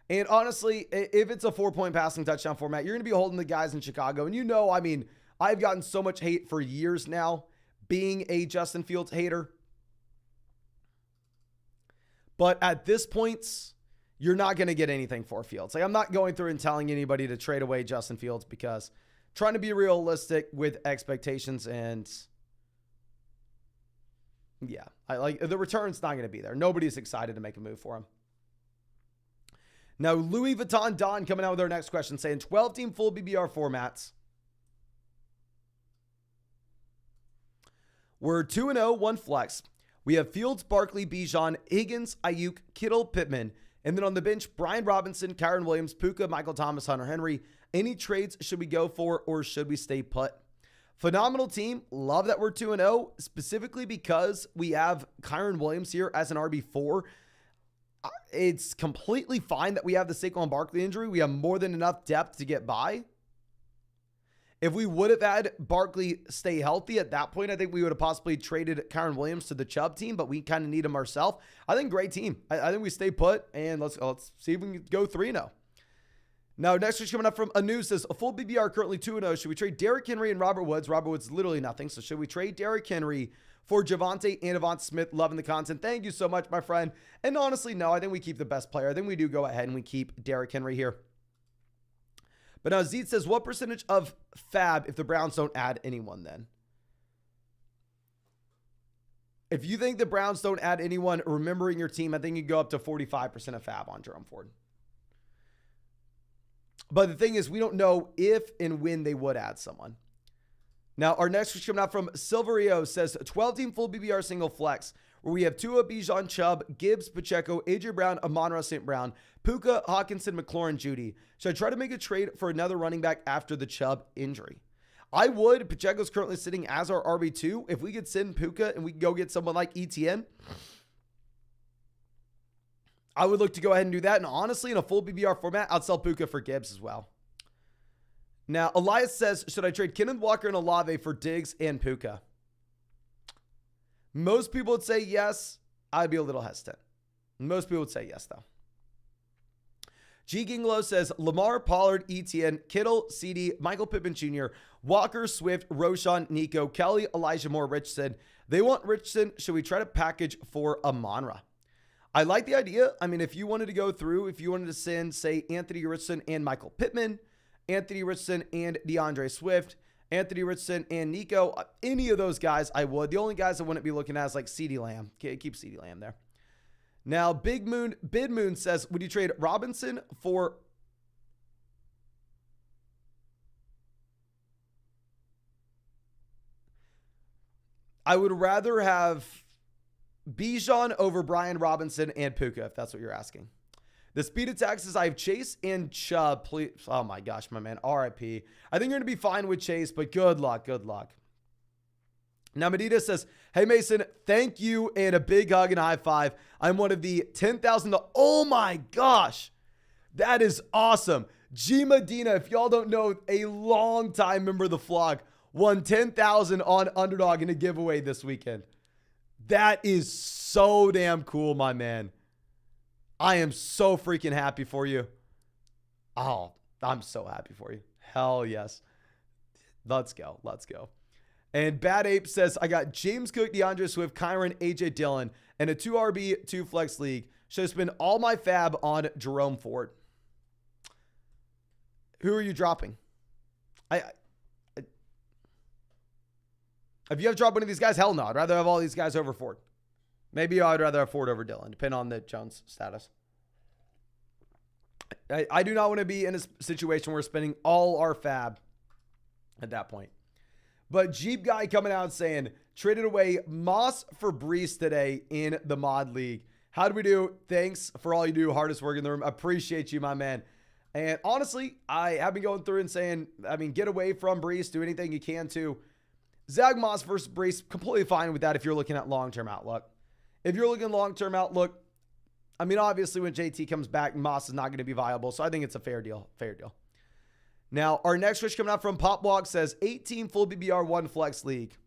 And honestly, if it's a 4-point passing touchdown format, you're going to be holding the guys in Chicago. And you know, I mean, I've gotten so much hate for years now being a Justin Fields hater. But at this point, you're not going to get anything for Fields. Like, I'm not going through and telling anybody to trade away Justin Fields because trying to be realistic with expectations and yeah, the return's not going to be there. Nobody's excited to make a move for him. Now, Louis Vuitton Don coming out with our next question saying 12-team full BBR formats. We're 2-0, 1 flex. We have Fields, Barkley, Bijan, Higgins, Ayuk, Kittle, Pittman. And then on the bench, Brian Robinson, Kyron Williams, Puka, Michael Thomas, Hunter Henry. Any trades should we go for or should we stay put? Phenomenal team. Love that we're 2-0, specifically because we have Kyron Williams here as an RB4. It's completely fine that we have the Saquon Barkley injury. We have more than enough depth to get by. If we would have had Barkley stay healthy at that point, I think we would have possibly traded Kyron Williams to the Chubb team, but we kind of need him ourselves. I think great team. I think we stay put, and let's see if we can go 3-0. Now, next week's coming up from Anu says, a full BBR currently 2-0. Should we trade Derrick Henry and Robert Woods? Robert Woods literally nothing. So should we trade Derrick Henry for Javonte and Devonta Smith? Loving the content. Thank you so much, my friend. And honestly, no, I think we keep the best player. I think we do go ahead and we keep Derrick Henry here. But now Zeet says, what percentage of fab if the Browns don't add anyone then? If you think the Browns don't add anyone, remembering your team, I think you go up to 45% of fab on Jerome Ford. But the thing is, we don't know if and when they would add someone. Now, our next question coming out from Silverio says, 12-team full BBR single flex, where we have Tua, Bijan, Chubb, Gibbs, Pacheco, A.J. Brown, Amon-Ra St. Brown, Puka, Hawkinson, McLaurin, Judy. Should I try to make a trade for another running back after the Chubb injury? I would. Pacheco's currently sitting as our RB2. If we could send Puka and we could go get someone like ETN, I would look to go ahead and do that. And honestly, in a full BBR format, I'd sell Puka for Gibbs as well. Now, Elias says, should I trade Kenneth Walker and Olave for Diggs and Puka? Most people would say yes. I'd be a little hesitant. Most people would say yes, though. G. Ginglo says, Lamar, Pollard, Etienne, Kittle, CD, Michael Pittman Jr., Walker, Swift, Roshan, Nico, Kelly, Elijah Moore, Richardson. They want Richardson. Should we try to package for Amon-Ra? I like the idea. I mean, if you wanted to go through, if you wanted to send, say, Anthony Richardson and Michael Pittman, Anthony Richardson and DeAndre Swift, Anthony Richardson and Nico, any of those guys, I would. The only guys I wouldn't be looking at is like CeeDee Lamb. Okay, keep CeeDee Lamb there. Now, Bid Moon says, would you trade Robinson for... I would rather have Bijan over Brian Robinson and Puka, if that's what you're asking. The speed attack says, I have Chase and Chubb. Please. Oh my gosh, my man. RIP. I think you're going to be fine with Chase, but good luck. Good luck. Now, Medina says, hey, Mason, thank you and a big hug and high five. I'm one of the 10,000. Oh my gosh. That is awesome. G Medina, if y'all don't know, a long time member of the flock, won 10,000 on Underdog in a giveaway this weekend. That is so damn cool, my man. I am so freaking happy for you. Oh, I'm so happy for you. Hell yes. Let's go. Let's go. And Bad Ape says, I got James Cook, DeAndre Swift, Kyron, AJ Dillon, and a 2RB, 2 flex league. Should I spend all my fab on Jerome Ford? Who are you dropping? If you have to drop one of these guys, hell no. I'd rather have all these guys over Ford. Maybe I'd rather have Ford over Dillon, depending on the Jones status. I do not want to be in a situation where we're spending all our fab at that point. But Jeep Guy coming out saying, traded away Moss for Brees today in the mod league. How do we do? Thanks for all you do. Hardest work in the room. Appreciate you, my man. And honestly, I have been going through and saying, I mean, get away from Brees. Do anything you can to. Zach Moss versus Brees, completely fine with that if you're looking at long-term outlook. If you're looking long-term outlook, I mean, obviously when JT comes back, Moss is not going to be viable. So I think it's a fair deal. Fair deal. Now, our next switch coming out from Popwalk says 18 full BBR 1 flex league.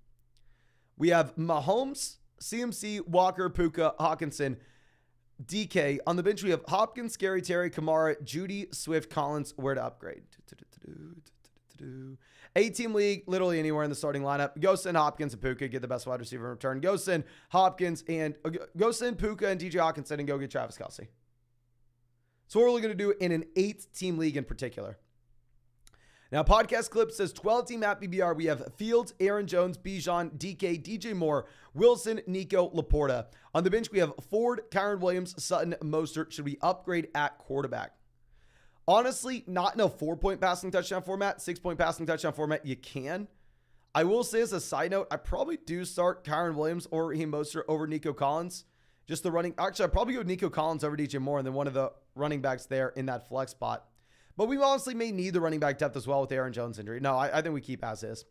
We have Mahomes, CMC, Walker, Puka, Hawkinson, DK. On the bench, we have Hopkins, Scary Terry, Kamara, Judy, Swift, Collins. Where to upgrade? 8-team league, literally anywhere in the starting lineup. Go send Hopkins and Puka, get the best wide receiver in return. Go send Hopkins and go send Puka and DJ Hawkinson and go get Travis Kelce. So what we're going to do in an 8-team league in particular. Now, podcast clip says 12-team at BBR. We have Fields, Aaron Jones, Bijan, DK, DJ Moore, Wilson, Nico, Laporta. On the bench, we have Ford, Kyron Williams, Sutton, Mostert. Should we upgrade at quarterback? Honestly, not in a 4-point passing touchdown format, 6-point passing touchdown format. You can. I will say as a side note, I probably do start Kyron Williams or Raheem Mostert over Nico Collins. Just the running. Actually, I'd probably go Nico Collins over DJ Moore and then one of the running backs there in that flex spot. But we honestly may need the running back depth as well with Aaron Jones' injury. No, I think we keep as is.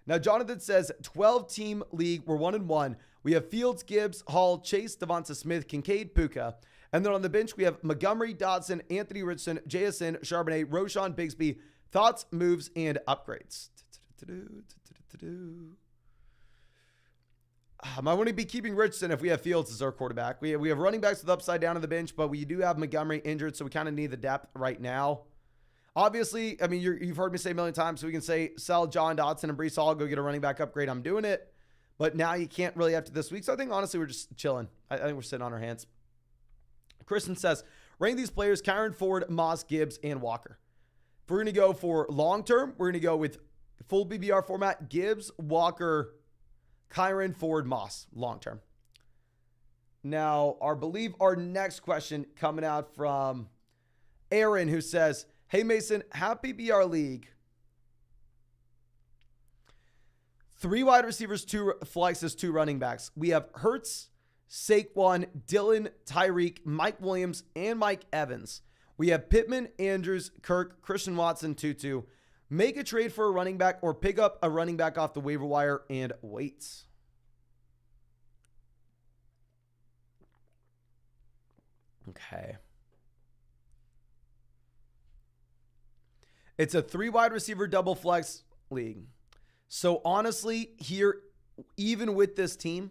Now, Jonathan says 12-team league. We're 1-1. We have Fields, Gibbs, Hall, Chase, Devonta Smith, Kincaid, Puka. And then on the bench, we have Montgomery, Dodson, Anthony Richardson, JSN, Charbonnet, Roshan, Bigsby. Thoughts, moves, and upgrades. I want to be keeping Richardson if we have Fields as our quarterback. We have running backs with upside down on the bench, but we do have Montgomery injured, so we kind of need the depth right now. Obviously, I mean, you've heard me say a million times, so we can say sell John Dotson and Breece Hall, go get a running back upgrade. I'm doing it. But now you can't really after this week. So I think, honestly, we're just chilling. I think we're sitting on our hands. Kristen says, rank these players, Kyron, Ford, Moss, Gibbs, and Walker. If we're going to go for long-term, we're going to go with full BBR format, Gibbs, Walker, Kyron, Ford, Moss, long-term. Now, I believe our next question coming out from Aaron, who says, hey, Mason, happy BR League. 3 wide receivers, 2 flexes, 2 running backs. We have Hurts, Saquon, Dylan, Tyreek, Mike Williams, and Mike Evans. We have Pittman, Andrews, Kirk, Christian Watson, Tutu. Make a trade for a running back or pick up a running back off the waiver wire and wait. Okay. It's a 3 wide receiver double flex league. So honestly, here, even with this team,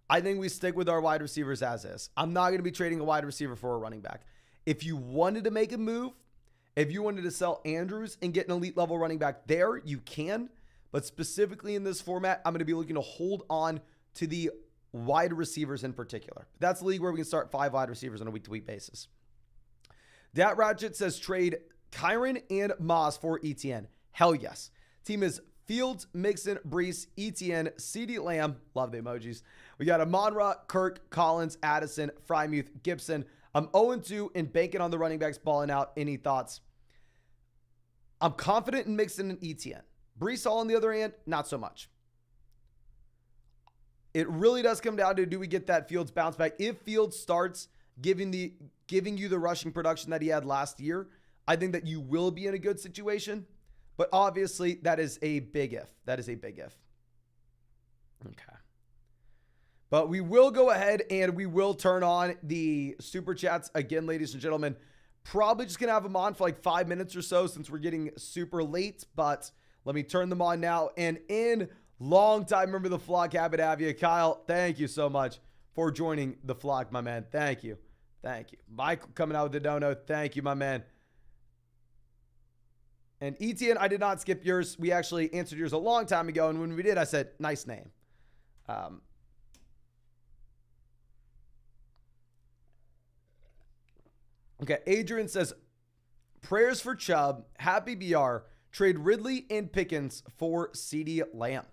I think we stick with our wide receivers as is. I'm not going to be trading a wide receiver for a running back. If you wanted to make a move, if you wanted to sell Andrews and get an elite level running back there, you can. But specifically in this format, I'm going to be looking to hold on to the wide receivers in particular. That's the league where we can start 5 wide receivers on a week-to-week basis. Dat Ratchet says trade Kyron and Moss for ETN. Hell yes. Team is Fields, Mixon, Breece, ETN, CeeDee Lamb. Love the emojis. We got Amon-Ra, Kirk, Collins, Addison, Freiermuth, Gibson. I'm 0-2 and banking on the running backs balling out. Any thoughts? I'm confident in Mixon and ETN. Breece Hall on the other hand, not so much. It really does come down to, do we get that Fields bounce back? If Fields starts giving you the rushing production that he had last year, I think that you will be in a good situation. But obviously, that is a big if. That is a big if. Okay. But we will go ahead and we will turn on the super chats again, ladies and gentlemen. Probably just going to have them on for like 5 minutes or so since we're getting super late. But let me turn them on now. And in long time, remember the flock, happy to have you. Kyle, thank you so much for joining the flock, my man. Thank you. Thank you. Michael coming out with the dono. Thank you, my man. And ETN, I did not skip yours. We actually answered yours a long time ago. And when we did, I said, nice name. Okay, Adrian says, prayers for Chubb, happy BR, trade Ridley and Pickens for CeeDee Lamb.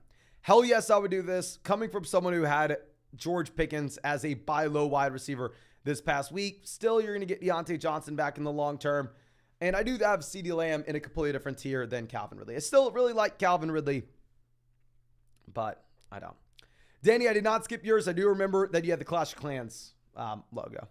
Hell yes, I would do this. Coming from someone who had George Pickens as a buy low wide receiver this past week. Still, you're going to get Deontay Johnson back in the long term. And I do have CeeDee Lamb in a completely different tier than Calvin Ridley. I still really like Calvin Ridley, but I don't. Danny, I did not skip yours. I do remember that you had the Clash of Clans logo.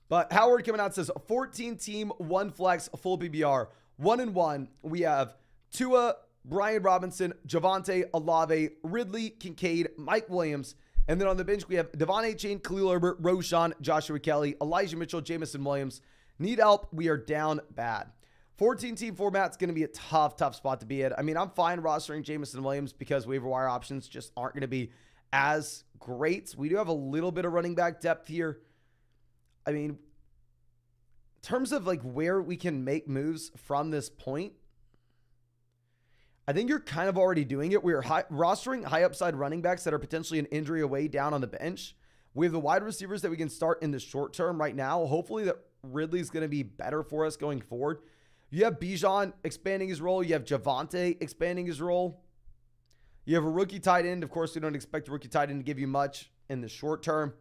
But Howard coming out says 14 team, 1 flex, full PBR, 1-1. We have Tua, Brian Robinson, Javonte, Olave, Ridley, Kincaid, Mike Williams. And then on the bench, we have Devon Achane, Khalil Herbert, Roshan, Joshua Kelly, Elijah Mitchell, Jamison Williams. Need help. We are down bad. 14-team format's going to be a tough spot to be at. I mean, I'm fine rostering Jamison Williams because waiver wire options just aren't going to be as great. We do have a little bit of running back depth here. I mean, in terms of like where we can make moves from this point, I think you're kind of already doing it. We're rostering high upside running backs that are potentially an injury away down on the bench. We have the wide receivers that we can start in the short term right now. Hopefully that Ridley's going to be better for us going forward. You have Bijan expanding his role. You have Javonte expanding his role. You have a rookie tight end. Of course, we don't expect a rookie tight end to give you much in the short term.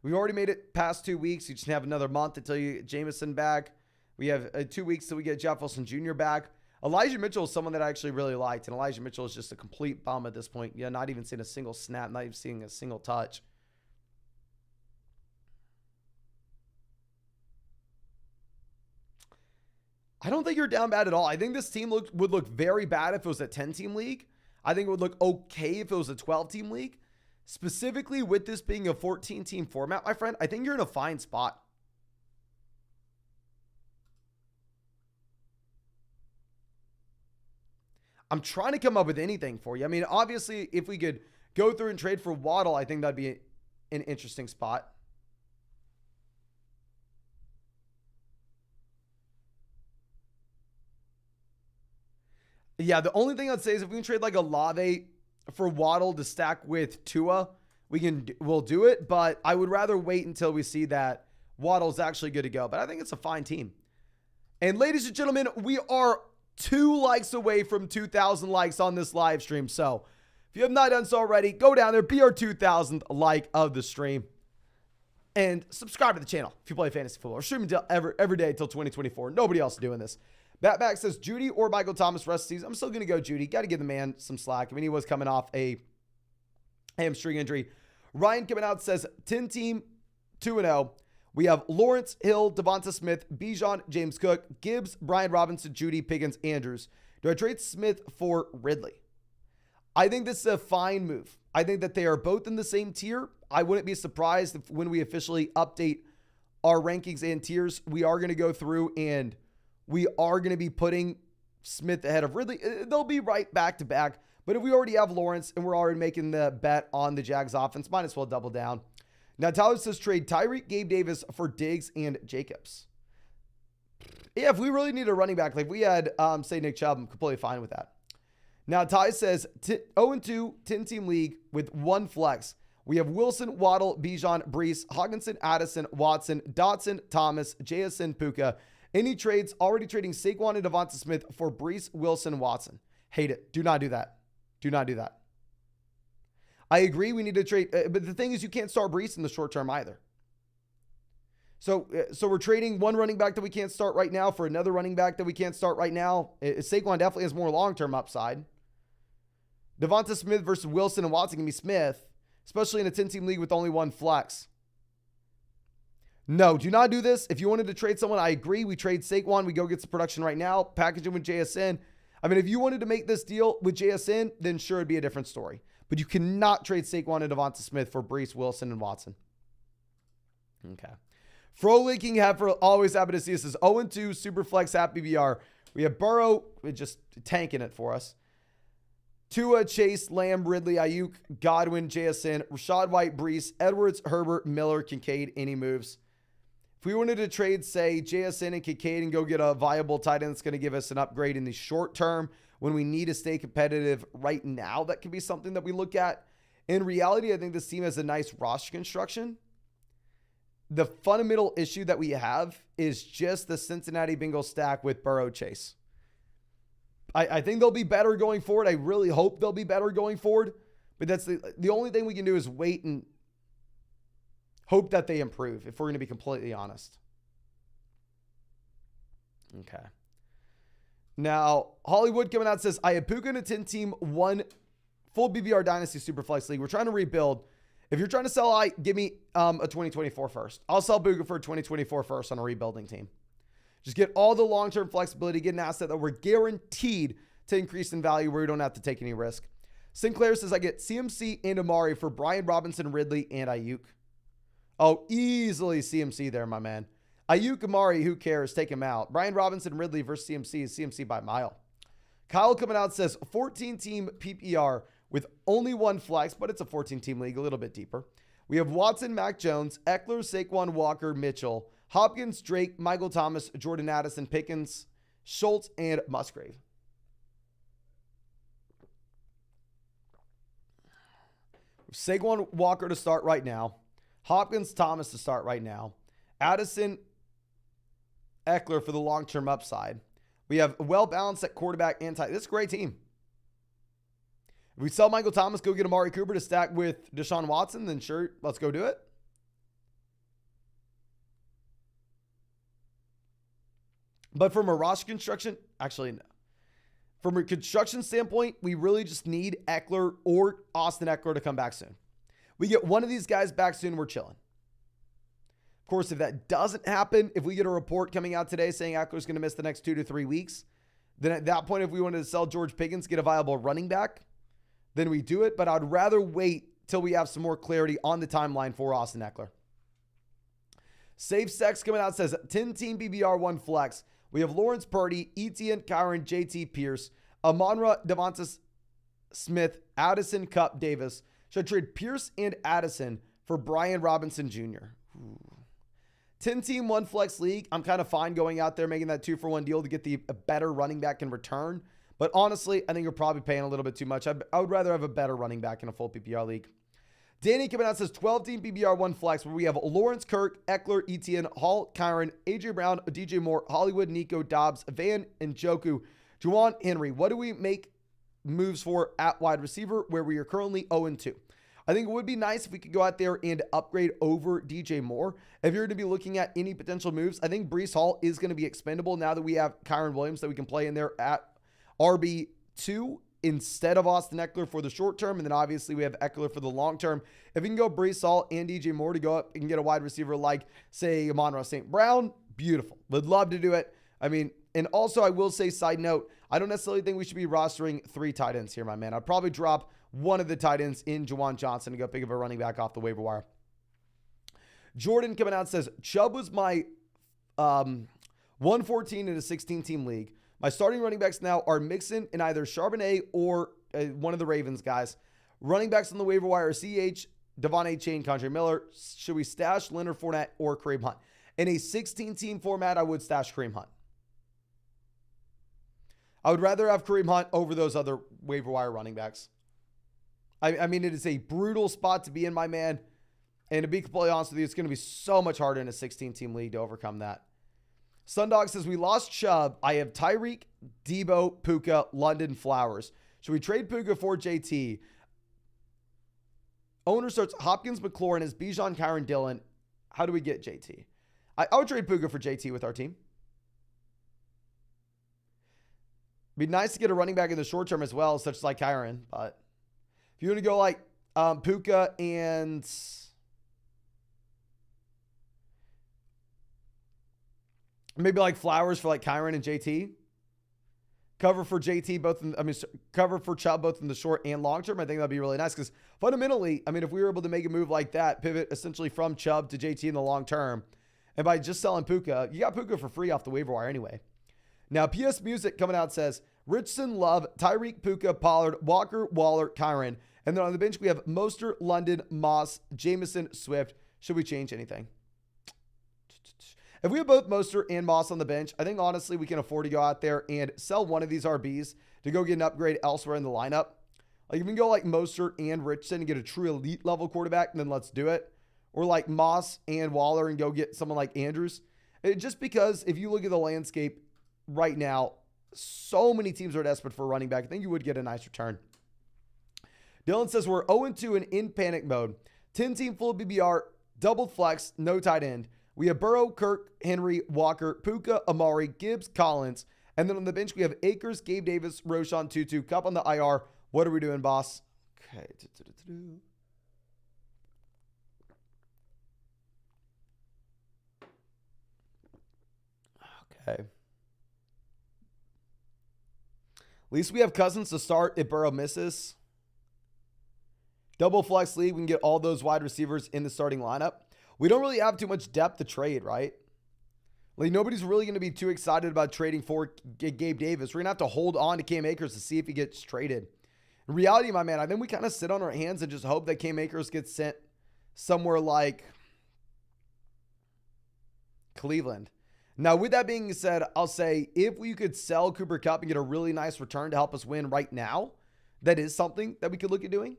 We've already made it past 2 weeks. You just have another month until you get Jameson back. We have 2 weeks till we get Jeff Wilson Jr. back. Elijah Mitchell is someone that I actually really liked, and Elijah Mitchell is just a complete bum at this point. Yeah, not even seeing a single snap, not even seeing a single touch. I don't think you're down bad at all. I think this team would look very bad if it was a 10-team league. I think it would look okay if it was a 12-team league. Specifically with this being a 14-team format, my friend, I think you're in a fine spot. I'm trying to come up with anything for you. I mean, obviously, if we could go through and trade for Waddle, I think that'd be an interesting spot. Yeah, the only thing I'd say is if we can trade like Olave for Waddle to stack with Tua, we'll do it. But I would rather wait until we see that Waddle's actually good to go. But I think it's a fine team. And ladies and gentlemen, we are 2 likes away from 2,000 likes on this live stream. So if you have not done so already, go down there, be our 2,000th like of the stream. And subscribe to the channel if you play fantasy football. We're streaming every day until 2024. Nobody else is doing this. Batback says, Judy or Michael Thomas rest of the season. I'm still going to go Judy. Got to give the man some slack. I mean, he was coming off a hamstring injury. Ryan coming out says, 10 team, 2-0. We have Lawrence, Hill, Devonta Smith, Bijan, James Cook, Gibbs, Brian Robinson, Judy, Pickens, Andrews. Do I trade Smith for Ridley? I think this is a fine move. I think that they are both in the same tier. I wouldn't be surprised if when we officially update our rankings and tiers, we are going to go through and we are going to be putting Smith ahead of Ridley. They'll be right back to back. But if we already have Lawrence and we're already making the bet on the Jags offense, might as well double down. Now, Tyler says trade Tyreek, Gabe Davis for Diggs and Jacobs. Yeah, if we really need a running back, like we had, say, Nick Chubb, I'm completely fine with that. Now, Ty says 0-2, 10-team league with 1 flex. We have Wilson, Waddle, Bijan, Brees, Hockenson, Addison, Watson, Dotson, Thomas, JSN, Puka. Any trades already trading Saquon and Devonta Smith for Brees, Wilson, Watson. Hate it. Do not do that. Do not do that. I agree we need to trade, but the thing is you can't start Brees in the short term either. So we're trading one running back that we can't start right now for another running back that we can't start right now. Saquon definitely has more long-term upside. Devonta Smith versus Wilson and Watson can be Smith, especially in a 10-team league with only 1 flex. No, do not do this. If you wanted to trade someone, I agree. We trade Saquon. We go get some production right now. Package him with JSN. I mean, if you wanted to make this deal with JSN, then sure, it'd be a different story. But you cannot trade Saquon and Devonta Smith for Brees, Wilson, and Watson. Okay. Fro-Leaking Heifer, always happy to see us. This is 0-2, Superflex, Happy BR. We have Burrow, just tanking it for us. Tua, Chase, Lamb, Ridley, Ayuk, Godwin, JSN, Rashad White, Brees, Edwards, Herbert, Miller, Kincaid. Any moves? If we wanted to trade, say, JSN and Kincaid and go get a viable tight end that's going to give us an upgrade in the short term when we need to stay competitive right now, that could be something that we look at. In reality, I think this team has a nice roster construction. The fundamental issue that we have is just the Cincinnati Bengals stack with Burrow, Chase. I think they'll be better going forward. I really hope they'll be better going forward. But that's the only thing we can do is wait and hope that they improve, if we're going to be completely honest. Okay. Now, Hollywood coming out says, I have Puka in a 10-team, 1 full BBR Dynasty Superflex League. We're trying to rebuild. If you're trying to sell, give me a 2024 first. I'll sell Puka for a 2024 first on a rebuilding team. Just get all the long-term flexibility, get an asset that we're guaranteed to increase in value where we don't have to take any risk. Sinclair says, I get CMC and Amari for Brian Robinson, Ridley, and Ayuk. Oh, easily CMC there, my man. Ayuk, Amari, who cares? Take him out. Brian Robinson, Ridley versus CMC is CMC by a mile. Kyle coming out says 14-team PPR with only 1 flex, but it's a 14-team league, a little bit deeper. We have Watson, Mac Jones, Eckler, Saquon, Walker, Mitchell, Hopkins, Drake, Michael Thomas, Jordan Addison, Pickens, Schultz, and Musgrave. Saquon, Walker to start right now. Hopkins, Thomas to start right now. Addison, Eckler for the long-term upside. We have well-balanced at quarterback and tight. This is a great team. If we sell Michael Thomas, go get Amari Cooper to stack with Deshaun Watson, then sure, let's go do it. But from a roster construction, actually, no. From a construction standpoint, we really just need Eckler or Austin Eckler to come back soon. We get one of these guys back soon, we're chilling. Of course, if that doesn't happen, if we get a report coming out today saying Eckler's going to miss the next 2 to 3 weeks, then at that point, if we wanted to sell George Pickens, get a viable running back, then we do it. But I'd rather wait till we have some more clarity on the timeline for Austin Eckler. Safe Sex coming out says 10-team BBR 1 flex. We have Lawrence Purdy, Etienne, Kyron, JT Pierce, Amon-Ra, Devonta Smith, Addison, Cup, Davis. Should I trade Pierce and Addison for Brian Robinson Jr.? 10-team 1 flex league. I'm kind of fine going out there making that 2-for-1 deal to get the better running back in return. But honestly, I think you're probably paying a little bit too much. I would rather have a better running back in a full PPR league. Danny coming out says 12-team PPR 1 flex where we have Lawrence, Kirk, Eckler, Etienne, Hall, Kyron, AJ Brown, DJ Moore, Hollywood, Nico, Dobbs, Van, and Njoku, Juwan, Henry. What do we make moves for at wide receiver where we are currently 0-2? I think it would be nice if we could go out there and upgrade over DJ Moore. If you're going to be looking at any potential moves, I think Breece Hall is going to be expendable now that we have Kyron Williams that we can play in there at RB2 instead of Austin Eckler for the short term. And then obviously we have Eckler for the long term. If we can go Breece Hall and DJ Moore to go up and get a wide receiver like, say, Amon-Ra St. Brown, beautiful. Would love to do it. I mean, and also I will say, side note, I don't necessarily think we should be rostering 3 tight ends here, my man. I'd probably drop one of the tight ends in Juwan Johnson to go pick up a running back off the waiver wire. Jordan coming out says, Chubb was my 114 in a 16-team league. My starting running backs now are Mixon and either Charbonnet or one of the Ravens guys. Running backs on the waiver wire are CH, Devon A. Chain, Condre Miller. Should we stash Leonard Fournette or Kareem Hunt? In a 16-team format, I would stash Kareem Hunt. I would rather have Kareem Hunt over those other waiver wire running backs. I mean, it is a brutal spot to be in, my man. And to be completely honest with you, it's going to be so much harder in a 16-team league to overcome that. Sundog says, we lost Chubb. I have Tyreek, Debo, Puka, London, Flowers. Should we trade Puka for JT? Owner starts Hopkins, McLaurin as Bijan, Kyron, Dillon. How do we get JT? I would trade Puka for JT with our team. It'd be nice to get a running back in the short term as well, such as like Kyron. But if you want to go like Puka and maybe like Flowers for like Kyron and JT. Cover for JT cover for Chubb both in the short and long term. I think that'd be really nice because fundamentally, I mean, if we were able to make a move like that, pivot essentially from Chubb to JT in the long term, and by just selling Puka, you got Puka for free off the waiver wire anyway. Now, PS Music coming out says Richardson, Love, Tyreek, Puka, Pollard, Walker, Waller, Kyron, and then on the bench we have Mostert, London, Moss, Jameson, Swift. Should we change anything? If we have both Mostert and Moss on the bench, I think honestly we can afford to go out there and sell one of these RBs to go get an upgrade elsewhere in the lineup. Like if we can go like Mostert and Richardson and get a true elite level quarterback, then let's do it. Or like Moss and Waller and go get someone like Andrews. Just because if you look at the landscape right now, so many teams are desperate for a running back. I think you would get a nice return. Dylan says we're 0-2 and in panic mode. 10-team full BBR, double flex, no tight end. We have Burrow, Kirk, Henry, Walker, Puka, Amari, Gibbs, Collins. And then on the bench, we have Akers, Gabe Davis, Roshan, Tutu, Kupp on the IR. What are we doing, boss? Okay. Okay. At least we have Cousins to start if Burrow misses. Double flex league, we can get all those wide receivers in the starting lineup. We don't really have too much depth to trade, right? Like, nobody's really going to be too excited about trading for Gabe Davis. We're going to have to hold on to Cam Akers to see if he gets traded. In reality, my man, I think we kind of sit on our hands and just hope that Cam Akers gets sent somewhere like Cleveland. Now, with that being said, I'll say if we could sell Cooper Kupp and get a really nice return to help us win right now, that is something that we could look at doing.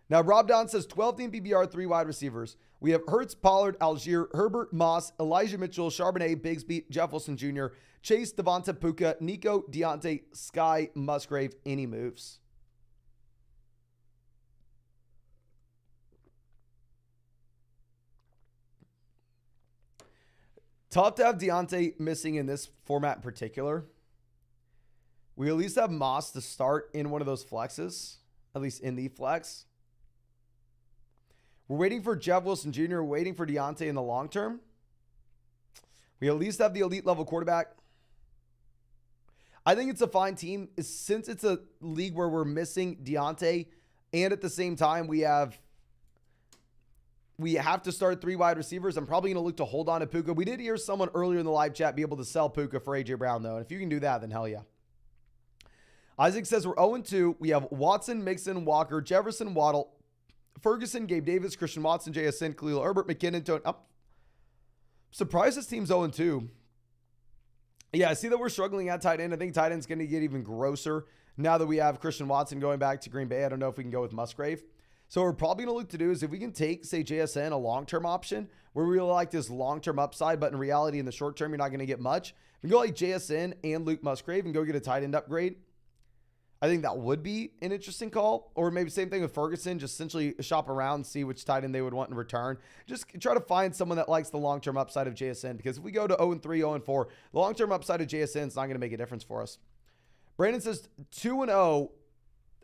Now, Rob Don says 12-team PPR, 3 wide receivers. We have Hurts, Pollard, Algier, Herbert, Moss, Elijah Mitchell, Charbonnet, Bigsby, Jeff Wilson Jr., Chase, Devonta, Puka, Nico, Deontay, Sky, Musgrave. Any moves? Tough to have Deontay missing in this format in particular. We at least have Moss to start in one of those flexes, at least in the flex. We're waiting for Jeff Wilson Jr. We're waiting for Deontay in the long term. We at least have the elite level quarterback. I think it's a fine team since it's a league where we're missing Deontay and at the same time we have to start 3 wide receivers. I'm probably going to look to hold on to Puka. We did hear someone earlier in the live chat be able to sell Puka for AJ Brown though. And if you can do that, then hell yeah. Isaac says we're 0-2. We have Watson, Mixon, Walker, Jefferson, Waddle, Ferguson, Gabe Davis, Christian Watson, JSN, Khalil Herbert, McKinnon, Tony. I'm surprised this team's 0-2. Yeah, I see that we're struggling at tight end. I think tight end's going to get even grosser now that we have Christian Watson going back to Green Bay. I don't know if we can go with Musgrave. So what we're probably going to look to do is if we can take, say, JSN, a long-term option, where we really like this long-term upside, but in reality, in the short term, you're not going to get much. We can go like JSN and Luke Musgrave and go get a tight end upgrade. I think that would be an interesting call. Or maybe same thing with Ferguson, just essentially shop around and see which tight end they would want in return. Just try to find someone that likes the long-term upside of JSN, because if we go to 0-3, 0-4, the long-term upside of JSN is not going to make a difference for us. Brandon says 2-0,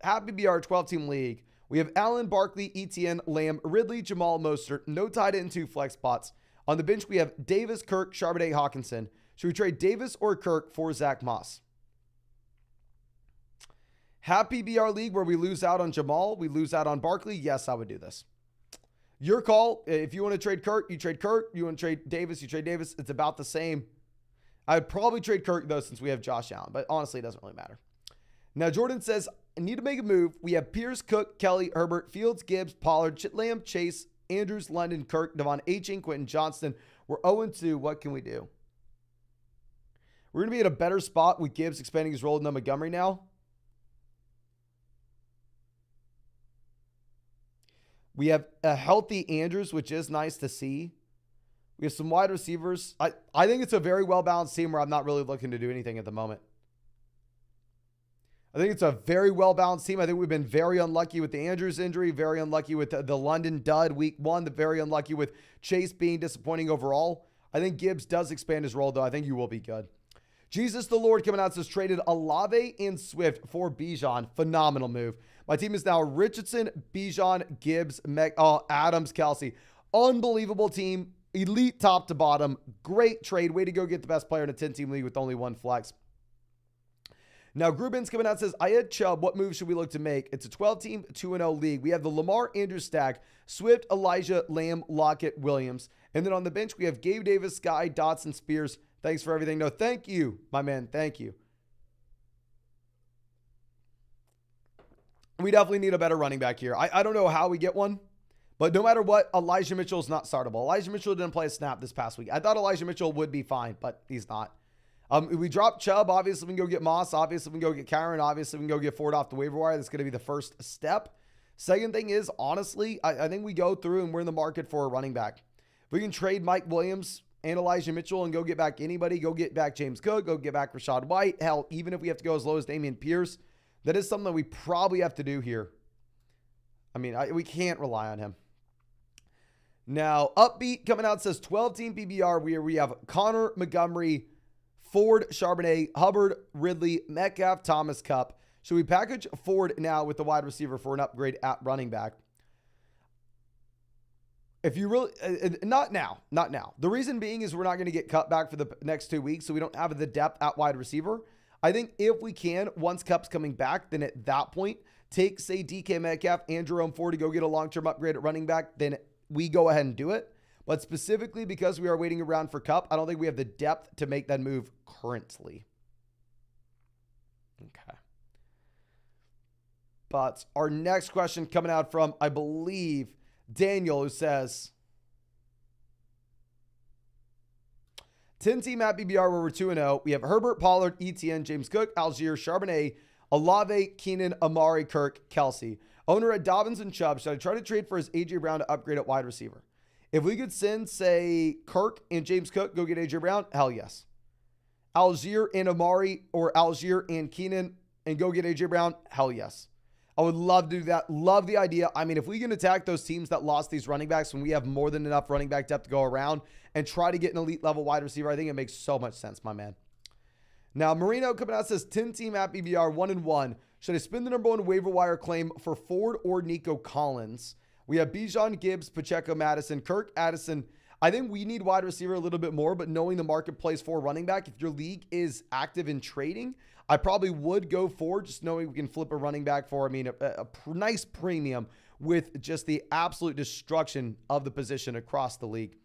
happy BR 12-team league. We have Allen, Barkley, Etienne, Lamb, Ridley, Jamal, Mostert, no tight end, 2 flex spots. On the bench, we have Davis, Kirk, Charbonnet, Hawkinson. Should we trade Davis or Kirk for Zach Moss? Happy BR league where we lose out on Jamal, we lose out on Barkley. Yes, I would do this. Your call. If you want to trade Kirk, you trade Kirk. You want to trade Davis, you trade Davis. It's about the same. I'd probably trade Kirk, though, since we have Josh Allen. But honestly, it doesn't really matter. Now, Jordan says, I need to make a move. We have Pierce, Cook, Kelly, Herbert, Fields, Gibbs, Pollard, Lamb, Chase, Andrews, London, Kirk, Devon Achane, Quentin Johnston. We're 0-2. What can we do? We're going to be at a better spot with Gibbs expanding his role in Montgomery now. We have a healthy Andrews, which is nice to see. We have some wide receivers. I think it's a very well-balanced team where I'm not really looking to do anything at the moment. I think it's a very well-balanced team. I think we've been very unlucky with the Andrews injury, very unlucky with the London dud week 1, very unlucky with Chase being disappointing overall. I think Gibbs does expand his role, though. I think you will be good. Jesus the Lord coming out says traded Olave and Swift for Bijan. Phenomenal move. My team is now Richardson, Bijan, Gibbs, Adams, Kelsey. Unbelievable team. Elite top to bottom. Great trade. Way to go get the best player in a 10-team league with only 1 flex. Now, Grubin's coming out and says, I had Chubb. What move should we look to make? It's a 12-team, 2-0 league. We have the Lamar Andrews stack, Swift, Elijah, Lamb, Lockett, Williams. And then on the bench, we have Gabe Davis, Sky, Dotson, Spears. Thanks for everything. No, thank you, my man. Thank you. We definitely need a better running back here. I don't know how we get one, but no matter what, Elijah Mitchell is not startable. Elijah Mitchell didn't play a snap this past week. I thought Elijah Mitchell would be fine, but he's not. We dropped Chubb. Obviously, we can go get Moss. Obviously, we can go get Karen. Obviously, we can go get Ford off the waiver wire. That's going to be the first step. Second thing is, honestly, I think we go through and we're in the market for a running back. If we can trade Mike Williams and Elijah Mitchell and go get back anybody, go get back James Cook, go get back Rachaad White. Hell, even if we have to go as low as Dameon Pierce, that is something that we probably have to do here. I mean, we can't rely on him. Now, Upbeat coming out says 12-team PBR where we have Connor, Montgomery, Ford, Charbonnet, Hubbard, Ridley, Metcalf, Thomas, Kupp. Should we package Ford now with the wide receiver for an upgrade at running back? If you really, not now. The reason being is we're not going to get cut back for the next 2 weeks, so we don't have the depth at wide receiver. I think if we can, once Kupp's coming back, then at that point, take, say, DK Metcalf and Jerome Ford to go get a long-term upgrade at running back, then we go ahead and do it. But specifically because we are waiting around for Kupp, I don't think we have the depth to make that move currently. Okay. But our next question coming out from, I believe, Daniel, who says, 10-team at BBR where we're 2-0. We have Herbert, Pollard, Etienne, James Cook, Algier, Charbonnet, Olave, Keenan, Amari, Kirk, Kelsey. Owner at Dobbins and Chubb. Should I try to trade for his A.J. Brown to upgrade at wide receiver? If we could send, say, Kirk and James Cook, go get A.J. Brown, hell yes. Algier and Amari or Algier and Keenan and go get A.J. Brown, hell yes. I would love to do that. Love the idea. I mean, if we can attack those teams that lost these running backs when we have more than enough running back depth to go around and try to get an elite level wide receiver, I think it makes so much sense, my man. Now, Marino coming out says 10-team at BBR 1-1. Should I spin the number 1 waiver wire claim for Ford or Nico Collins? We have Bijan, Gibbs, Pacheco, Madison, Kirk, Addison. I think we need wide receiver a little bit more, but knowing the marketplace for running back, if your league is active in trading, I probably would go Ford, just knowing we can flip a running back for, a nice premium with just the absolute destruction of the position across the league.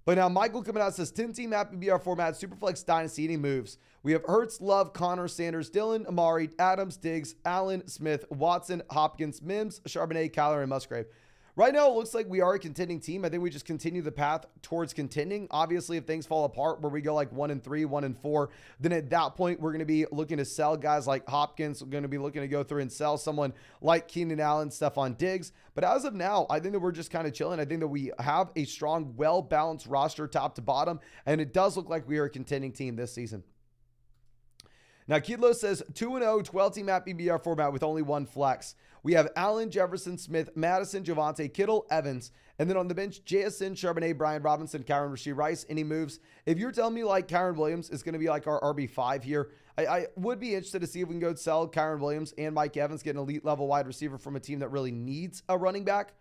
But now Michael coming out says 10-team at BBR format, Superflex Dynasty, any moves? We have Hurts, Love, Connor, Sanders, Dillon, Amari, Adams, Diggs, Allen, Smith, Watson, Hopkins, Mims, Charbonnet, Kyler, and Musgrave. Right now, it looks like we are a contending team. I think we just continue the path towards contending. Obviously, if things fall apart where we go like 1-3, 1-4, then at that point, we're going to be looking to sell guys like Hopkins. We're going to be looking to go through and sell someone like Keenan Allen, Stephon Diggs. But as of now, I think that we're just kind of chilling. I think that we have a strong, well-balanced roster top to bottom, and it does look like we are a contending team this season. Now, Kidlo says 2-0, 12-team at PBR format with only one flex. We have Allen, Jefferson, Smith, Madison, Javonte, Kittle, Evans. And then on the bench, JSN, Charbonnet, Brian Robinson, Kyron Rasheed Rice. Any moves? If you're telling me like Kyron Williams is going to be like our RB5 here, I would be interested to see if we can go sell Kyron Williams and Mike Evans, get an elite level wide receiver from a team that really needs a running back.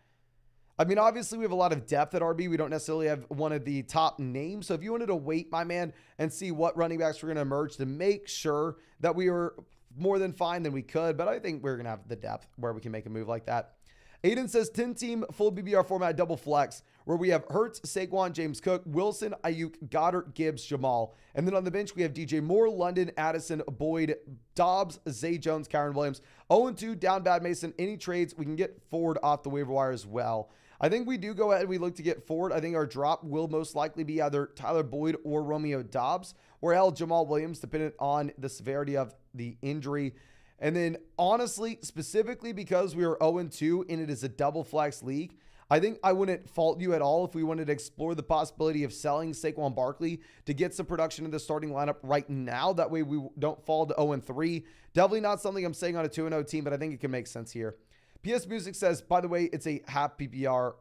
I mean, obviously, we have a lot of depth at RB. We don't necessarily have one of the top names. So if you wanted to wait, my man, and see what running backs were going to emerge to make sure that we were more than fine, then we could. But I think we're going to have the depth where we can make a move like that. Aiden says 10-team full BBR format double flex, where we have Hurts, Saquon, James Cook, Wilson, Ayuk, Goddard, Gibbs, Jamal. And then on the bench, we have DJ Moore, London, Addison, Boyd, Dobbs, Zay Jones, Kyron Williams. 0-2, down bad Mason. Any trades, we can get Ford off the waiver wire as well. I think we do go ahead and we look to get Ford. I think our drop will most likely be either Tyler Boyd or Romeo Dobbs, or hell, Jamal Williams, depending on the severity of the injury. And then honestly, specifically because we are 0-2 and it is a double flex league, I think I wouldn't fault you at all if we wanted to explore the possibility of selling Saquon Barkley to get some production in the starting lineup right now. That way we don't fall to 0-3. Definitely not something I'm saying on a 2-0 team, but I think it can make sense here. PS Music says, by the way, it's a half PPR.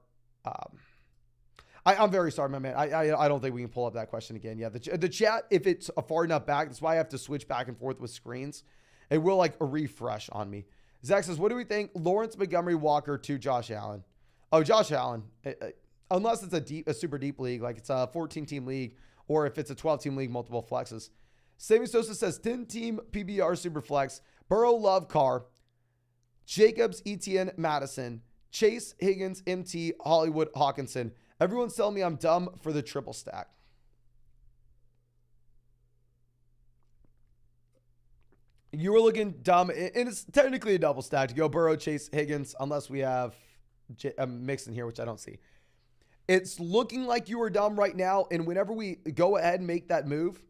I'm very sorry, my man. I don't think we can pull up that question again. Yeah, the chat, if it's a far enough back, that's why I have to switch back and forth with screens. It will like a refresh on me. Zach says, what do we think? Lawrence, Montgomery, Walker to Josh Allen. Oh, Josh Allen. Unless it's a super deep league, like it's a 14-team league, or if it's a 12-team league, multiple flexes. Sammy Sosa says 10-team PBR super flex. Burrow, Love, Carr. Jacobs, Etienne, Madison, Chase, Higgins, MT, Hollywood, Hawkinson. Everyone's telling me I'm dumb for the triple stack. You were looking dumb, and it's technically a double stack to go Burrow, Chase, Higgins, unless we have Mixon here, which I don't see. It's looking like you are dumb right now, and whenever we go ahead and make that move,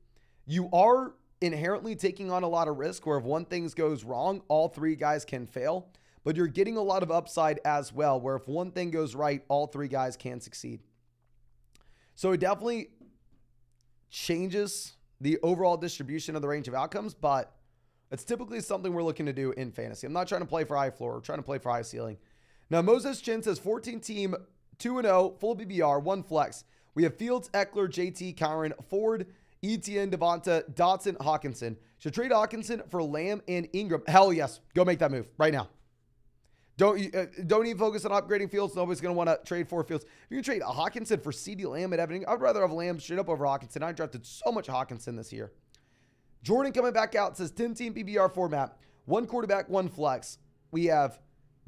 you are inherently taking on a lot of risk where if one thing goes wrong, all three guys can fail, but you're getting a lot of upside as well, where if one thing goes right, all three guys can succeed. So it definitely changes the overall distribution of the range of outcomes, but it's typically something we're looking to do in fantasy. I'm not trying to play for high floor. We're trying to play for high ceiling. Now, Moses Chin says 14-team, 2-0, full BBR, one flex. We have Fields, Eckler, JT, Kyron, Ford, Etienne, Devonta, Dotson, Hawkinson. Should trade Hawkinson for Lamb and Ingram. Hell yes. Go make that move right now. Don't even focus on upgrading Fields. Nobody's going to want to trade for Fields. If you can trade a Hawkinson for CeeDee Lamb and Evan Ingram, I'd rather have Lamb straight up over Hawkinson. I drafted so much Hawkinson this year. Jordan coming back out says 10-team PBR format. One quarterback, one flex. We have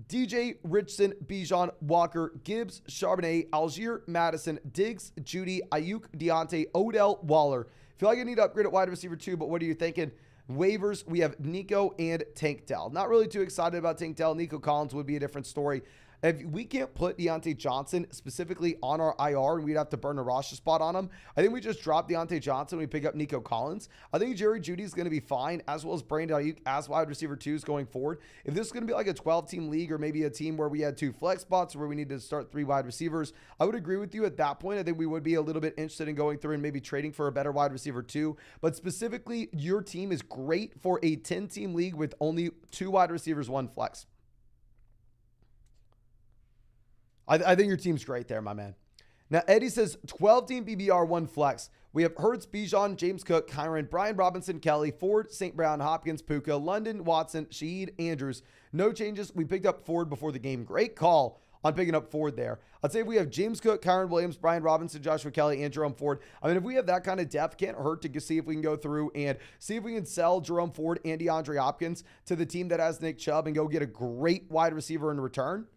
DJ, Richardson, Bijan, Walker, Gibbs, Charbonnet, Algier, Madison, Diggs, Judy, Ayuk, Deontay, Odell, Waller. Feel like I need to upgrade at wide receiver too, but what are you thinking? Waivers, we have Nico and Tank Dell. Not really too excited about Tank Dell. Nico Collins would be a different story. If we can't put Deontay Johnson specifically on our IR and we'd have to burn a roster spot on him, I think we just drop Deontay Johnson. We pick up Nico Collins. I think Jerry Jeudy's going to be fine, as well as Brandon Ayuk as wide receiver twos going forward. If this is going to be like a 12-team league or maybe a team where we had two flex spots where we need to start three wide receivers, I would agree with you at that point. I think we would be a little bit interested in going through and maybe trading for a better wide receiver too. But specifically, your team is great for a 10-team league with only two wide receivers, one flex. I think your team's great there, my man. Now, Eddie says 12-team BBR, one flex. We have Hurts, Bijan, James Cook, Kyron, Brian Robinson, Kelly, Ford, St. Brown, Hopkins, Puka, London, Watson, Shaheed, Andrews. No changes. We picked up Ford before the game. Great call on picking up Ford there. I'd say if we have James Cook, Kyron Williams, Brian Robinson, Joshua Kelly, and Jerome Ford. I mean, if we have that kind of depth, can't hurt to see if we can go through and see if we can sell Jerome Ford and DeAndre Hopkins to the team that has Nick Chubb and go get a great wide receiver in return.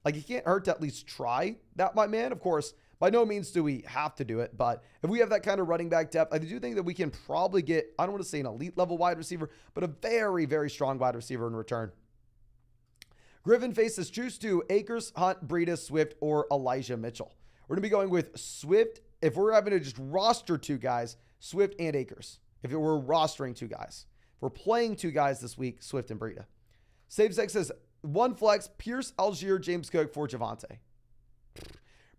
Like, it can't hurt to at least try that, my man. Of course, by no means do we have to do it, but if we have that kind of running back depth, I do think that we can probably get, I don't want to say an elite level wide receiver, but a very, very strong wide receiver in return. Griffin faces choose to Akers, Hunt, Breida, Swift, or Elijah Mitchell. We're going to be going with Swift. If we're having to just roster two guys, Swift and Akers. If we're rostering two guys. If we're playing two guys this week, Swift and Breida. SaveSec says one flex, Pierce, Algier, James Cook for Javonte.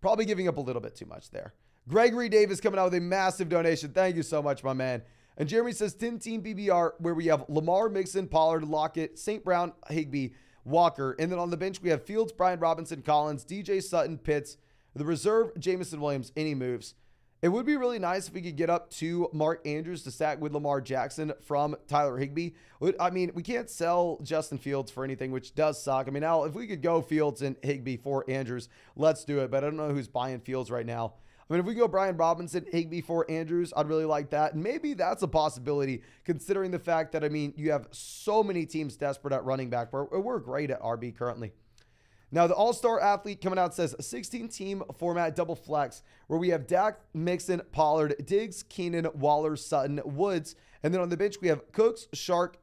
Probably giving up a little bit too much there. Gregory Davis coming out with a massive donation. Thank you so much, my man. And Jeremy says 10-team PBR where we have Lamar, Mixon, Pollard, Lockett, St. Brown, Higbee, Walker. And then on the bench, we have Fields, Brian Robinson, Collins, DJ Sutton, Pitts. The reserve, Jamison Williams, any moves. It would be really nice if we could get up to Mark Andrews to stack with Lamar Jackson from Tyler Higbee. I mean, we can't sell Justin Fields for anything, which does suck. I mean, now if we could go Fields and Higbee for Andrews, let's do it. But I don't know who's buying Fields right now. I mean, if we go Brian Robinson, Higbee for Andrews, I'd really like that. And maybe that's a possibility considering the fact that, I mean, you have so many teams desperate at running back. We're great at RB currently. Now, the all-star athlete coming out says 16-team format double flex where we have Dak, Mixon, Pollard, Diggs, Keenan, Waller, Sutton, Woods. And then on the bench, we have Cooks, Shark,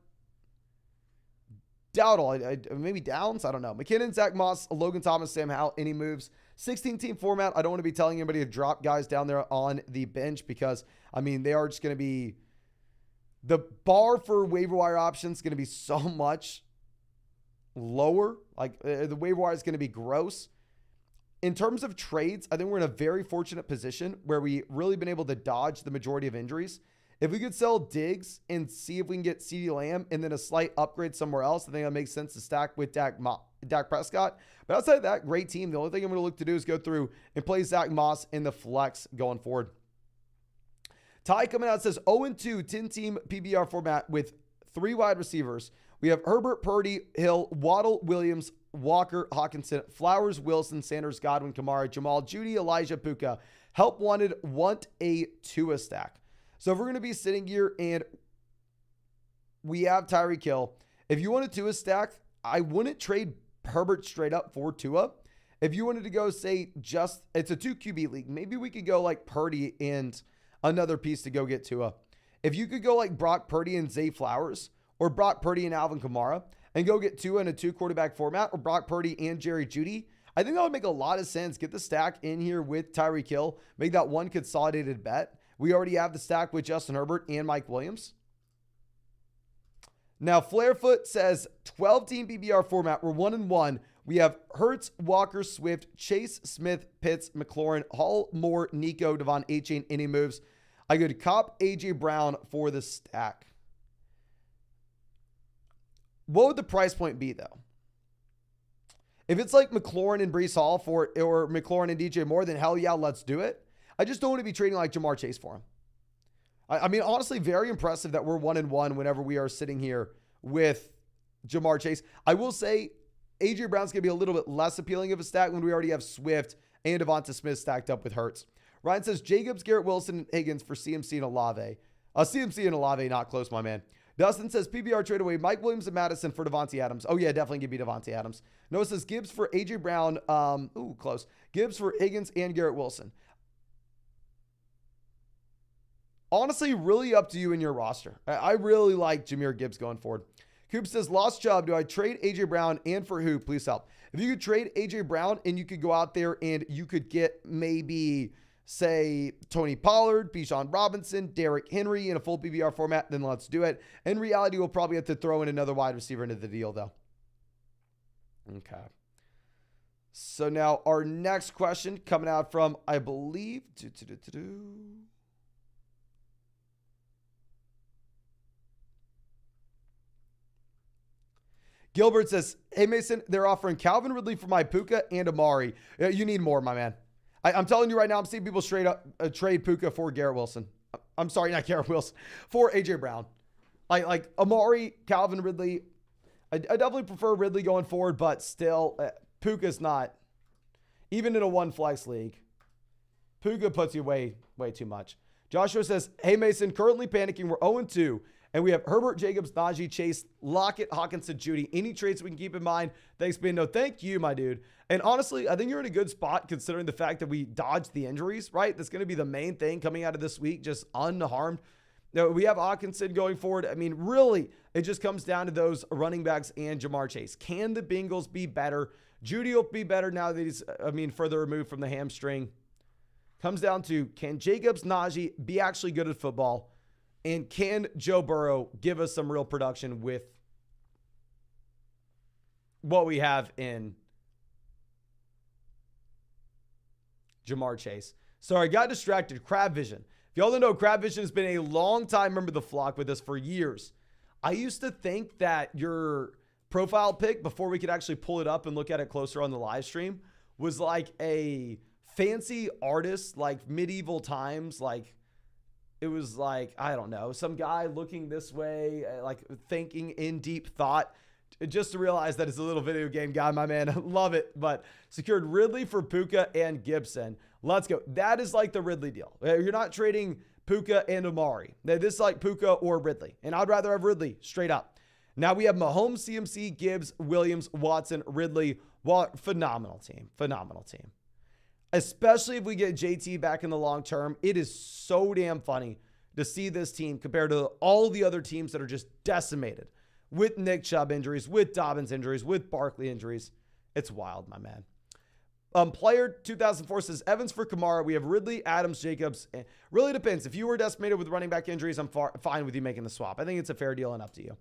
Dowdle, maybe Downs, I don't know. McKinnon, Zach Moss, Logan Thomas, Sam Howell, any moves. 16-team format, I don't want to be telling anybody to drop guys down there on the bench because, I mean, they are just going to be, the bar for waiver wire options is going to be so much lower. Like the waiver wire is going to be gross. In terms of trades, I think we're in a very fortunate position where we really been able to dodge the majority of injuries. If we could sell Diggs and see if we can get CeeDee Lamb and then a slight upgrade somewhere else, I think that makes sense to stack with Dak Prescott. But outside of that, great team. The only thing I'm going to look to do is go through and play Zach Moss in the flex going forward. Ty coming out says 0-2 10-team PBR format with 3 wide receivers. We have Herbert, Purdy, Hill, Waddle, Williams, Walker, Hawkinson, Flowers, Wilson, Sanders, Godwin, Kamara, Jamal, Judy, Elijah, Puka. Help wanted, want a Tua stack. So if we're going to be sitting here and we have Tyreek Hill, if you want a Tua stack, I wouldn't trade Herbert straight up for Tua. If you wanted to go, say, just, it's a 2 QB league, maybe we could go like Purdy and another piece to go get Tua. If you could go like Brock Purdy and Zay Flowers, or Brock Purdy and Alvin Kamara, and go get Tua in a 2 quarterback format, or Brock Purdy and Jerry Jeudy, I think that would make a lot of sense. Get the stack in here with Tyreek Hill, make that one consolidated bet. We already have the stack with Justin Herbert and Mike Williams. Now, Flarefoot says 12-team PBR format. We're 1-1. We have Hurts, Walker, Swift, Chase, Smith, Pitts, McLaurin, Hall, Moore, Nico, Devon A-Chain, any moves. I go to Cop, A.J. Brown for the stack. What would the price point be, though? If it's like McLaurin and Breece Hall or McLaurin and DJ Moore, then hell yeah, let's do it. I just don't want to be trading like Jamar Chase for him. I mean, honestly, very impressive that we're 1-1 whenever we are sitting here with Jamar Chase. I will say A.J. Brown's going to be a little bit less appealing of a stack when we already have Swift and Devonta Smith stacked up with Hurts. Ryan says Jacobs, Garrett Wilson, and Higgins for CMC and Olave. CMC and Olave, not close, my man. Dustin says PBR trade away Mike Williams and Madison for Devontae Adams. Oh, yeah, definitely give me Devontae Adams. Noah says Gibbs for A.J. Brown. Close. Gibbs for Higgins and Garrett Wilson. Honestly, really up to you and your roster. I really like Jahmyr Gibbs going forward. Coop says, lost Chubb. Do I trade A.J. Brown and for who? Please help. If you could trade A.J. Brown and you could go out there and you could get maybe, say, Tony Pollard, Bijan Robinson, Derrick Henry in a full PBR format, then let's do it. In reality, we'll probably have to throw in another wide receiver into the deal, though. Okay. So now our next question coming out from, I believe, Gilbert says, hey, Mason, they're offering Calvin Ridley for my Puka and Amari. You need more, my man. I'm telling you right now, I'm seeing people straight up trade Puka for Garrett Wilson. I'm sorry, not Garrett Wilson, for A.J. Brown. Like Amari, Calvin Ridley. I definitely prefer Ridley going forward, but still, Puka's not. Even in a one flex league, Puka puts you way too much. Joshua says, hey, Mason, currently panicking. We're 0-2. And we have Herbert, Jacobs, Najee, Chase, Lockett, Hawkinson, Judy. Any trades we can keep in mind? Thanks, Bando. Thank you, my dude. And honestly, I think you're in a good spot considering the fact that we dodged the injuries, right? That's going to be the main thing coming out of this week, just unharmed. No, we have Hawkinson going forward. I mean, really, it just comes down to those running backs and Jamar Chase. Can the Bengals be better? Judy will be better now that he's, further removed from the hamstring. Comes down to, can Jacobs, Najee be actually good at football? And can Joe Burrow give us some real production with what we have in Jamar Chase? Sorry, I got distracted. Crab Vision. If y'all don't know, Crab Vision has been a long time member of the flock with us for years. I used to think that your profile pic, before we could actually pull it up and look at it closer on the live stream, was like a fancy artist, like medieval times. Like, it was like, I don't know, some guy looking this way, like thinking in deep thought, just to realize that it's a little video game guy, my man. Love it. But secured Ridley for Puka and Gibson. Let's go. That is like the Ridley deal. You're not trading Puka and Amari. This is like Puka or Ridley. And I'd rather have Ridley straight up. Now we have Mahomes, CMC, Gibbs, Williams, Watson, Ridley. What phenomenal team. Phenomenal team. Especially if we get JT back in the long term. It is so damn funny to see this team compared to all the other teams that are just decimated with Nick Chubb injuries, with Dobbins injuries, with Barkley injuries. It's wild, my man. Player 2004 says Evans for Kamara. We have Ridley, Adams, Jacobs. It really depends. If you were decimated with running back injuries, I'm fine with you making the swap. I think it's a fair deal and up to you.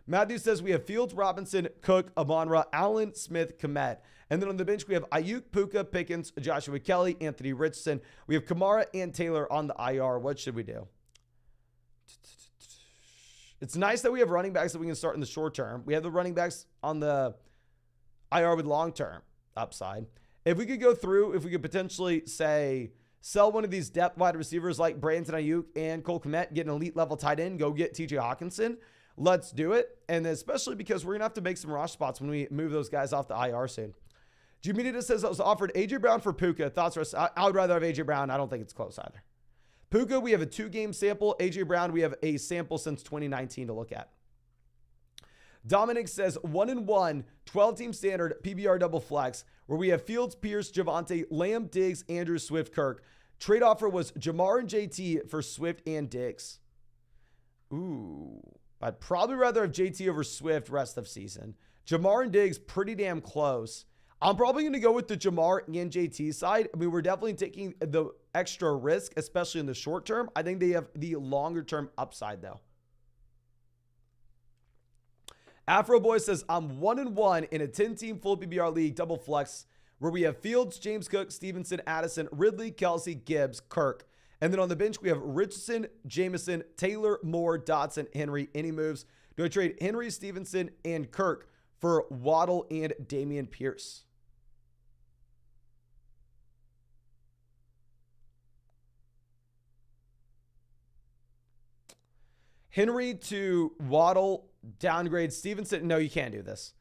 Matthew says we have Fields, Robinson, Cook, Amon-Ra, Allen, Smith, Komet. And then on the bench, we have Ayuk, Puka, Pickens, Joshua Kelly, Anthony Richardson. We have Kamara and Taylor on the IR. What should we do? It's nice that we have running backs that we can start in the short term. We have the running backs on the IR with long-term upside. If we could go through, if we could potentially say, sell one of these depth wide receivers like Brandon Ayuk and Cole Kmet, get an elite level tight end, go get TJ Hawkinson, let's do it. And especially because we're going to have to make some rush spots when we move those guys off the IR soon. Jimmy says I was offered A.J. Brown for Puka. Thoughts, Russ? I would rather have A.J. Brown. I don't think it's close either. Puka, we have a 2-game sample. A.J. Brown, we have a sample since 2019 to look at. Dominic says 1-1, 12-team standard, PBR double flex, where we have Fields, Pierce, Javonte, Lamb, Diggs, Andrew, Swift, Kirk. Trade offer was Jamar and JT for Swift and Diggs. Ooh, I'd probably rather have JT over Swift rest of season. Jamar and Diggs, pretty damn close. I'm probably going to go with the Jamar and JT side. I mean, we're definitely taking the extra risk, especially in the short term. I think they have the longer term upside, though. Afro Boy says, I'm 1-1 in a 10-team full PBR league, double flex, where we have Fields, James Cook, Stevenson, Addison, Ridley, Kelsey, Gibbs, Kirk. And then on the bench, we have Richardson, Jameson, Taylor, Moore, Dotson, Henry. Any moves? Do I trade Henry, Stevenson, and Kirk for Waddle and Damian Pierce? Henry to Waddle, downgrade Stevenson. No, you can't do this.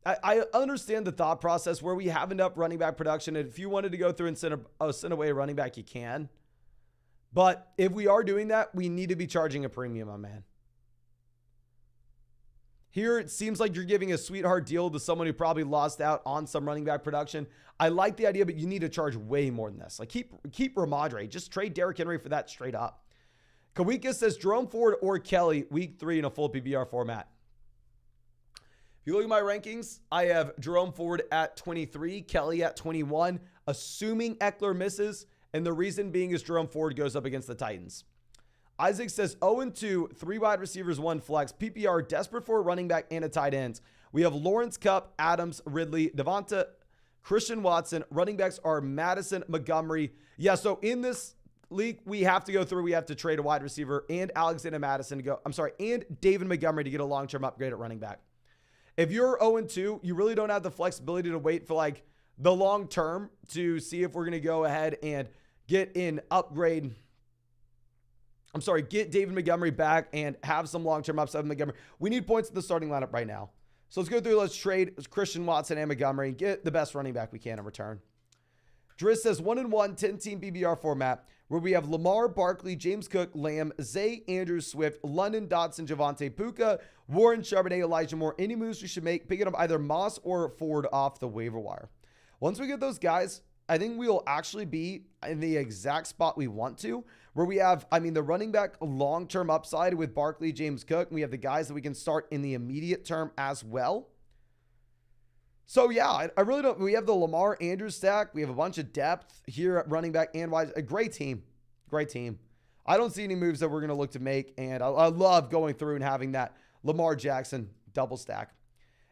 I understand the thought process where we have enough running back production. And if you wanted to go through and send away a running back, you can. But if we are doing that, we need to be charging a premium, my man. Here, it seems like you're giving a sweetheart deal to someone who probably lost out on some running back production. I like the idea, but you need to charge way more than this. Like, keep Ramadre. Just trade Derrick Henry for that straight up. Kawika says Jerome Ford or Kelly, week 3 in a full PBR format. If you look at my rankings, I have Jerome Ford at 23, Kelly at 21, assuming Eckler misses, and the reason being is Jerome Ford goes up against the Titans. Isaac says 0-2, 3 wide receivers, 1 flex. PPR desperate for a running back and a tight end. We have Lawrence, Kupp, Adams, Ridley, Devonta, Christian Watson. Running backs are Madison, Montgomery. Yeah, so in this league, we have to go through. We have to trade a wide receiver and Alexander Madison to go. and David Montgomery to get a long-term upgrade at running back. If you're 0-2, you really don't have the flexibility to wait for like the long term to see if we're going to go ahead and get an upgrade. Get David Montgomery back and have some long-term upside with Montgomery. We need points in the starting lineup right now. So let's go through. Let's trade Christian Watson and Montgomery and get the best running back we can in return. Driz says 1-1, 10-team PBR format, where we have Lamar, Barkley, James Cook, Lamb, Zay, Andrews, Swift, London, Dotson, Javonte, Puka, Warren, Charbonnet, Elijah Moore. Any moves we should make, picking up either Moss or Ford off the waiver wire. Once we get those guys, I think we will actually be in the exact spot we want to, where we have, the running back long-term upside with Barkley, James Cook, and we have the guys that we can start in the immediate term as well. So yeah, I really don't, we have the Lamar Andrews stack. We have a bunch of depth here at running back and wide. A great team. Great team. I don't see any moves that we're going to look to make, and I love going through and having that Lamar Jackson double stack.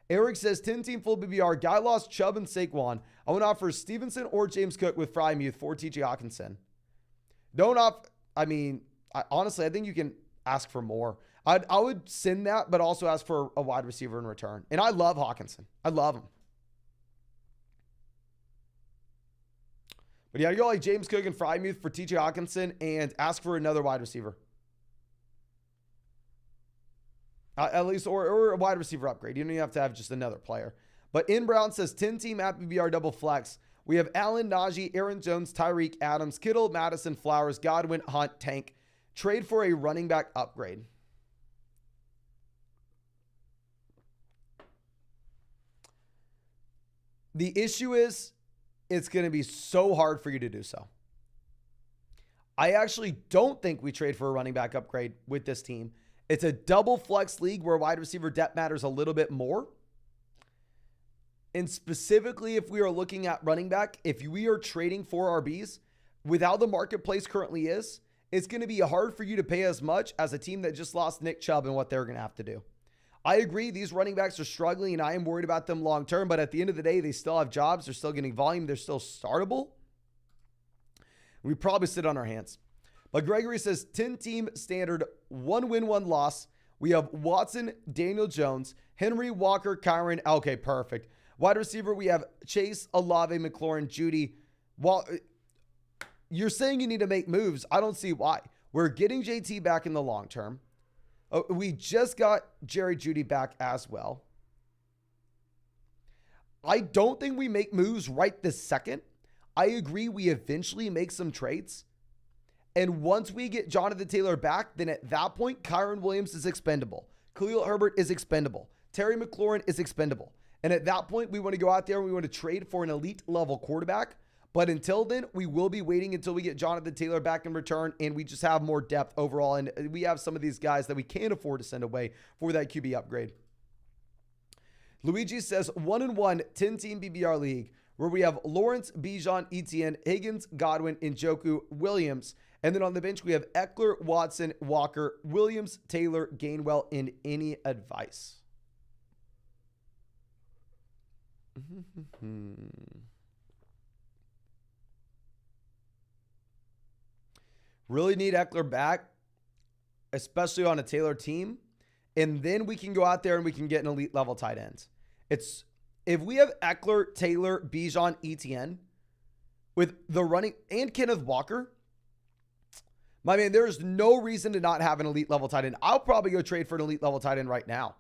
Eric says, 10-team full BBR. Guy lost Chubb and Saquon. I want to offer Stevenson or James Cook with Frymuth for TJ Hawkinson. Honestly, I think you can ask for more. I would send that, but also ask for a wide receiver in return. And I love Hawkinson. I love him. But yeah, you go like James Cook and Frymuth for TJ Hawkinson and ask for another wide receiver. At least, or a wide receiver upgrade. You don't even have to have just another player. But In Brown says 10-team at BBR double flex. We have Allen, Najee, Aaron Jones, Tyreek, Adams, Kittle, Madison, Flowers, Godwin, Hunt, Tank. Trade for a running back upgrade. The issue is it's going to be so hard for you to do so. I actually don't think we trade for a running back upgrade with this team. It's a double flex league where wide receiver depth matters a little bit more. And specifically, if we are looking at running back, if we are trading for RBs, with how the marketplace currently is, it's going to be hard for you to pay as much as a team that just lost Nick Chubb and what they're going to have to do. I agree, these running backs are struggling, and I am worried about them long term, but at the end of the day, they still have jobs. They're still getting volume. They're still startable. We probably sit on our hands. But Gregory says 10-team standard, 1 win, 1 loss. We have Watson, Daniel Jones, Henry, Walker, Kyron. Okay, perfect. Wide receiver, we have Chase, Olave, McLaurin, Judy. Well, you're saying you need to make moves. I don't see why. We're getting JT back in the long term. We just got Jerry Judy back as well. I don't think we make moves right this second. I agree we eventually make some trades. And once we get Jonathan Taylor back, then at that point, Kyron Williams is expendable. Khalil Herbert is expendable. Terry McLaurin is expendable. And at that point, we want to go out there and we want to trade for an elite level quarterback. But until then, we will be waiting until we get Jonathan Taylor back in return and we just have more depth overall. And we have some of these guys that we can't afford to send away for that QB upgrade. Luigi says 1-1, 10-team BBR league where we have Lawrence, Bijan, Etienne, Higgins, Godwin, Njoku, Williams. And then on the bench, we have Eckler, Watson, Walker, Williams, Taylor, Gainwell, and any advice. Really need Eckler back, especially on a Taylor team. And then we can go out there and we can get an elite level tight end. If we have Eckler, Taylor, Bijan, Etienne with the running and Kenneth Walker, my man, there is no reason to not have an elite level tight end. I'll probably go trade for an elite level tight end right now.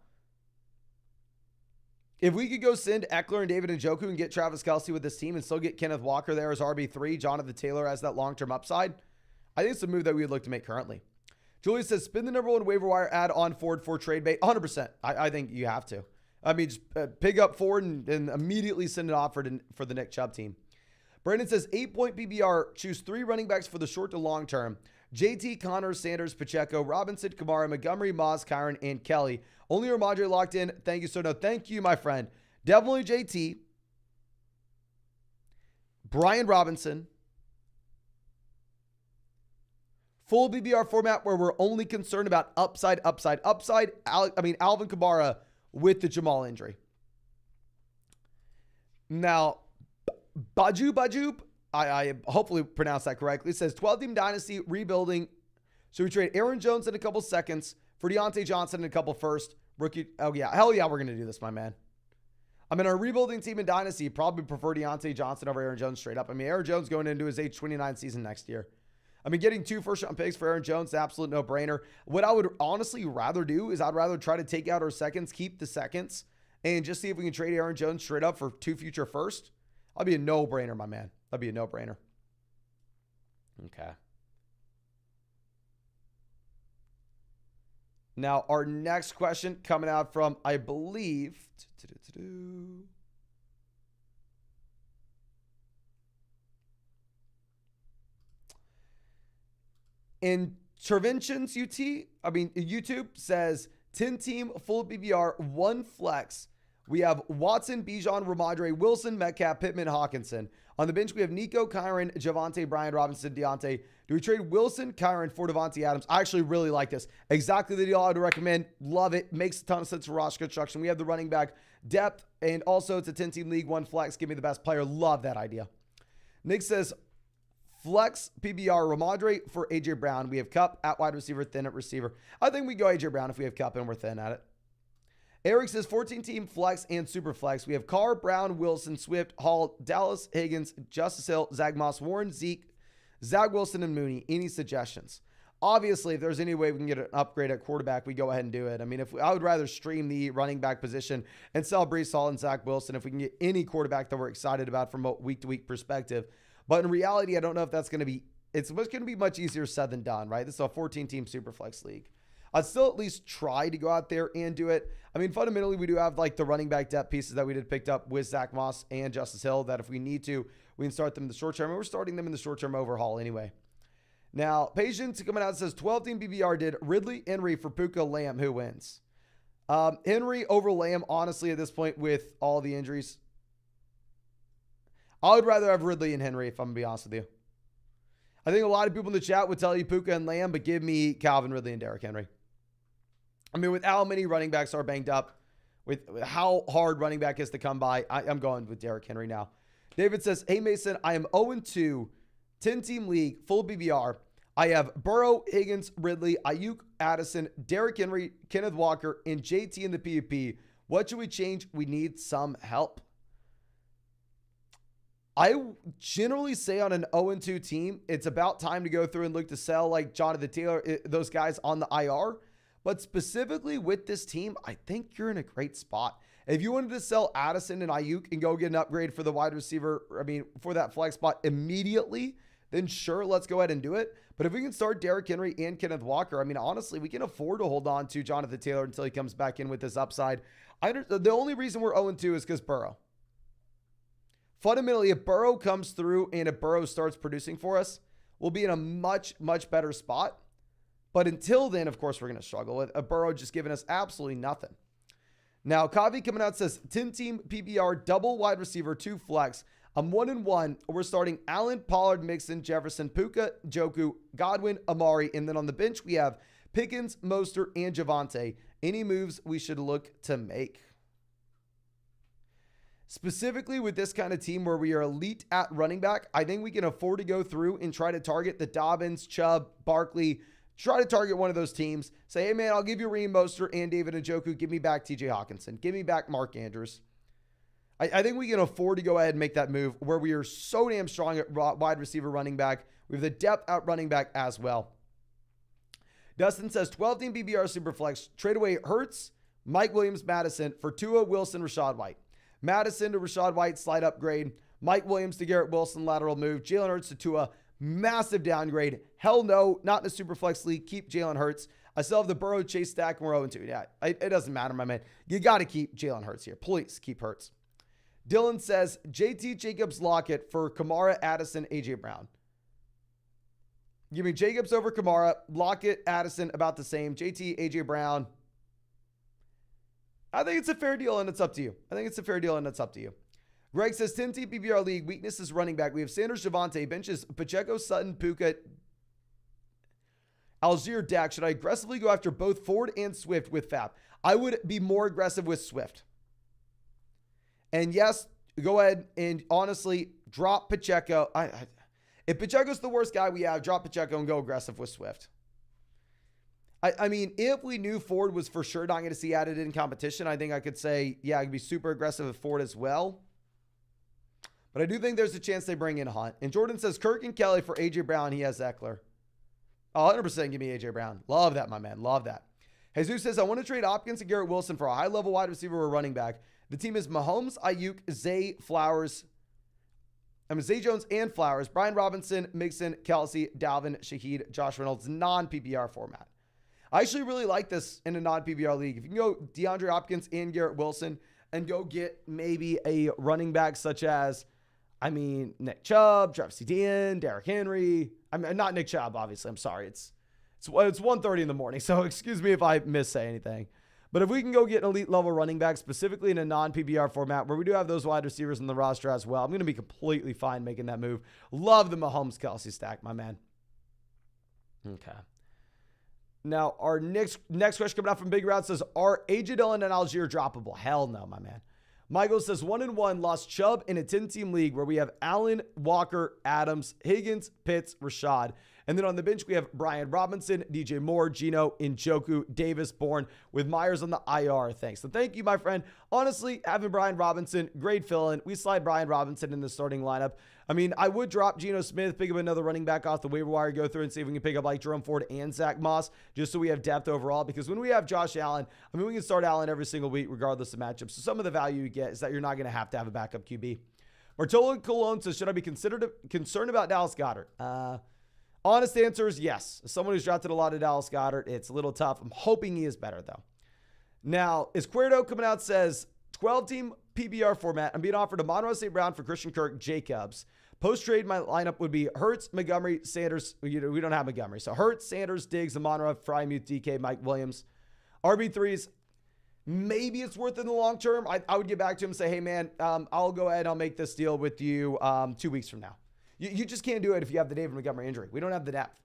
If we could go send Eckler and David Njoku and get Travis Kelce with this team and still get Kenneth Walker there as RB3, Jonathan Taylor as that long-term upside, I think it's a move that we would look to make currently. Julie says, spin the number 1 waiver wire add on Ford for trade bait. 100%. I think you have to. I mean, just pick up Ford and immediately send an offer for the Nick Chubb team. Brandon says, 8-point BBR. Choose 3 running backs for the short to long term. JT, Connor, Sanders, Pacheco, Robinson, Kamara, Montgomery, Moss, Kyron, and Kelly. Only Ramondre locked in. Thank you, sir. No, thank you, my friend. Definitely JT. Brian Robinson. Full BBR format where we're only concerned about upside. Alvin Kamara with the Jamal injury. Now, Bajub, I hopefully pronounced that correctly. It says 12-team dynasty rebuilding. So we trade Aaron Jones in a couple seconds for Deontay Johnson in a couple first. Rookie. Oh, yeah. Hell yeah, we're going to do this, my man. I mean, our rebuilding team in dynasty probably prefer Deontay Johnson over Aaron Jones straight up. I mean, Aaron Jones going into his age 29 season next year. I mean, getting 2 first-round picks for Aaron Jones, absolute no-brainer. What I would honestly rather do is I'd rather try to take out our seconds, keep the seconds, and just see if we can trade Aaron Jones straight up for 2 future first. That'd be a no-brainer, my man. That'd be a no-brainer. Okay. Now, our next question coming out from, I believe... Interventions YouTube says 10-team full PPR, 1 flex. We have Watson, Bijan, Ramondre, Wilson, Metcalf, Pittman, Hawkinson. On the bench, we have Nico, Kyron, Javonte, Brian Robinson, Deontay. Do we trade Wilson, Kyron for Devontae Adams? I actually really like this. Exactly the deal I would recommend. Love it. Makes a ton of sense for roster construction. We have the running back depth, and also it's a 10-team league, 1 flex. Give me the best player. Love that idea. Nick says, flex PBR Ramondre for AJ Brown. We have Cup at wide receiver, thin at receiver. I think we go AJ Brown if we have Cup and we're thin at it. Eric says 14-team flex and super flex. We have Carr, Brown, Wilson, Swift, Hall, Dallas, Higgins, Justice Hill, Zach Moss, Warren, Zeke, Zach Wilson, and Mooney. Any suggestions? Obviously, if there's any way we can get an upgrade at quarterback, we go ahead and do it. I mean, I would rather stream the running back position and sell Breece Hall and Zach Wilson if we can get any quarterback that we're excited about from a week-to-week perspective. But in reality, I don't know if that's going to be, it's going to be much easier said than done, right? This is a 14-team Superflex league. I'd still at least try to go out there and do it. I mean, fundamentally, we do have like the running back depth pieces that we did picked up with Zach Moss and Justice Hill that if we need to, we can start them in the short term. And we're starting them in the short-term overhaul anyway. Now, Patience coming out says 12-team BBR did Ridley, Henry for Puka, Lamb. Who wins? Henry over Lamb, honestly, at this point with all the injuries. I would rather have Ridley and Henry, if I'm going to be honest with you. I think a lot of people in the chat would tell you Puka and Lamb, but give me Calvin Ridley and Derrick Henry. I mean, with how many running backs are banged up, with how hard running back is to come by, I'm going with Derrick Henry now. David says, hey, Mason, I am 0-2, 10-team league, full BBR. I have Burrow, Higgins, Ridley, Ayuk, Addison, Derrick Henry, Kenneth Walker, and JT in the PUP. What should we change? We need some help. I generally say on an 0-2 team, it's about time to go through and look to sell like Jonathan Taylor, those guys on the IR. But specifically with this team, I think you're in a great spot. If you wanted to sell Addison and Ayuk and go get an upgrade for the wide receiver, for that flex spot immediately, then sure, let's go ahead and do it. But if we can start Derrick Henry and Kenneth Walker, honestly, we can afford to hold on to Jonathan Taylor until he comes back in with this upside. The only reason we're 0-2 is because Burrow. Fundamentally, if Burrow comes through and if Burrow starts producing for us, we'll be in a much, much better spot. But until then, of course, we're going to struggle with a Burrow just giving us absolutely nothing. Now, Kavi coming out says 10-team PPR, double wide receiver, 2 flex. I'm 1-1. We're starting Allen, Pollard, Mixon, Jefferson, Puka, Joku, Godwin, Amari. And then on the bench, we have Pickens, Mostert, and Javonte. Any moves we should look to make? Specifically with this kind of team where we are elite at running back, I think we can afford to go through and try to target the Dobbins, Chubb, Barkley. Try to target one of those teams. Say, hey, man, I'll give you Reem Mostert and David Njoku. Give me back TJ Hawkinson. Give me back Mark Andrews. I think we can afford to go ahead and make that move where we are so damn strong at wide receiver running back. We have the depth at running back as well. Dustin says 12-team BBR Superflex. Trade away Hurts, Mike Williams, Madison for Tua, Wilson, Rashad White. Madison to Rashad White, slight upgrade. Mike Williams to Garrett Wilson, lateral move. Jalen Hurts to Tua, massive downgrade. Hell no, not in the Superflex league. Keep Jalen Hurts. I still have the Burrow Chase stack and we're 0-2. Yeah, it doesn't matter, my man. You got to keep Jalen Hurts here. Please keep Hurts. Dylan says JT Jacobs Lockett for Kamara, Addison, AJ Brown. Give me Jacobs over Kamara, Lockett, Addison about the same. JT, AJ Brown. I think it's a fair deal and it's up to you. Greg says 10-team PPR league, weakness is running back. We have Sanders, Javonte, benches Pacheco, Sutton, Puka, Algier, Dak. Should I aggressively go after both Ford and Swift with Fab? I would be more aggressive with Swift. And yes, go ahead and honestly drop Pacheco. If Pacheco's the worst guy we have, drop Pacheco and go aggressive with Swift. I mean, if we knew Ford was for sure not going to see added in competition, I think I could say, yeah, I could be super aggressive with Ford as well. But I do think there's a chance they bring in Hunt. And Jordan says Kirk and Kelly for AJ Brown. He has Eckler. 100% give me AJ Brown. Love that, my man. Love that. Jesus says, I want to trade Hopkins and Garrett Wilson for a high-level wide receiver or running back. The team is Mahomes, Ayuk, Zay Jones, and Flowers. Brian Robinson, Mixon, Kelsey, Dalvin, Shaheed, Josh Reynolds, non-PPR format. I actually really like this in a non-PPR league. If you can go DeAndre Hopkins and Garrett Wilson and go get maybe a running back such as, Nick Chubb, Travis Etienne, Derrick Henry. I'm not Nick Chubb, obviously. I'm sorry. It's 1:30 in the morning, so excuse me if I say anything. But if we can go get an elite level running back, specifically in a non-PPR format where we do have those wide receivers in the roster as well, I'm going to be completely fine making that move. Love the Mahomes-Kelsey stack, my man. Okay. Now, our next question coming out from Big Route says, are A.J. Dillon and Algier droppable? Hell no, my man. Michael says, 1-1, lost Chubb in a 10-team league where we have Allen, Walker, Adams, Higgins, Pitts, Rashad. And then on the bench, we have Brian Robinson, DJ Moore, Gino, Njoku, Davis, Bourne, with Myers on the IR. Thanks. So thank you, my friend. Honestly, having Brian Robinson, great fill-in. We slide Brian Robinson in the starting lineup. I mean, I would drop Geno Smith, pick up another running back off the waiver wire, go through and see if we can pick up like Jerome Ford and Zach Moss, just so we have depth overall. Because when we have Josh Allen, I mean, we can start Allen every single week, regardless of matchups. So some of the value you get is that you're not going to have a backup QB. Martolo Colon says, should I be concerned about Dallas Goedert? Honest answer is yes. As someone who's drafted a lot of Dallas Goedert, it's a little tough. I'm hoping he is better, though. Now, Izquierdo coming out says, 12-team PPR format. I'm being offered a Monroe St. Brown for Christian Kirk, Jacobs. Post-trade, my lineup would be Hurts, Montgomery, Sanders. We don't have Montgomery. So Hurts, Sanders, Diggs, Monroe, Frymuth, DK, Mike Williams. RB3s, maybe it's worth it in the long term. I would get back to him and say, hey, man, I'll go ahead and I'll make this deal with you 2 weeks from now. You just can't do it if you have the David Montgomery injury. We don't have the depth.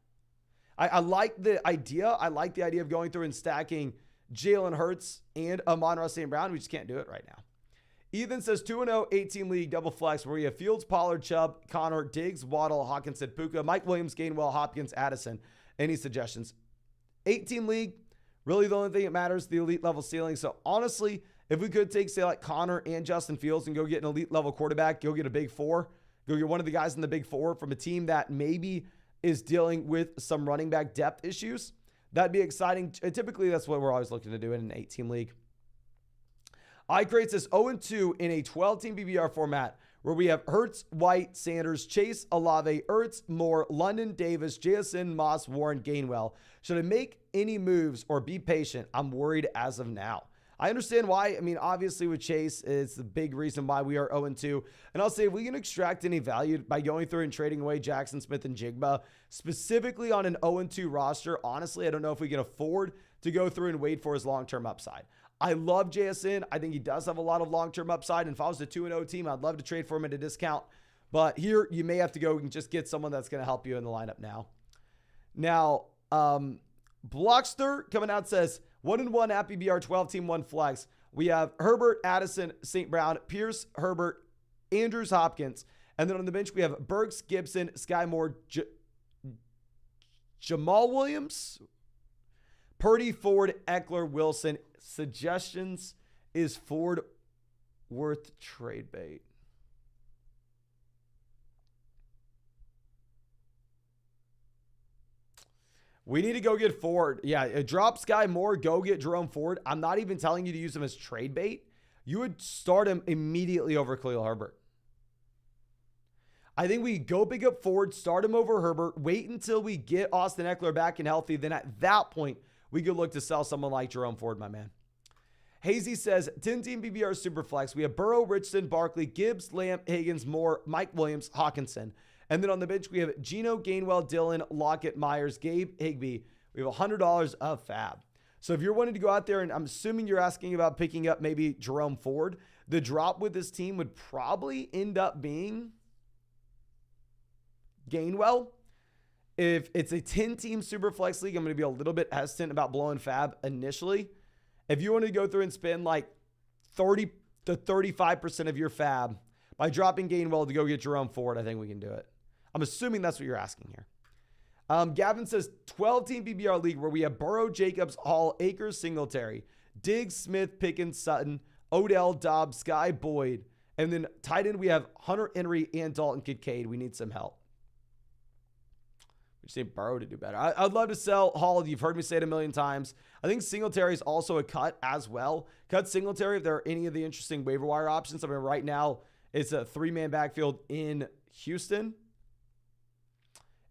I like the idea. I like the idea of going through and stacking Jalen Hurts and Amon-Ra St. Brown. We just can't do it right now. Ethan says 2-0, 8-team league, double flex, where we have Fields, Pollard, Chubb, Connor, Diggs, Waddle, Hawkinson, Puka, Mike Williams, Gainwell, Hopkins, Addison. Any suggestions? 8-team league, really the only thing that matters is the elite level ceiling. So honestly, if we could take, say, like Connor and Justin Fields and go get an elite level quarterback, go get a big four, go get one of the guys in the big four from a team that maybe is dealing with some running back depth issues, that'd be exciting. Typically, that's what we're always looking to do in an 8-team league. iCrate says 0-2 in a 12-team PPR format where we have Hurts, White, Sanders, Chase, Olave, Ertz, Moore, London, Davis, JSN, Moss, Warren, Gainwell. Should I make any moves or be patient? I'm worried as of now. I understand why. I mean, obviously with Chase, it's the big reason why we are 0-2. And I'll say if we can extract any value by going through and trading away Jackson Smith and Jigba, specifically on an 0-2 roster, honestly, I don't know if we can afford to go through and wait for his long-term upside. I love JSN. I think he does have a lot of long-term upside. And if I was a 2-0 team, I'd love to trade for him at a discount. But here, you may have to go and just get someone that's going to help you in the lineup now. Now, Blockster coming out says, 1-1 at PBR, 12-team, 1 flex. We have Herbert, Addison, St. Brown, Pierce, Herbert, Andrews, Hopkins. And then on the bench, we have Burks, Gibson, Sky Moore, Jamal Williams, Purdy, Ford, Eckler, Wilson. Suggestions, is Ford worth trade bait? We need to go get Ford. Yeah, drop Sky Moore, go get Jerome Ford. I'm not even telling you to use him as trade bait. You would start him immediately over Khalil Herbert. I think we go pick up Ford, start him over Herbert, wait until we get Austin Eckler back and healthy. Then at that point, we could look to sell someone like Jerome Ford, my man. Hazy says, 10-team PPR Superflex. We have Burrow, Richardson, Barkley, Gibbs, Lamb, Higgins, Moore, Mike Williams, Hawkinson. And then on the bench, we have Geno, Gainwell, Dillon, Lockett, Myers, Gabe, Higbee. We have $100 of fab. So if you're wanting to go out there, and I'm assuming you're asking about picking up maybe Jerome Ford, the drop with this team would probably end up being Gainwell. If it's a 10-team Superflex league, I'm going to be a little bit hesitant about blowing fab initially. If you want to go through and spend like 30 to 35% of your fab by dropping Gainwell to go get Jerome Ford, I think we can do it. I'm assuming that's what you're asking here. Gavin says 12-team PBR league where we have Burrow, Jacobs, Hall, Akers, Singletary, Diggs, Smith, Pickens, Sutton, Odell, Dobbs, Sky, Boyd. And then tight end, we have Hunter Henry and Dalton Kincaid. We need some help. We just need Burrow to do better. I'd love to sell Hall. You've heard me say it a million times. I think Singletary is also a cut as well. Cut Singletary if there are any of the interesting waiver wire options. I mean, right now, it's a 3-man backfield in Houston.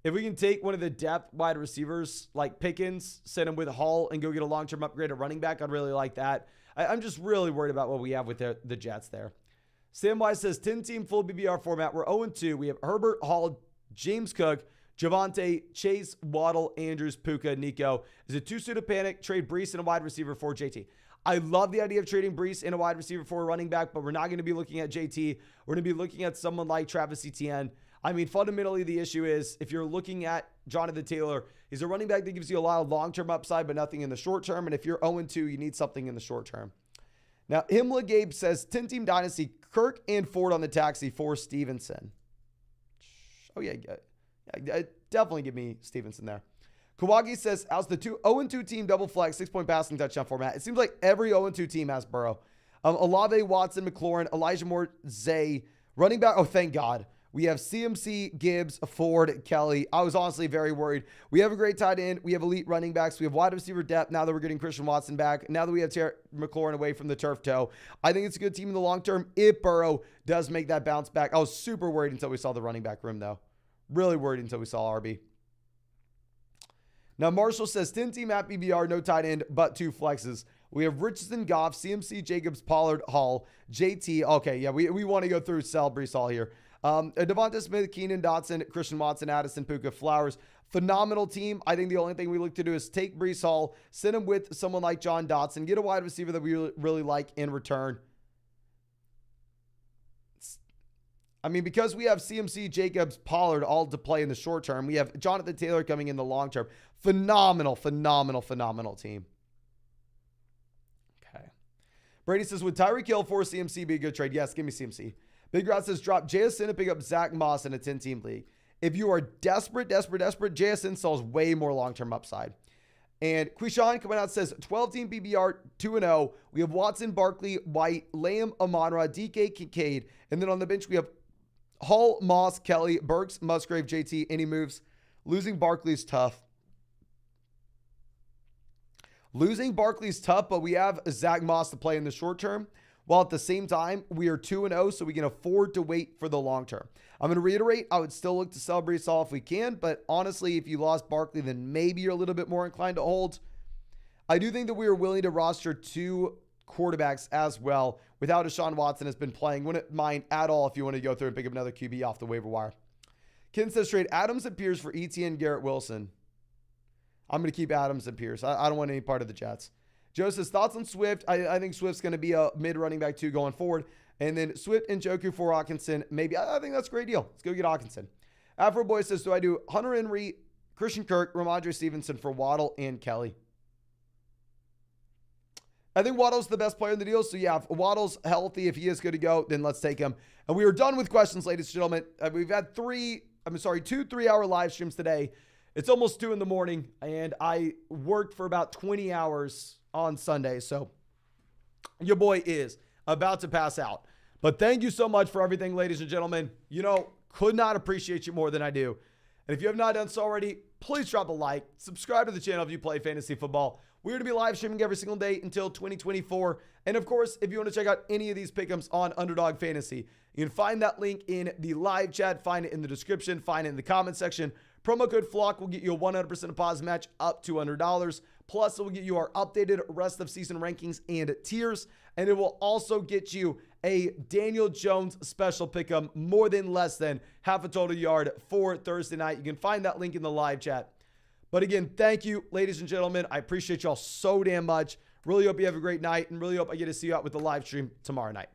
If we can take one of the depth wide receivers like Pickens, send him with Hall, and go get a long-term upgrade at running back, I'd really like that. I'm just really worried about what we have with the Jets there. Sam Wise says 10-team full BBR format. We're 0-2. We have Herbert, Hall, James Cook, Javonte, Chase, Waddle, Andrews, Puka, Nico. Is it too soon to panic? Trade Brees and a wide receiver for JT. I love the idea of trading Brees and a wide receiver for a running back, but we're not going to be looking at JT. We're going to be looking at someone like Travis Etienne. I mean, fundamentally, the issue is if you're looking at Jonathan Taylor, he's a running back that gives you a lot of long-term upside, but nothing in the short term. And if you're 0-2, you need something in the short term. Now, Himla Gabe says 10-team dynasty, Kirk and Ford on the taxi for Stevenson. Oh, yeah, definitely give me Stevenson there. Kawagi says, how's the 0-2 team double flex, 6-point passing touchdown format? It seems like every 0-2 team has Burrow. Olave, Watson, McLaurin, Elijah Moore, Zay. Running back, oh, thank God. We have CMC, Gibbs, Ford, Kelly. I was honestly very worried. We have a great tight end. We have elite running backs. We have wide receiver depth now that we're getting Christian Watson back. Now that we have McLaurin away from the turf toe. I think it's a good team in the long term if Burrow does make that bounce back. I was super worried until we saw the running back room, though. Really worried until we saw RB. Now, Marshall says 10-team at BBR, no tight end, but 2 flexes. We have Richardson, Goff, CMC, Jacobs, Pollard, Hall, JT. Okay, yeah, we want to go through Sell, Brees Hall here. Devonta Smith, Keenan Dotson, Christian Watson, Addison, Puka, Flowers. Phenomenal team. I think the only thing we look to do is take Brees Hall, send him with someone like John Dotson, get a wide receiver that we really like in return. I mean, because we have CMC, Jacobs, Pollard all to play in the short term, we have Jonathan Taylor coming in the long term. Phenomenal team. Okay. Brady says, would Tyreek Hill for CMC be a good trade? Yes, give me CMC. Big Rod says, drop JSN and pick up Zach Moss in a 10-team league. If you are desperate, JSN sells way more long-term upside. And Quishan coming out says, 12-team PBR, 2-0. We have Watson, Barkley, White, Lamb, Amon-Ra, DK, Kincaid. And then on the bench, we have Hall, Moss, Kelly, Burks, Musgrave, JT. Any moves? Losing Barkley is tough. But we have Zach Moss to play in the short term. While at the same time, we are 2-0, so we can afford to wait for the long term. I'm going to reiterate, I would still look to sell Brees Hall if we can, but honestly, if you lost Barkley, then maybe you're a little bit more inclined to hold. I do think that we are willing to roster 2 quarterbacks as well without Deshaun Watson has been playing. Wouldn't mind at all if you want to go through and pick up another QB off the waiver wire. Ken says trade Adams and Pierce for ETN, Garrett Wilson. I'm going to keep Adams and Pierce. I don't want any part of the Jets. Joe says, thoughts on Swift? I think Swift's going to be a mid-running back 2 going forward. And then Swift and Njoku for Hawkinson. Maybe. I think that's a great deal. Let's go get Hawkinson. Afro Boy says, do I do Hunter Henry, Christian Kirk, Ramondre Stevenson for Waddle and Kelly? I think Waddle's the best player in the deal. So, yeah, if Waddle's healthy, if he is good to go, then let's take him. And we are done with questions, ladies and gentlemen. We've had 2 3-hour live streams today. It's almost 2 in the morning, and I worked for about 20 hours on Sunday. So your boy is about to pass out. But thank you so much for everything, ladies and gentlemen. Could not appreciate you more than I do. And if you have not done so already, please drop a like. Subscribe to the channel if you play fantasy football. We're going to be live streaming every single day until 2024. And of course, if you want to check out any of these pick'ems on Underdog Fantasy, you can find that link in the live chat, find it in the description, find it in the comment section. Promo code FLOCK will get you a 100% deposit match up to $100. Plus, it will get you our updated rest of season rankings and tiers. And it will also get you a Daniel Jones special pick'em, more than less than half a total yard for Thursday night. You can find that link in the live chat. But again, thank you, ladies and gentlemen. I appreciate y'all so damn much. Really hope you have a great night and really hope I get to see you out with the live stream tomorrow night.